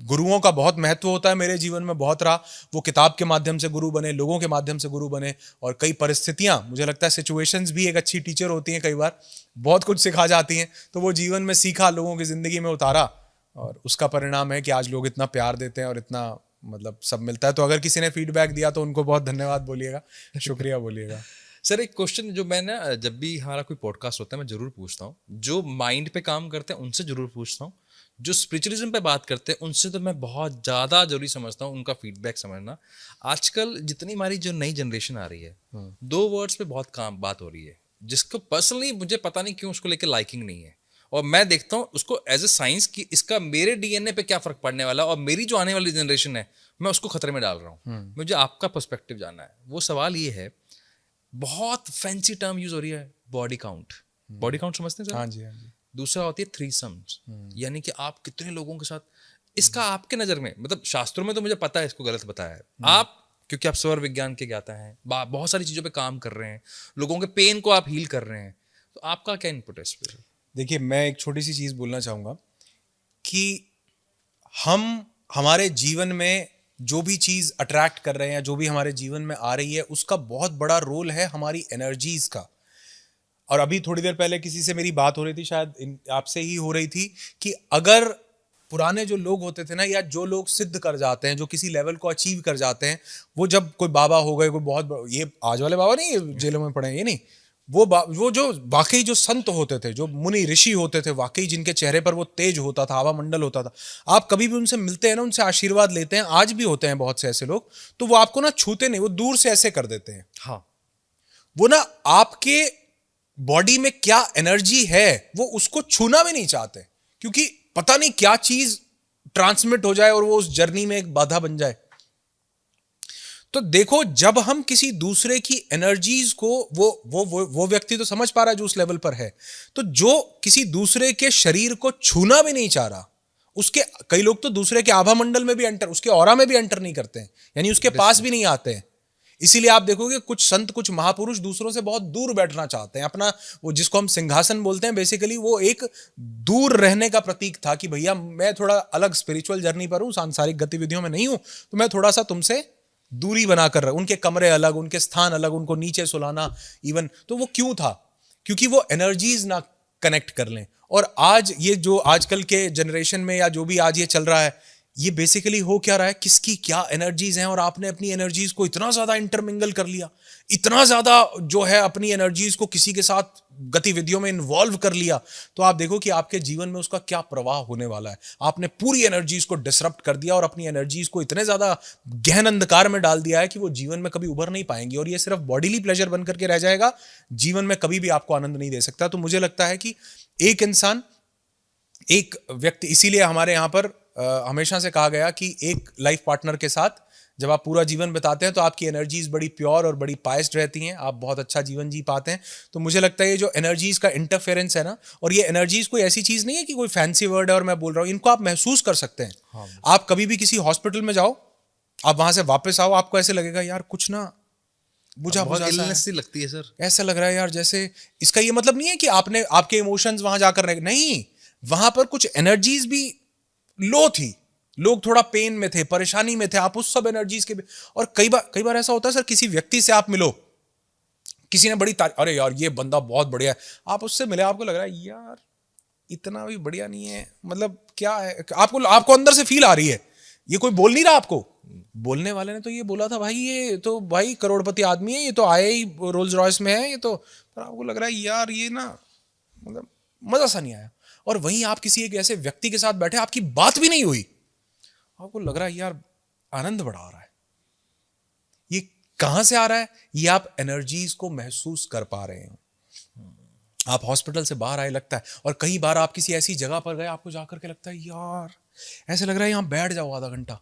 गुरुओं का बहुत महत्व होता है, मेरे जीवन में बहुत रहा। वो किताब के माध्यम से गुरु बने, लोगों के माध्यम से गुरु बने, और कई परिस्थितियां, मुझे लगता है सिचुएशंस भी एक अच्छी टीचर होती हैं, कई बार बहुत कुछ सिखा जाती हैं। तो वो जीवन में सीखा, लोगों की जिंदगी में उतारा, और उसका परिणाम है कि आज लोग इतना प्यार देते हैं और इतना मतलब सब मिलता है। तो अगर किसी ने फीडबैक दिया तो उनको बहुत धन्यवाद बोलिएगा, शुक्रिया बोलिएगा। सर एक क्वेश्चन जो मैं ना जब भी हमारा कोई पॉडकास्ट होता है मैं जरूर पूछता हूँ, जो माइंड पे काम करते हैं उनसे जरूर पूछता हूँ, जो स्पिरिचुअलिज्म पे बात करते हैं उनसे तो मैं बहुत ज़्यादा जरूरी समझता हूँ उनका फीडबैक समझना। आजकल जितनी हमारी जो नई जनरेशन आ रही है, दो वर्ड्स पे बहुत काम बात हो रही है, जिसको पर्सनली मुझे पता नहीं क्यों उसको लेके लाइकिंग नहीं है, और मैं देखता हूँ उसको एज ए साइंस कि इसका मेरे डीएनए पे क्या फर्क पड़ने वाला है, और मेरी जो आने वाली जनरेशन है मैं उसको खतरे में डाल रहा हूँ। मुझे आपका पर्सपेक्टिव जानना है। वो सवाल ये है, बहुत फैंसी टर्म यूज हो रही है, बॉडी काउंट। बॉडी काउंट समझते हैं सर? हाँ जी, हाँ जी। दूसरा होती है थ्रीसम्स, यानी कि आप कितने लोगों के साथ, इसका आपके नज़र में, मतलब शास्त्रों में तो मुझे पता है इसको गलत बताया है, आप क्योंकि आप स्वर विज्ञान के ज्ञाता हैं, बहुत सारी चीज़ों पे काम कर रहे हैं, लोगों के पेन को आप हील कर रहे हैं, तो आपका क्या इनपुट है इस पे? देखिए, मैं एक छोटी सी चीज़ बोलना चाहूँगा कि हम हमारे जीवन में जो भी चीज़ अट्रैक्ट कर रहे हैं, जो भी हमारे जीवन में आ रही है, उसका बहुत बड़ा रोल है हमारी एनर्जीज़ का। और अभी थोड़ी देर पहले किसी से मेरी बात हो रही थी, शायद आपसे ही हो रही थी, कि अगर पुराने जो लोग होते थे ना, या जो लोग सिद्ध कर जाते हैं, जो किसी लेवल को अचीव कर जाते हैं, वो जब कोई बाबा हो गए, कोई ये आज वाले बाबा नहीं, ये जेलों में पड़े हैं, ये नहीं, वो जो वाकई जो संत होते थे, जो मुनि ऋषि होते थे, वाकई जिनके चेहरे पर वो तेज होता था, आभा मंडल होता था, आप कभी भी उनसे मिलते हैं ना, उनसे आशीर्वाद लेते हैं, आज भी होते हैं बहुत से ऐसे लोग, तो वो आपको ना छूते नहीं, वो दूर से ऐसे कर देते हैं। हाँ, वो ना आपके बॉडी में क्या एनर्जी है वो उसको छूना भी नहीं चाहते, क्योंकि पता नहीं क्या चीज ट्रांसमिट हो जाए और वो उस जर्नी में एक बाधा बन जाए। तो देखो, जब हम किसी दूसरे की एनर्जीज को, वो व्यक्ति तो समझ पा रहा है जो उस लेवल पर है, तो जो किसी दूसरे के शरीर को छूना भी नहीं चाह रहा, उसके, कई लोग तो दूसरे के आभा मंडल में भी एंटर, उसके ऑरा में भी एंटर नहीं करते हैं, यानी उसके पास भी नहीं आते हैं। इसीलिए आप देखोगे कुछ संत, कुछ महापुरुष दूसरों से बहुत दूर बैठना चाहते हैं। अपना वो जिसको हम सिंहासन बोलते हैं, बेसिकली वो एक दूर रहने का प्रतीक था कि भैया मैं थोड़ा अलग स्पिरिचुअल जर्नी पर हूं, सांसारिक गतिविधियों में नहीं हूं, तो मैं थोड़ा सा तुमसे दूरी बनाकर रख। उनके कमरे अलग, उनके स्थान अलग, उनको नीचे सुलाना इवन, तो वो क्यों था? क्योंकि वो एनर्जीज ना कनेक्ट कर लें। और आज ये जो आजकल के जनरेशन में, या जो भी आज ये चल रहा है, ये बेसिकली हो क्या रहा है, किसकी क्या एनर्जीज हैं, और आपने अपनी एनर्जीज को इतना ज्यादा इंटरमिंगल कर लिया, इतना ज्यादा जो है अपनी एनर्जीज को किसी के साथ गतिविधियों में इन्वॉल्व कर लिया, तो आप देखो कि आपके जीवन में उसका क्या प्रवाह होने वाला है। आपने पूरी एनर्जीज को डिसरप्ट कर दिया और अपनी एनर्जीज को इतने ज्यादा गहन अंधकार में डाल दिया है कि वो जीवन में कभी उभर नहीं पाएंगी, और ये सिर्फ बॉडीली प्लेजर बन करके रह जाएगा, जीवन में कभी भी आपको आनंद नहीं दे सकता। तो मुझे लगता है कि एक इंसान, एक व्यक्ति, इसीलिए हमारे यहाँ पर हमेशा से कहा गया कि एक लाइफ पार्टनर के साथ जब आप पूरा जीवन बिताते हैं तो आपकी एनर्जीज बड़ी प्योर और बड़ी पाइस्ड रहती हैं, आप बहुत अच्छा जीवन जी पाते हैं। तो मुझे लगता है ये जो एनर्जीज का इंटरफेरेंस है ना, और ये एनर्जीज कोई ऐसी चीज नहीं है कि कोई फैंसी वर्ड है और मैं बोल रहा हूँ, इनको आप महसूस कर सकते हैं। हाँ। आप कभी भी किसी हॉस्पिटल में जाओ, आप वहां से वापस आओ, आपको ऐसे लगेगा यार कुछ ना बुझा बहुत बुझा सा इलनेस है, सी लगती है सर। ऐसा लग रहा है यार जैसे। इसका ये मतलब नहीं है कि आपने आपके इमोशंस वहां जाकर नहीं, वहां पर कुछ एनर्जीज भी लो थी, लोग थोड़ा पेन में थे, परेशानी में थे, आप उस सब एनर्जीज के। और कई बार ऐसा होता है सर, किसी व्यक्ति से आप मिलो, किसी ने बड़ी अरे यार ये बंदा बहुत बढ़िया है, आप उससे मिले, आपको लग रहा है यार इतना भी बढ़िया नहीं है, मतलब क्या है, आपको अंदर से फील आ रही है, ये कोई बोल नहीं रहा आपको, बोलने वाले ने तो ये बोला था भाई, ये तो भाई करोड़पति आदमी है, ये तो आए ही रोल्स रॉयस में है, ये तो, पर आपको लग रहा है यार ये ना, मतलब मजा सा नहीं आया। और वहीं आप किसी एक ऐसे व्यक्ति के साथ बैठे, आपकी बात भी नहीं हुई, आपको लग रहा है यार आनंद बड़ा आ रहा है। ये कहां से आ रहा है? ये आप एनर्जीज को महसूस कर पा रहे हैं। आप हॉस्पिटल से बाहर आए, लगता है, और कई बार आप किसी ऐसी जगह पर गए, आपको जाकर के लगता है यार ऐसे लग रहा है यहां बैठ जाओ आधा घंटा,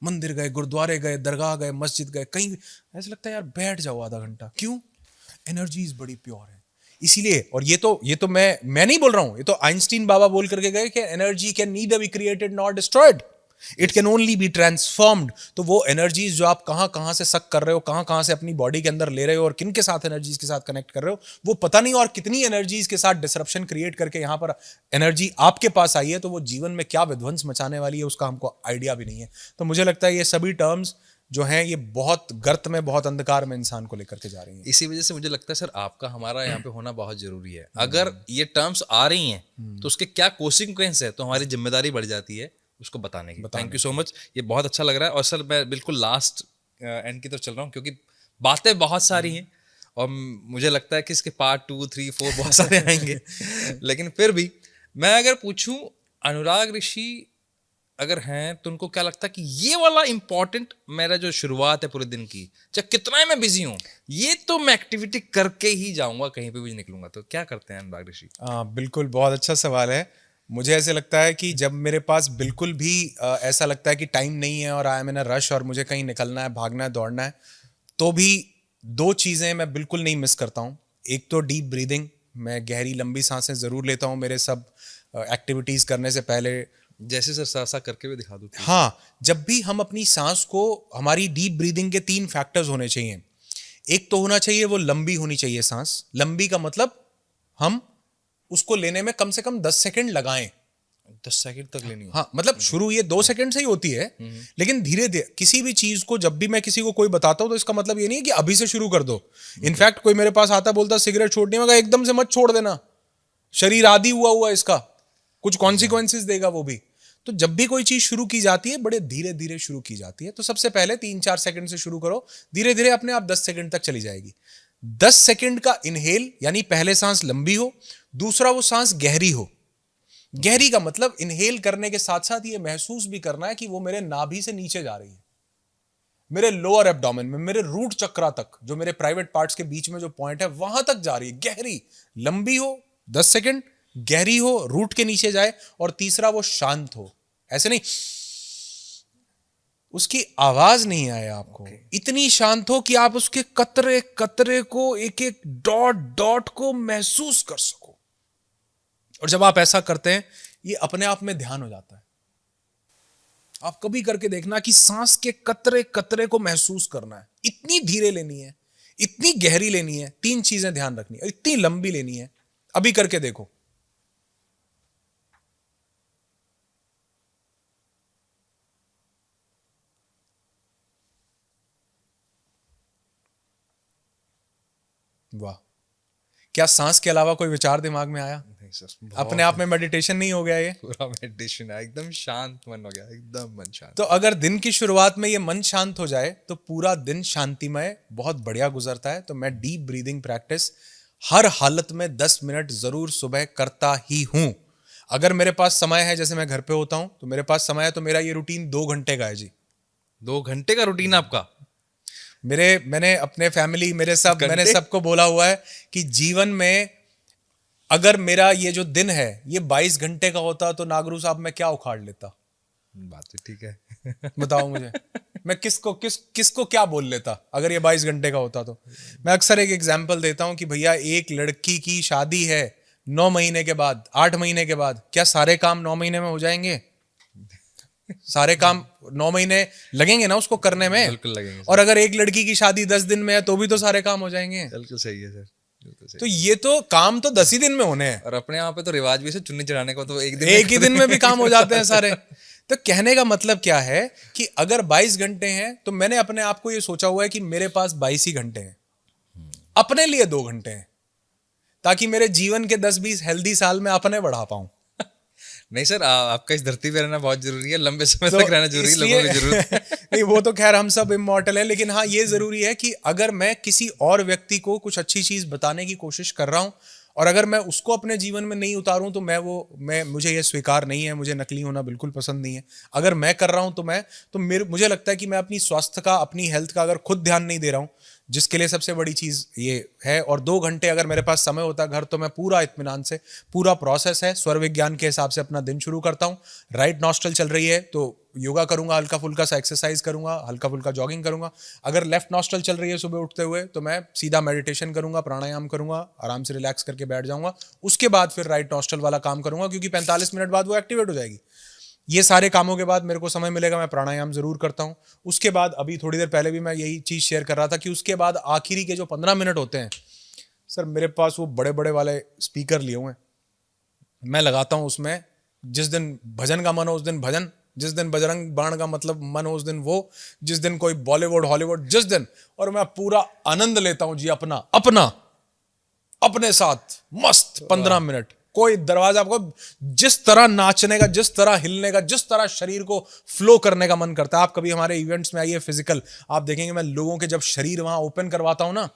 मंदिर गए, गुरुद्वारे गए, दरगाह गए, मस्जिद गए, कहीं ऐसे लगता है यार बैठ जाओ आधा घंटा। क्यों? एनर्जीज बड़ी प्योर है। इसीलिए, और ये तो मैं नहीं बोल रहा हूं, ये तो आइंस्टीन बाबा बोल करके गए कि energy can neither be created not destroyed, it can only be transformed. तो वो एनर्जीज जो आप कहां कहां से सक कर रहे हो, कहां कहां से अपनी बॉडी के अंदर ले रहे हो, और किन के साथ एनर्जीज के साथ कनेक्ट कर रहे हो, वो पता नहीं, और कितनी एनर्जीज के साथ डिसरप्शन क्रिएट करके यहां पर एनर्जी आपके पास आई है, तो वो जीवन में क्या विध्वंस मचाने वाली है उसका हमको आइडिया भी नहीं है। तो मुझे लगता है ये सभी टर्म्स जो हैं, ये बहुत गर्त में, बहुत अंधकार में इंसान को लेकर के जा रही हैं। इसी वजह से मुझे लगता है सर आपका हमारा यहाँ पे होना बहुत जरूरी है। अगर ये टर्म्स आ रही हैं तो उसके क्या कॉन्सिक्वेंस है, तो हमारी जिम्मेदारी बढ़ जाती है उसको बताने की। थैंक यू सो मच, ये बहुत अच्छा लग रहा है। और सर मैं बिल्कुल लास्ट एंड की तरफ चल रहा हूँ, क्योंकि बातें बहुत सारी हैं और मुझे लगता है कि इसके पार्ट 2, 3, 4 बहुत सारे आएंगे। लेकिन फिर भी मैं अगर पूछूं, अनुराग ऋषि अगर हैं तो उनको क्या लगता है कि ये वाला इंपॉर्टेंट मेरा जो शुरुआत है पूरे दिन की, चाहे कितना ही मैं बिजी हूँ, ये तो मैं एक्टिविटी करके ही जाऊंगा, कहीं पे भी निकलूंगा। तो क्या करते हैं अनुराग ऋषि? बिल्कुल, बहुत अच्छा सवाल है। मुझे ऐसे लगता है कि जब मेरे पास बिल्कुल भी ऐसा लगता है कि टाइम नहीं है और I am in a rush और मुझे कहीं निकलना है, भागना है, दौड़ना है, तो भी दो चीज़ें मैं बिल्कुल नहीं मिस करता हूँ। एक तो डीप ब्रीदिंग, मैं गहरी लंबी सांसें ज़रूर लेता हूँ मेरे सब एक्टिविटीज़ करने से पहले। जैसे सर सा करके भी दिखा दो please। हाँ, जब भी हम अपनी सांस को, हमारी डीप ब्रीदिंग के 3 फैक्टर्स होने चाहिए। एक तो होना चाहिए वो लंबी होनी चाहिए सांस। लंबी का मतलब हम उसको लेने में कम से कम 10 सेकंड लगाएं। 10 सेकंड तक लेनी है? हाँ, मतलब शुरू ये 2 सेकंड से ही होती है, लेकिन धीरे धीरे किसी भी चीज को जब भी मैं किसी को कोई बताता हूं तो इसका मतलब ये नहीं है कि अभी से शुरू कर दो। इनफैक्ट कोई मेरे पास आता बोलता सिगरेट छोड़नी है, मैं कहा, एकदम से मत छोड़ देना, शरीर आदी हुआ इसका, कुछ कॉन्सिक्वेंसेस देगा वो भी। तो जब भी कोई चीज शुरू की जाती है बड़े धीरे धीरे शुरू की जाती है। तो सबसे पहले 3-4 सेकंड से शुरू करो, धीरे धीरे अपने आप 10 सेकंड तक चली जाएगी। 10 सेकंड का इनहेल, यानी पहले सांस लंबी हो, दूसरा वो सांस गहरी हो। गहरी का मतलब इनहेल करने के साथ साथ ये महसूस भी करना है कि वो मेरे नाभि से नीचे जा रही है, मेरे लोअर एब्डोमेन में, मेरे रूट चक्रा तक, जो मेरे प्राइवेट पार्ट्स के बीच में जो पॉइंट है वहां तक जा रही है। गहरी, लंबी हो 10 सेकंड, गहरी हो, रूट के नीचे जाए, और तीसरा वो शांत हो। ऐसे नहीं उसकी आवाज नहीं आए आपको, इतनी शांत हो कि आप उसके कतरे कतरे को, एक एक डॉट डॉट को महसूस कर सको। और जब आप ऐसा करते हैं ये अपने आप में ध्यान हो जाता है। आप कभी करके देखना कि सांस के कतरे कतरे को महसूस करना है, इतनी धीरे लेनी है, इतनी गहरी लेनी है, 3 चीजें ध्यान रखनी है, इतनी लंबी लेनी है। अभी करके देखो। वाह, क्या सांस के अलावा कोई विचार दिमाग में आया? नहीं सर, अपने आप में मेडिटेशन नहीं हो गया ये? पूरा मेडिटेशन है, एकदम शांत मन हो गया, एकदम मन शांत। तो अगर दिन की शुरुआत में ये मन शांत हो जाए तो पूरा दिन शांतिमय बहुत बढ़िया गुजरता है। तो मैं डीप ब्रीदिंग प्रैक्टिस हर हालत में 10 मिनट जरूर सुबह करता ही हूं। अगर मेरे पास समय है, जैसे मैं घर पे होता हूं तो मेरे पास समय है, तो मेरा ये रूटीन 2 घंटे का है जी। 2 घंटे का रूटीन आपका? मैंने अपने फैमिली, मैंने घंटे? सबको बोला हुआ है कि जीवन में अगर मेरा ये जो दिन है ये 22 घंटे का होता तो नागरू साहब मैं क्या उखाड़ लेता? बात तो ठीक है। बताओ मुझे, मैं किसको क्या बोल लेता अगर ये 22 घंटे का होता तो? मैं अक्सर एक एग्जांपल देता हूं कि भैया एक लड़की की शादी है 9 महीने के बाद, 8 महीने के बाद, क्या सारे काम 9 महीने में हो जाएंगे? सारे काम 9 महीने लगेंगे ना उसको करने में। बिल्कुल लगेंगे। और अगर एक लड़की की शादी 10 दिन में है तो भी तो सारे काम हो जाएंगे। बिल्कुल सही है सर, बिल्कुल सही। तो ये तो काम तो 10 ही दिन में होने हैं, और अपने यहाँ पे तो रिवाज भी से चुन्नी चढ़ाने को तो एक ही दिन में भी काम हो जाते हैं सारे। तो कहने का मतलब क्या है कि अगर 22 घंटे हैं तो मैंने अपने आप को ये सोचा हुआ है कि मेरे पास 22 ही घंटे हैं, अपने लिए 2 घंटे हैं, ताकि मेरे जीवन के 10-20 हेल्दी साल में अपने बढ़ा पाऊं। नहीं सर, आपका इस धरती पे रहना बहुत जरूरी है, लंबे समय तो तक रहना जरूरी है, लोगों की जरूरत है। नहीं, वो तो खैर हम सब इमॉर्टल है, लेकिन हाँ ये जरूरी है कि अगर मैं किसी और व्यक्ति को कुछ अच्छी चीज बताने की कोशिश कर रहा हूं और अगर मैं उसको अपने जीवन में नहीं उतारूं तो मुझे ये स्वीकार नहीं है। मुझे नकली होना बिल्कुल पसंद नहीं है। अगर मैं कर रहा हूं तो मुझे लगता है कि मैं अपनी स्वास्थ्य का, अपनी हेल्थ का अगर खुद ध्यान नहीं दे रहा हूं, जिसके लिए सबसे बड़ी चीज़ ये है। और 2 घंटे अगर मेरे पास समय होता घर तो मैं पूरा इत्मीनान से, पूरा प्रोसेस है स्वर विज्ञान के हिसाब से अपना दिन शुरू करता हूँ। राइट नॉस्ट्रल चल रही है तो योगा करूंगा, हल्का फुल्का सा एक्सरसाइज करूंगा, हल्का फुल्का जॉगिंग करूंगा। अगर लेफ्ट नॉस्ट्रल चल रही है सुबह उठते हुए तो मैं सीधा मेडिटेशन करूंगा, प्राणायाम करूंगा, आराम से रिलैक्स करके बैठ जाऊंगा। उसके बाद फिर राइट नॉस्ट्रल वाला काम करूंगा, क्योंकि 45 मिनट बाद वो एक्टिवेट हो जाएगी। ये सारे कामों के बाद मेरे को समय मिलेगा, मैं प्राणायाम जरूर करता हूँ। उसके बाद अभी थोड़ी देर पहले भी मैं यही चीज़ शेयर कर रहा था कि उसके बाद आखिरी के जो 15 मिनट होते हैं सर, मेरे पास वो बड़े बड़े वाले स्पीकर लिए हुए हैं, मैं लगाता हूँ उसमें। जिस दिन भजन का मन हो उस दिन भजन, जिस दिन बजरंग बाण का मतलब मन हो उस दिन वो, जिस दिन कोई बॉलीवुड हॉलीवुड जिस दिन, और मैं पूरा आनंद लेता हूँ जी अपने साथ मस्त 15 मिनट। कोई दरवाजा आपको जिस तरह नाचने का, जिस तरह हिलने का, जिस तरह शरीर को फ्लो करने का मन करता है। आप कभी हमारे इवेंट्स में आइए फिजिकल, आप देखेंगे मैं लोगों के जब शरीर वहां ओपन करवाता हूं ना,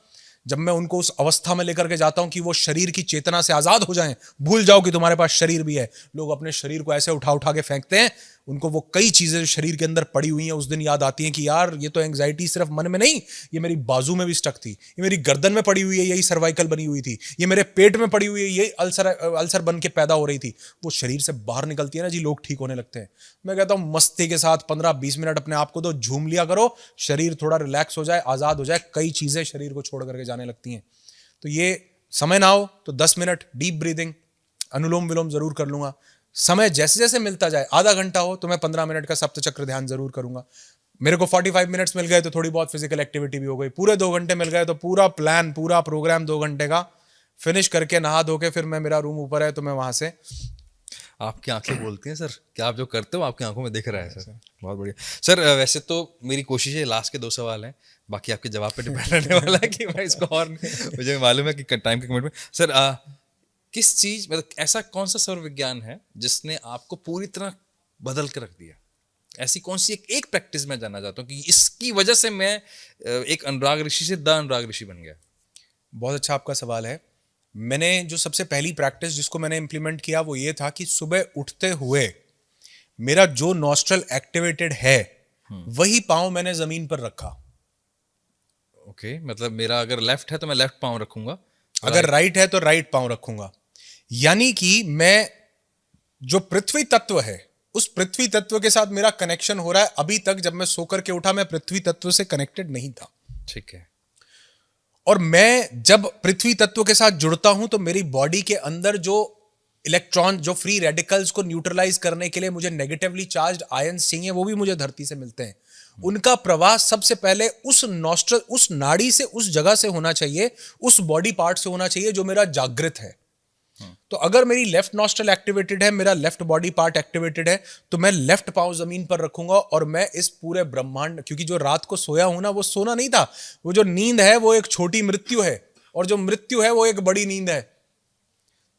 जब मैं उनको उस अवस्था में लेकर के जाता हूं कि वो शरीर की चेतना से आजाद हो जाएं, भूल जाओ कि तुम्हारे पास शरीर भी है। लोग अपने शरीर को ऐसे उठा उठा के फेंकते हैं, उनको वो कई चीजें जो शरीर के अंदर पड़ी हुई हैं उस दिन याद आती हैं कि यार ये तो एंग्जाइटी सिर्फ मन में नहीं, ये मेरी बाजू में भी स्टक थी, ये मेरी गर्दन में पड़ी हुई है, यही सर्वाइकल बनी हुई थी, ये मेरे पेट में पड़ी हुई है, यही अल्सर बन के पैदा हो रही थी। वो शरीर से बाहर निकलती है ना जी, लोग ठीक होने लगते हैं। मैं कहता हूं मस्ती के साथ 15-20 मिनट अपने आप को तो झूम लिया करो, शरीर थोड़ा रिलैक्स हो जाए, आजाद हो जाए, कई चीजें शरीर को छोड़ करके जाने लगती हैं। तो ये समय ना हो तो 10 मिनट डीप ब्रीदिंग, अनुलोम विलोम जरूर कर लूंगा। समय जैसे जैसे मिलता जाए, आधा घंटा हो तो मैं 15 मिनट का सप्तचक्र ध्यान जरूर करूंगा। मेरे को 45 मिनट्स मिल गए तो थोड़ी बहुत फिजिकल एक्टिविटी भी हो गई। पूरे 2 घंटे मिल गए तो पूरा प्लान, पूरा प्रोग्राम 2 घंटे का फिनिश करके नहा धो के फिर मैं, मेरा रूम ऊपर है तो मैं वहां से। आपकी आंखें बोलती हैं सर, क्या आप जो करते हो आपकी आंखों में दिख रहा है सर। बहुत बढ़िया सर। वैसे तो मेरी कोशिश है, लास्ट के 2 सवाल हैं, बाकी आपके जवाब पे डिपेंड रहने वाला है कि मैं इसको और मुझे मालूम है कि टाइम के कमिटमेंट। सर किस चीज, मतलब ऐसा कौन सा सर्व विज्ञान है जिसने आपको पूरी तरह बदल के रख दिया? ऐसी कौन सी एक प्रैक्टिस मैं जानना चाहता हूँ कि इसकी वजह से मैं एक अनुराग ऋषि से द अनुराग ऋषि बन गया। बहुत अच्छा आपका सवाल है। मैंने जो सबसे पहली प्रैक्टिस जिसको मैंने इंप्लीमेंट किया वो ये था कि सुबह उठते हुए मेरा जो नॉस्ट्रल एक्टिवेटेड है वही पांव मैंने जमीन पर रखा। ओके, मतलब मेरा अगर लेफ्ट है तो मैं लेफ्ट पाँव रखूंगा, अगर राइट है तो राइट पांव रखूंगा। यानी कि मैं, जो पृथ्वी तत्व है उस पृथ्वी तत्व के साथ मेरा कनेक्शन हो रहा है। अभी तक जब मैं सोकर के उठा मैं पृथ्वी तत्व से कनेक्टेड नहीं था। ठीक है। और मैं जब पृथ्वी तत्व के साथ जुड़ता हूं तो मेरी बॉडी के अंदर जो इलेक्ट्रॉन, जो फ्री रेडिकल्स को न्यूट्रलाइज करने के लिए मुझे नेगेटिवली चार्ज्ड आयंस चाहिए, वो भी मुझे धरती से मिलते हैं। उनका प्रवाह सबसे पहले उस नॉस्ट्रल, उस नाड़ी से, उस जगह से होना चाहिए, उस बॉडी पार्ट से होना चाहिए जो मेरा जागृत है। तो अगर मेरी लेफ्ट नॉस्ट्रल एक्टिवेटेड है, मेरा लेफ्ट बॉडी पार्ट एक्टिवेटेड है, तो मैं लेफ्ट पांव जमीन पर रखूंगा और मैं इस पूरे ब्रह्मांड, क्योंकि जो रात को सोया हूं ना वो सोना नहीं था, वो जो नींद है वो एक छोटी मृत्यु है और जो मृत्यु है वो एक बड़ी नींद है।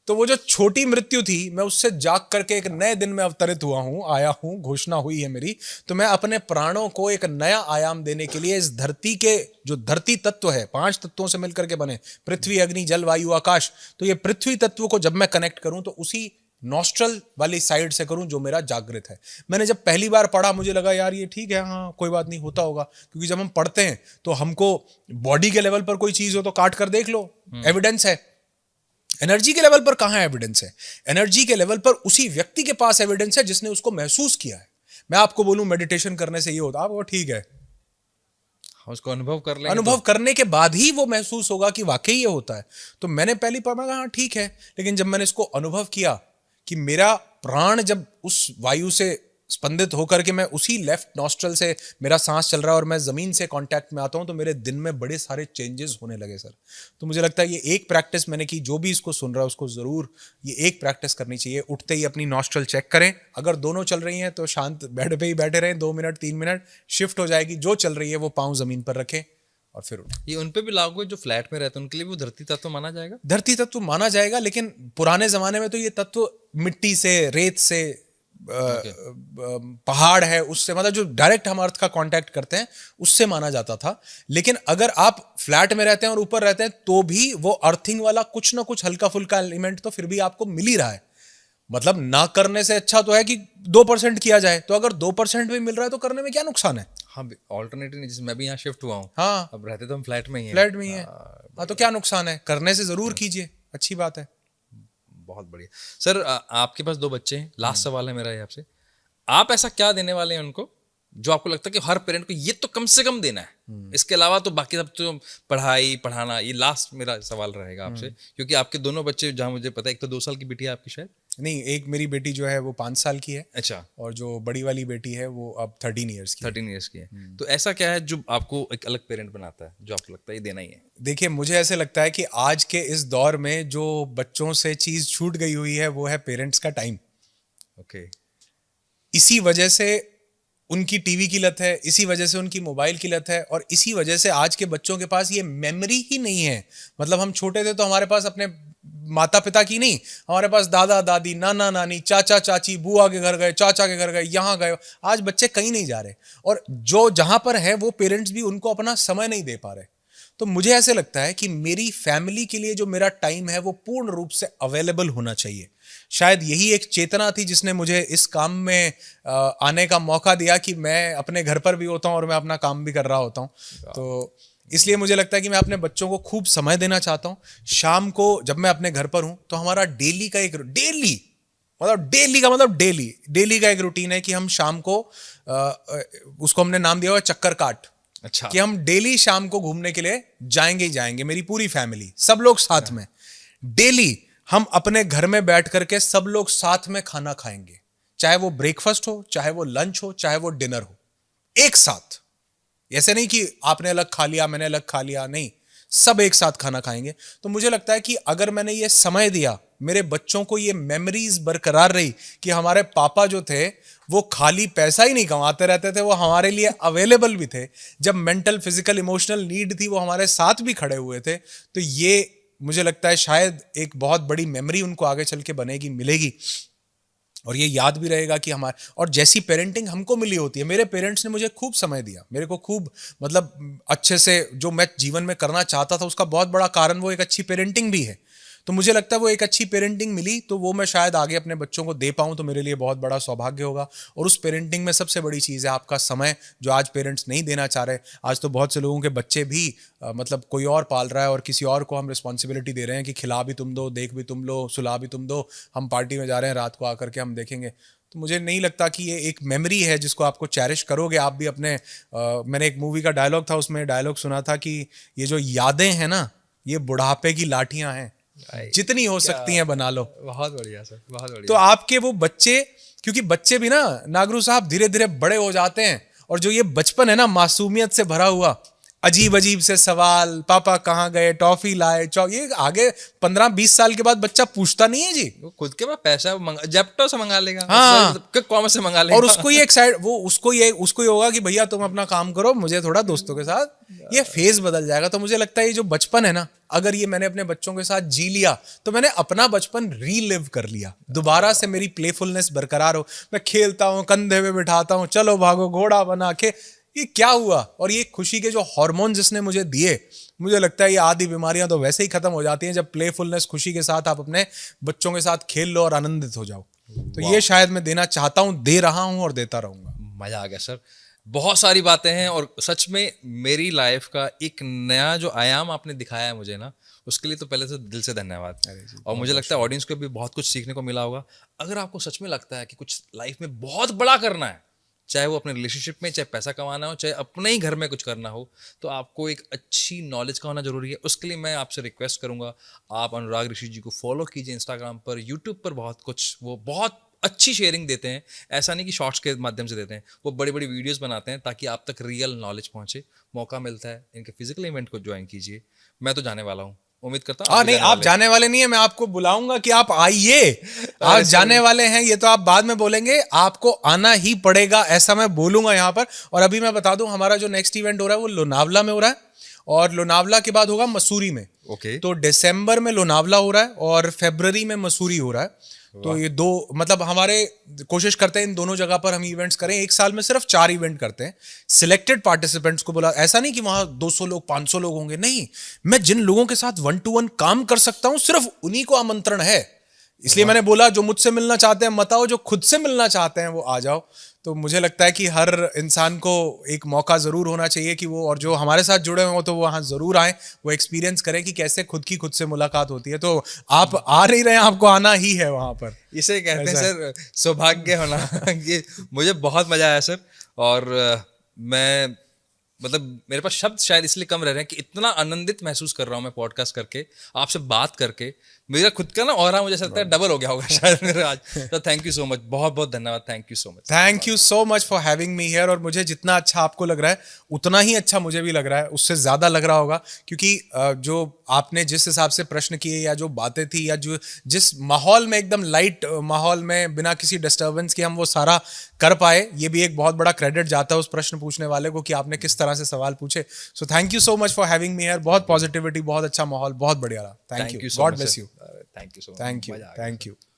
तो वो जो छोटी मृत्यु थी मैं उससे जाग करके एक नए दिन में अवतरित हुआ हूं, आया हूं, घोषणा हुई है मेरी। तो मैं अपने प्राणों को एक नया आयाम देने के लिए इस धरती के, जो धरती तत्व है 5 तत्वों से मिलकर के बने, पृथ्वी, अग्नि, जल, वायु, आकाश, तो ये पृथ्वी तत्व को जब मैं कनेक्ट करूं तो उसी नॉस्ट्रल वाली साइड से करूं जो मेरा जागृत है। मैंने जब पहली बार पढ़ा मुझे लगा यार ये ठीक है, हाँ कोई बात नहीं, होता होगा। क्योंकि जब हम पढ़ते हैं तो हमको बॉडी के लेवल पर कोई चीज हो तो काट कर देख लो, एविडेंस है। एनर्जी के लेवल पर कहां एविडेंस है? एनर्जी के लेवल पर उसी व्यक्ति के पास एविडेंस है जिसने उसको महसूस किया है। मैं आपको बोलूं मेडिटेशन करने से ये होता, आप वो ठीक है, उसको अनुभव कर लेंगे, अनुभव करने के बाद ही वो महसूस होगा कि वाकई ये होता है। तो मैंने पहली बार कहा हाँ ठीक है, लेकिन जब मैंने इसको अनुभव किया कि मेरा प्राण जब उस वायु से स्पंदित होकर के मैं उसी लेफ्ट नॉस्ट्रल से मेरा सांस चल रहा है और मैं जमीन से कांटेक्ट में आता हूं, तो मेरे दिन में बड़े सारे चेंजेस होने लगे सर। तो मुझे लगता है ये एक प्रैक्टिस मैंने की, जो भी इसको सुन रहा है उसको जरूर ये एक प्रैक्टिस करनी चाहिए। उठते ही अपनी नॉस्ट्रल चेक करें, अगर दोनों चल रही हैं तो शांत बेड पे ही बैठे रहें, 2 मिनट 3 मिनट, शिफ्ट हो जाएगी, जो चल रही है वो पाँव जमीन पर रखें और फिर उठें। ये उन पे भी लागू है जो फ्लैट में रहते हैं, उनके लिए भी वो धरती तत्व माना जाएगा? धरती तत्व माना जाएगा, लेकिन पुराने जमाने में तो ये तत्व मिट्टी से, रेत से, पहाड़ है उससे, मतलब जो डायरेक्ट हम अर्थ का कांटेक्ट करते हैं उससे माना जाता था। लेकिन अगर आप फ्लैट में रहते हैं और ऊपर रहते हैं तो भी वो अर्थिंग वाला कुछ ना कुछ हल्का फुल्का एलिमेंट तो फिर भी आपको मिल ही रहा है। मतलब ना करने से अच्छा तो है कि 2% किया जाए। तो अगर 2% भी मिल रहा है तो करने में क्या नुकसान है? हाँ, ऑल्टरनेटिव नहीं, जैसे मैं भी यहाँ शिफ्ट हुआ हूँ, हाँ, अब रहते तो हम फ्लैट में ही हैं। फ्लैट में ही है, हाँ, तो क्या नुकसान है? करने से जरूर कीजिए, अच्छी बात है। बहुत बढ़िया सर। आपके पास 2 बच्चे हैं, लास्ट सवाल है मेरा ये आपसे, आप ऐसा क्या देने वाले हैं उनको जो आपको लगता है कि हर पेरेंट को ये तो कम से कम देना है, इसके अलावा तो बाकी सब तो पढ़ाई पढ़ाना। ये लास्ट मेरा सवाल रहेगा आपसे, क्योंकि आपके दोनों बच्चे, जहां मुझे पता है, एक तो 2 साल की बेटी है आपकी शायद, नहीं, एक मेरी बेटी जो है वो 5 साल की है। अच्छा। और जो बड़ी वाली बेटी है वो अब 13 ईयर्स की 13 ईयर्स की है। तो ऐसा क्या है जो आपको एक अलग पेरेंट बनाता है, जो आपको लगता है ये देना ही है? देखिए, मुझे ऐसे लगता है कि आज के इस दौर में जो बच्चों से चीज छूट गई हुई है वो है पेरेंट्स का टाइम। ओके। इसी वजह से उनकी टीवी की लत है, इसी वजह से उनकी मोबाइल की लत है, और इसी वजह से आज के बच्चों के पास ये मेमोरी ही नहीं है। मतलब हम छोटे थे तो हमारे पास अपने माता पिता की नहीं, हमारे पास दादा दादी, नाना नानी, चाचा चाची, बुआ के घर गए, चाचा के घर गए, यहाँ गए। आज बच्चे कहीं नहीं जा रहे, और जो जहां पर है वो पेरेंट्स भी उनको अपना समय नहीं दे पा रहे। तो मुझे ऐसे लगता है कि मेरी फैमिली के लिए जो मेरा टाइम है वो पूर्ण रूप से अवेलेबल होना चाहिए। शायद यही एक चेतना थी जिसने मुझे इस काम में आने का मौका दिया कि मैं अपने घर पर भी होता हूँ और मैं अपना काम भी कर रहा होता हूँ। तो इसलिए मुझे लगता है कि मैं अपने बच्चों को खूब समय देना चाहता हूँ। शाम को जब मैं अपने घर पर हूँ तो हमारा डेली का एक डेली का एक रूटीन है कि हम शाम को उसको हमने नाम दिया हुआ चक्कर काट। अच्छा। कि हम डेली शाम को घूमने के लिए जाएंगे ही जाएंगे, मेरी पूरी फैमिली, सब लोग साथ में। डेली हम अपने घर में बैठ करके सब लोग साथ में खाना खाएंगे, चाहे वो ब्रेकफास्ट हो, चाहे वो लंच हो, चाहे वो डिनर हो, एक साथ। ऐसे नहीं कि आपने अलग खा लिया मैंने अलग खा लिया, नहीं, सब एक साथ खाना खाएंगे। तो मुझे लगता है कि अगर मैंने ये समय दिया, मेरे बच्चों को ये मेमोरीज बरकरार रही कि हमारे पापा जो थे वो खाली पैसा ही नहीं कमाते रहते थे, वो हमारे लिए अवेलेबल भी थे। जब मेंटल फिजिकल इमोशनल नीड थी वो हमारे साथ भी खड़े हुए थे। तो ये मुझे लगता है शायद एक बहुत बड़ी मेमोरी उनको आगे चल के बनेगी, मिलेगी, और ये याद भी रहेगा कि हमारे, और जैसी पेरेंटिंग हमको मिली होती है, मेरे पेरेंट्स ने मुझे खूब समय दिया, मेरे को खूब मतलब अच्छे से जो मैं जीवन में करना चाहता था उसका बहुत बड़ा कारण वो एक अच्छी पेरेंटिंग भी है। तो मुझे लगता है वो एक अच्छी पेरेंटिंग मिली तो वो मैं शायद आगे अपने बच्चों को दे पाऊँ तो मेरे लिए बहुत बड़ा सौभाग्य होगा। और उस पेरेंटिंग में सबसे बड़ी चीज़ है आपका समय, जो आज पेरेंट्स नहीं देना चाह रहे। आज तो बहुत से लोगों के बच्चे भी मतलब कोई और पाल रहा है और किसी और को हम रिस्पॉन्सिबिलिटी दे रहे हैं कि खिला भी तुम दो, देख भी तुम लो, सुला भी तुम दो, हम पार्टी में जा रहे हैं, रात को आकर के हम देखेंगे। तो मुझे नहीं लगता कि ये एक मेमोरी है जिसको आपको चैरिश करोगे आप भी अपने मैंने एक मूवी का डायलॉग था, उसमें डायलॉग सुना था कि ये जो यादें हैं ना ये बुढ़ापे की लाठियां हैं, जितनी हो सकती हैं बना लो। बहुत बढ़िया सर, बहुत बढ़िया। तो आपके वो बच्चे, क्योंकि बच्चे भी ना नागरू साहब धीरे धीरे बड़े हो जाते हैं, और जो ये बचपन है ना मासूमियत से भरा हुआ, अजीब अजीब से सवाल, पापा कहाँ गए, टॉफी लाए, ये आगे 15-20 साल के बाद बच्चा पूछता नहीं है जी। वो खुद के पास पैसा जेप्टो से मंगा लेगा, हाँ, कॉमर्स से मंगा लेगा। और उसको ये एक्साइट वो उसको ही होगा कि भैया तुम अपना काम करो, मुझे थोड़ा दोस्तों के साथ, ये फेज बदल जाएगा। तो मुझे लगता है ये जो बचपन है ना, अगर ये मैंने अपने बच्चों के साथ जी लिया तो मैंने अपना बचपन रीलिव कर लिया, दोबारा से मेरी प्लेफुलनेस बरकरार हो, मैं खेलता हूँ, कंधे पे बिठाता हूँ, चलो भागो घोड़ा बना के, ये क्या हुआ। और ये खुशी के जो हार्मोन जिसने मुझे दिए, मुझे लगता है ये आधी बीमारियां तो वैसे ही खत्म हो जाती हैं जब प्लेफुलनेस, खुशी के साथ आप अपने बच्चों के साथ खेल लो और आनंदित हो जाओ। तो ये शायद मैं देना चाहता हूँ, दे रहा हूँ और देता रहूंगा। मजा आ गया सर, बहुत सारी बातें हैं और सच में मेरी लाइफ का एक नया जो आयाम आपने दिखाया है मुझे ना, उसके लिए तो पहले से दिल से धन्यवाद। और मुझे लगता है ऑडियंस को भी बहुत कुछ सीखने को मिला होगा। अगर आपको सच में लगता है कि कुछ लाइफ में बहुत बड़ा करना है, चाहे वो अपने रिलेशनशिप में, चाहे पैसा कमाना हो, चाहे अपने ही घर में कुछ करना हो, तो आपको एक अच्छी नॉलेज का होना जरूरी है। उसके लिए मैं आपसे रिक्वेस्ट करूंगा, आप अनुराग ऋषि जी को फॉलो कीजिए इंस्टाग्राम पर, यूट्यूब पर बहुत कुछ, वो बहुत अच्छी शेयरिंग देते हैं। ऐसा नहीं कि शॉर्ट्स के माध्यम से देते हैं, वो बड़ी बड़ी वीडियोस बनाते हैं ताकि आप तक रियल नॉलेज पहुंचे। मौका मिलता है इनके फिजिकल इवेंट को ज्वाइन कीजिए। मैं तो जाने वाला हूँ, उम्मीद करता हूँ। नहीं, आप जाने वाले नहीं है, मैं आपको बुलाऊंगा कि आप आइए। आप जाने वाले हैं ये तो आप बाद में बोलेंगे, आपको आना ही पड़ेगा ऐसा मैं बोलूंगा यहाँ पर। और अभी मैं बता दूं, हमारा जो नेक्स्ट इवेंट हो रहा है वो लोनावला में हो रहा है, और लोनावला के बाद होगा मसूरी में। तो दिसंबर में लोनावला हो रहा है और फरवरी में मसूरी हो रहा है। तो ये दो, मतलब हमारे कोशिश करते हैं इन दोनों जगह पर हम इवेंट्स करें। एक साल में सिर्फ 4 इवेंट करते हैं। सिलेक्टेड पार्टिसिपेंट्स को बोला, ऐसा नहीं कि वहां 200 लोग 500 लोग होंगे, नहीं, मैं जिन लोगों के साथ 1-to-1 काम कर सकता हूं सिर्फ उन्हीं को आमंत्रण है। इसलिए मैंने बोला जो मुझसे मिलना चाहते हैं मत आओ, जो खुद से मिलना चाहते हैं वो आ जाओ। तो मुझे लगता है कि हर इंसान को एक मौका ज़रूर होना चाहिए कि वो, और जो हमारे साथ जुड़े हुए हो तो वो वहाँ ज़रूर आए, वो एक्सपीरियंस करें कि कैसे खुद से मुलाकात होती है। तो आप आ नहीं रहे हैं, आपको आना ही है वहाँ पर। इसे कहते हैं सर सौभाग्य होना। ये मुझे बहुत मजा आया सर, और मैं मतलब मेरे पास शब्द शायद इसलिए कम रह रहे हैं कि इतना आनंदित महसूस कर रहा हूँ मैं पॉडकास्ट करके, आपसे बात करके। मेरा खुद का ना ऑरा मुझे लगता है डबल हो गया होगा शायद मेरा आज। तो थैंक यू सो मच, बहुत बहुत धन्यवाद। Thank you so much. Thank you so much for having me here. और मुझे जितना अच्छा आपको लग रहा है उतना ही अच्छा मुझे भी लग रहा है, उससे ज़्यादा लग रहा होगा, क्योंकि जो आपने जिस हिसाब से प्रश्न किए या जो बातें थी या जो जिस माहौल में, एकदम लाइट माहौल में बिना किसी डिस्टर्बेंस के हम वो सारा कर पाए, ये भी एक बहुत बड़ा क्रेडिट जाता है उस प्रश्न पूछने वाले को कि आपने किस तरह तरह से सवाल पूछे. So thank you so much for having me here. बहुत पॉजिटिविटी, बहुत अच्छा माहौल, बहुत बढ़िया रहा. Thank you. so God much, bless sir. You. Thank you so much. Thank you. मजा आ गया. Thank you.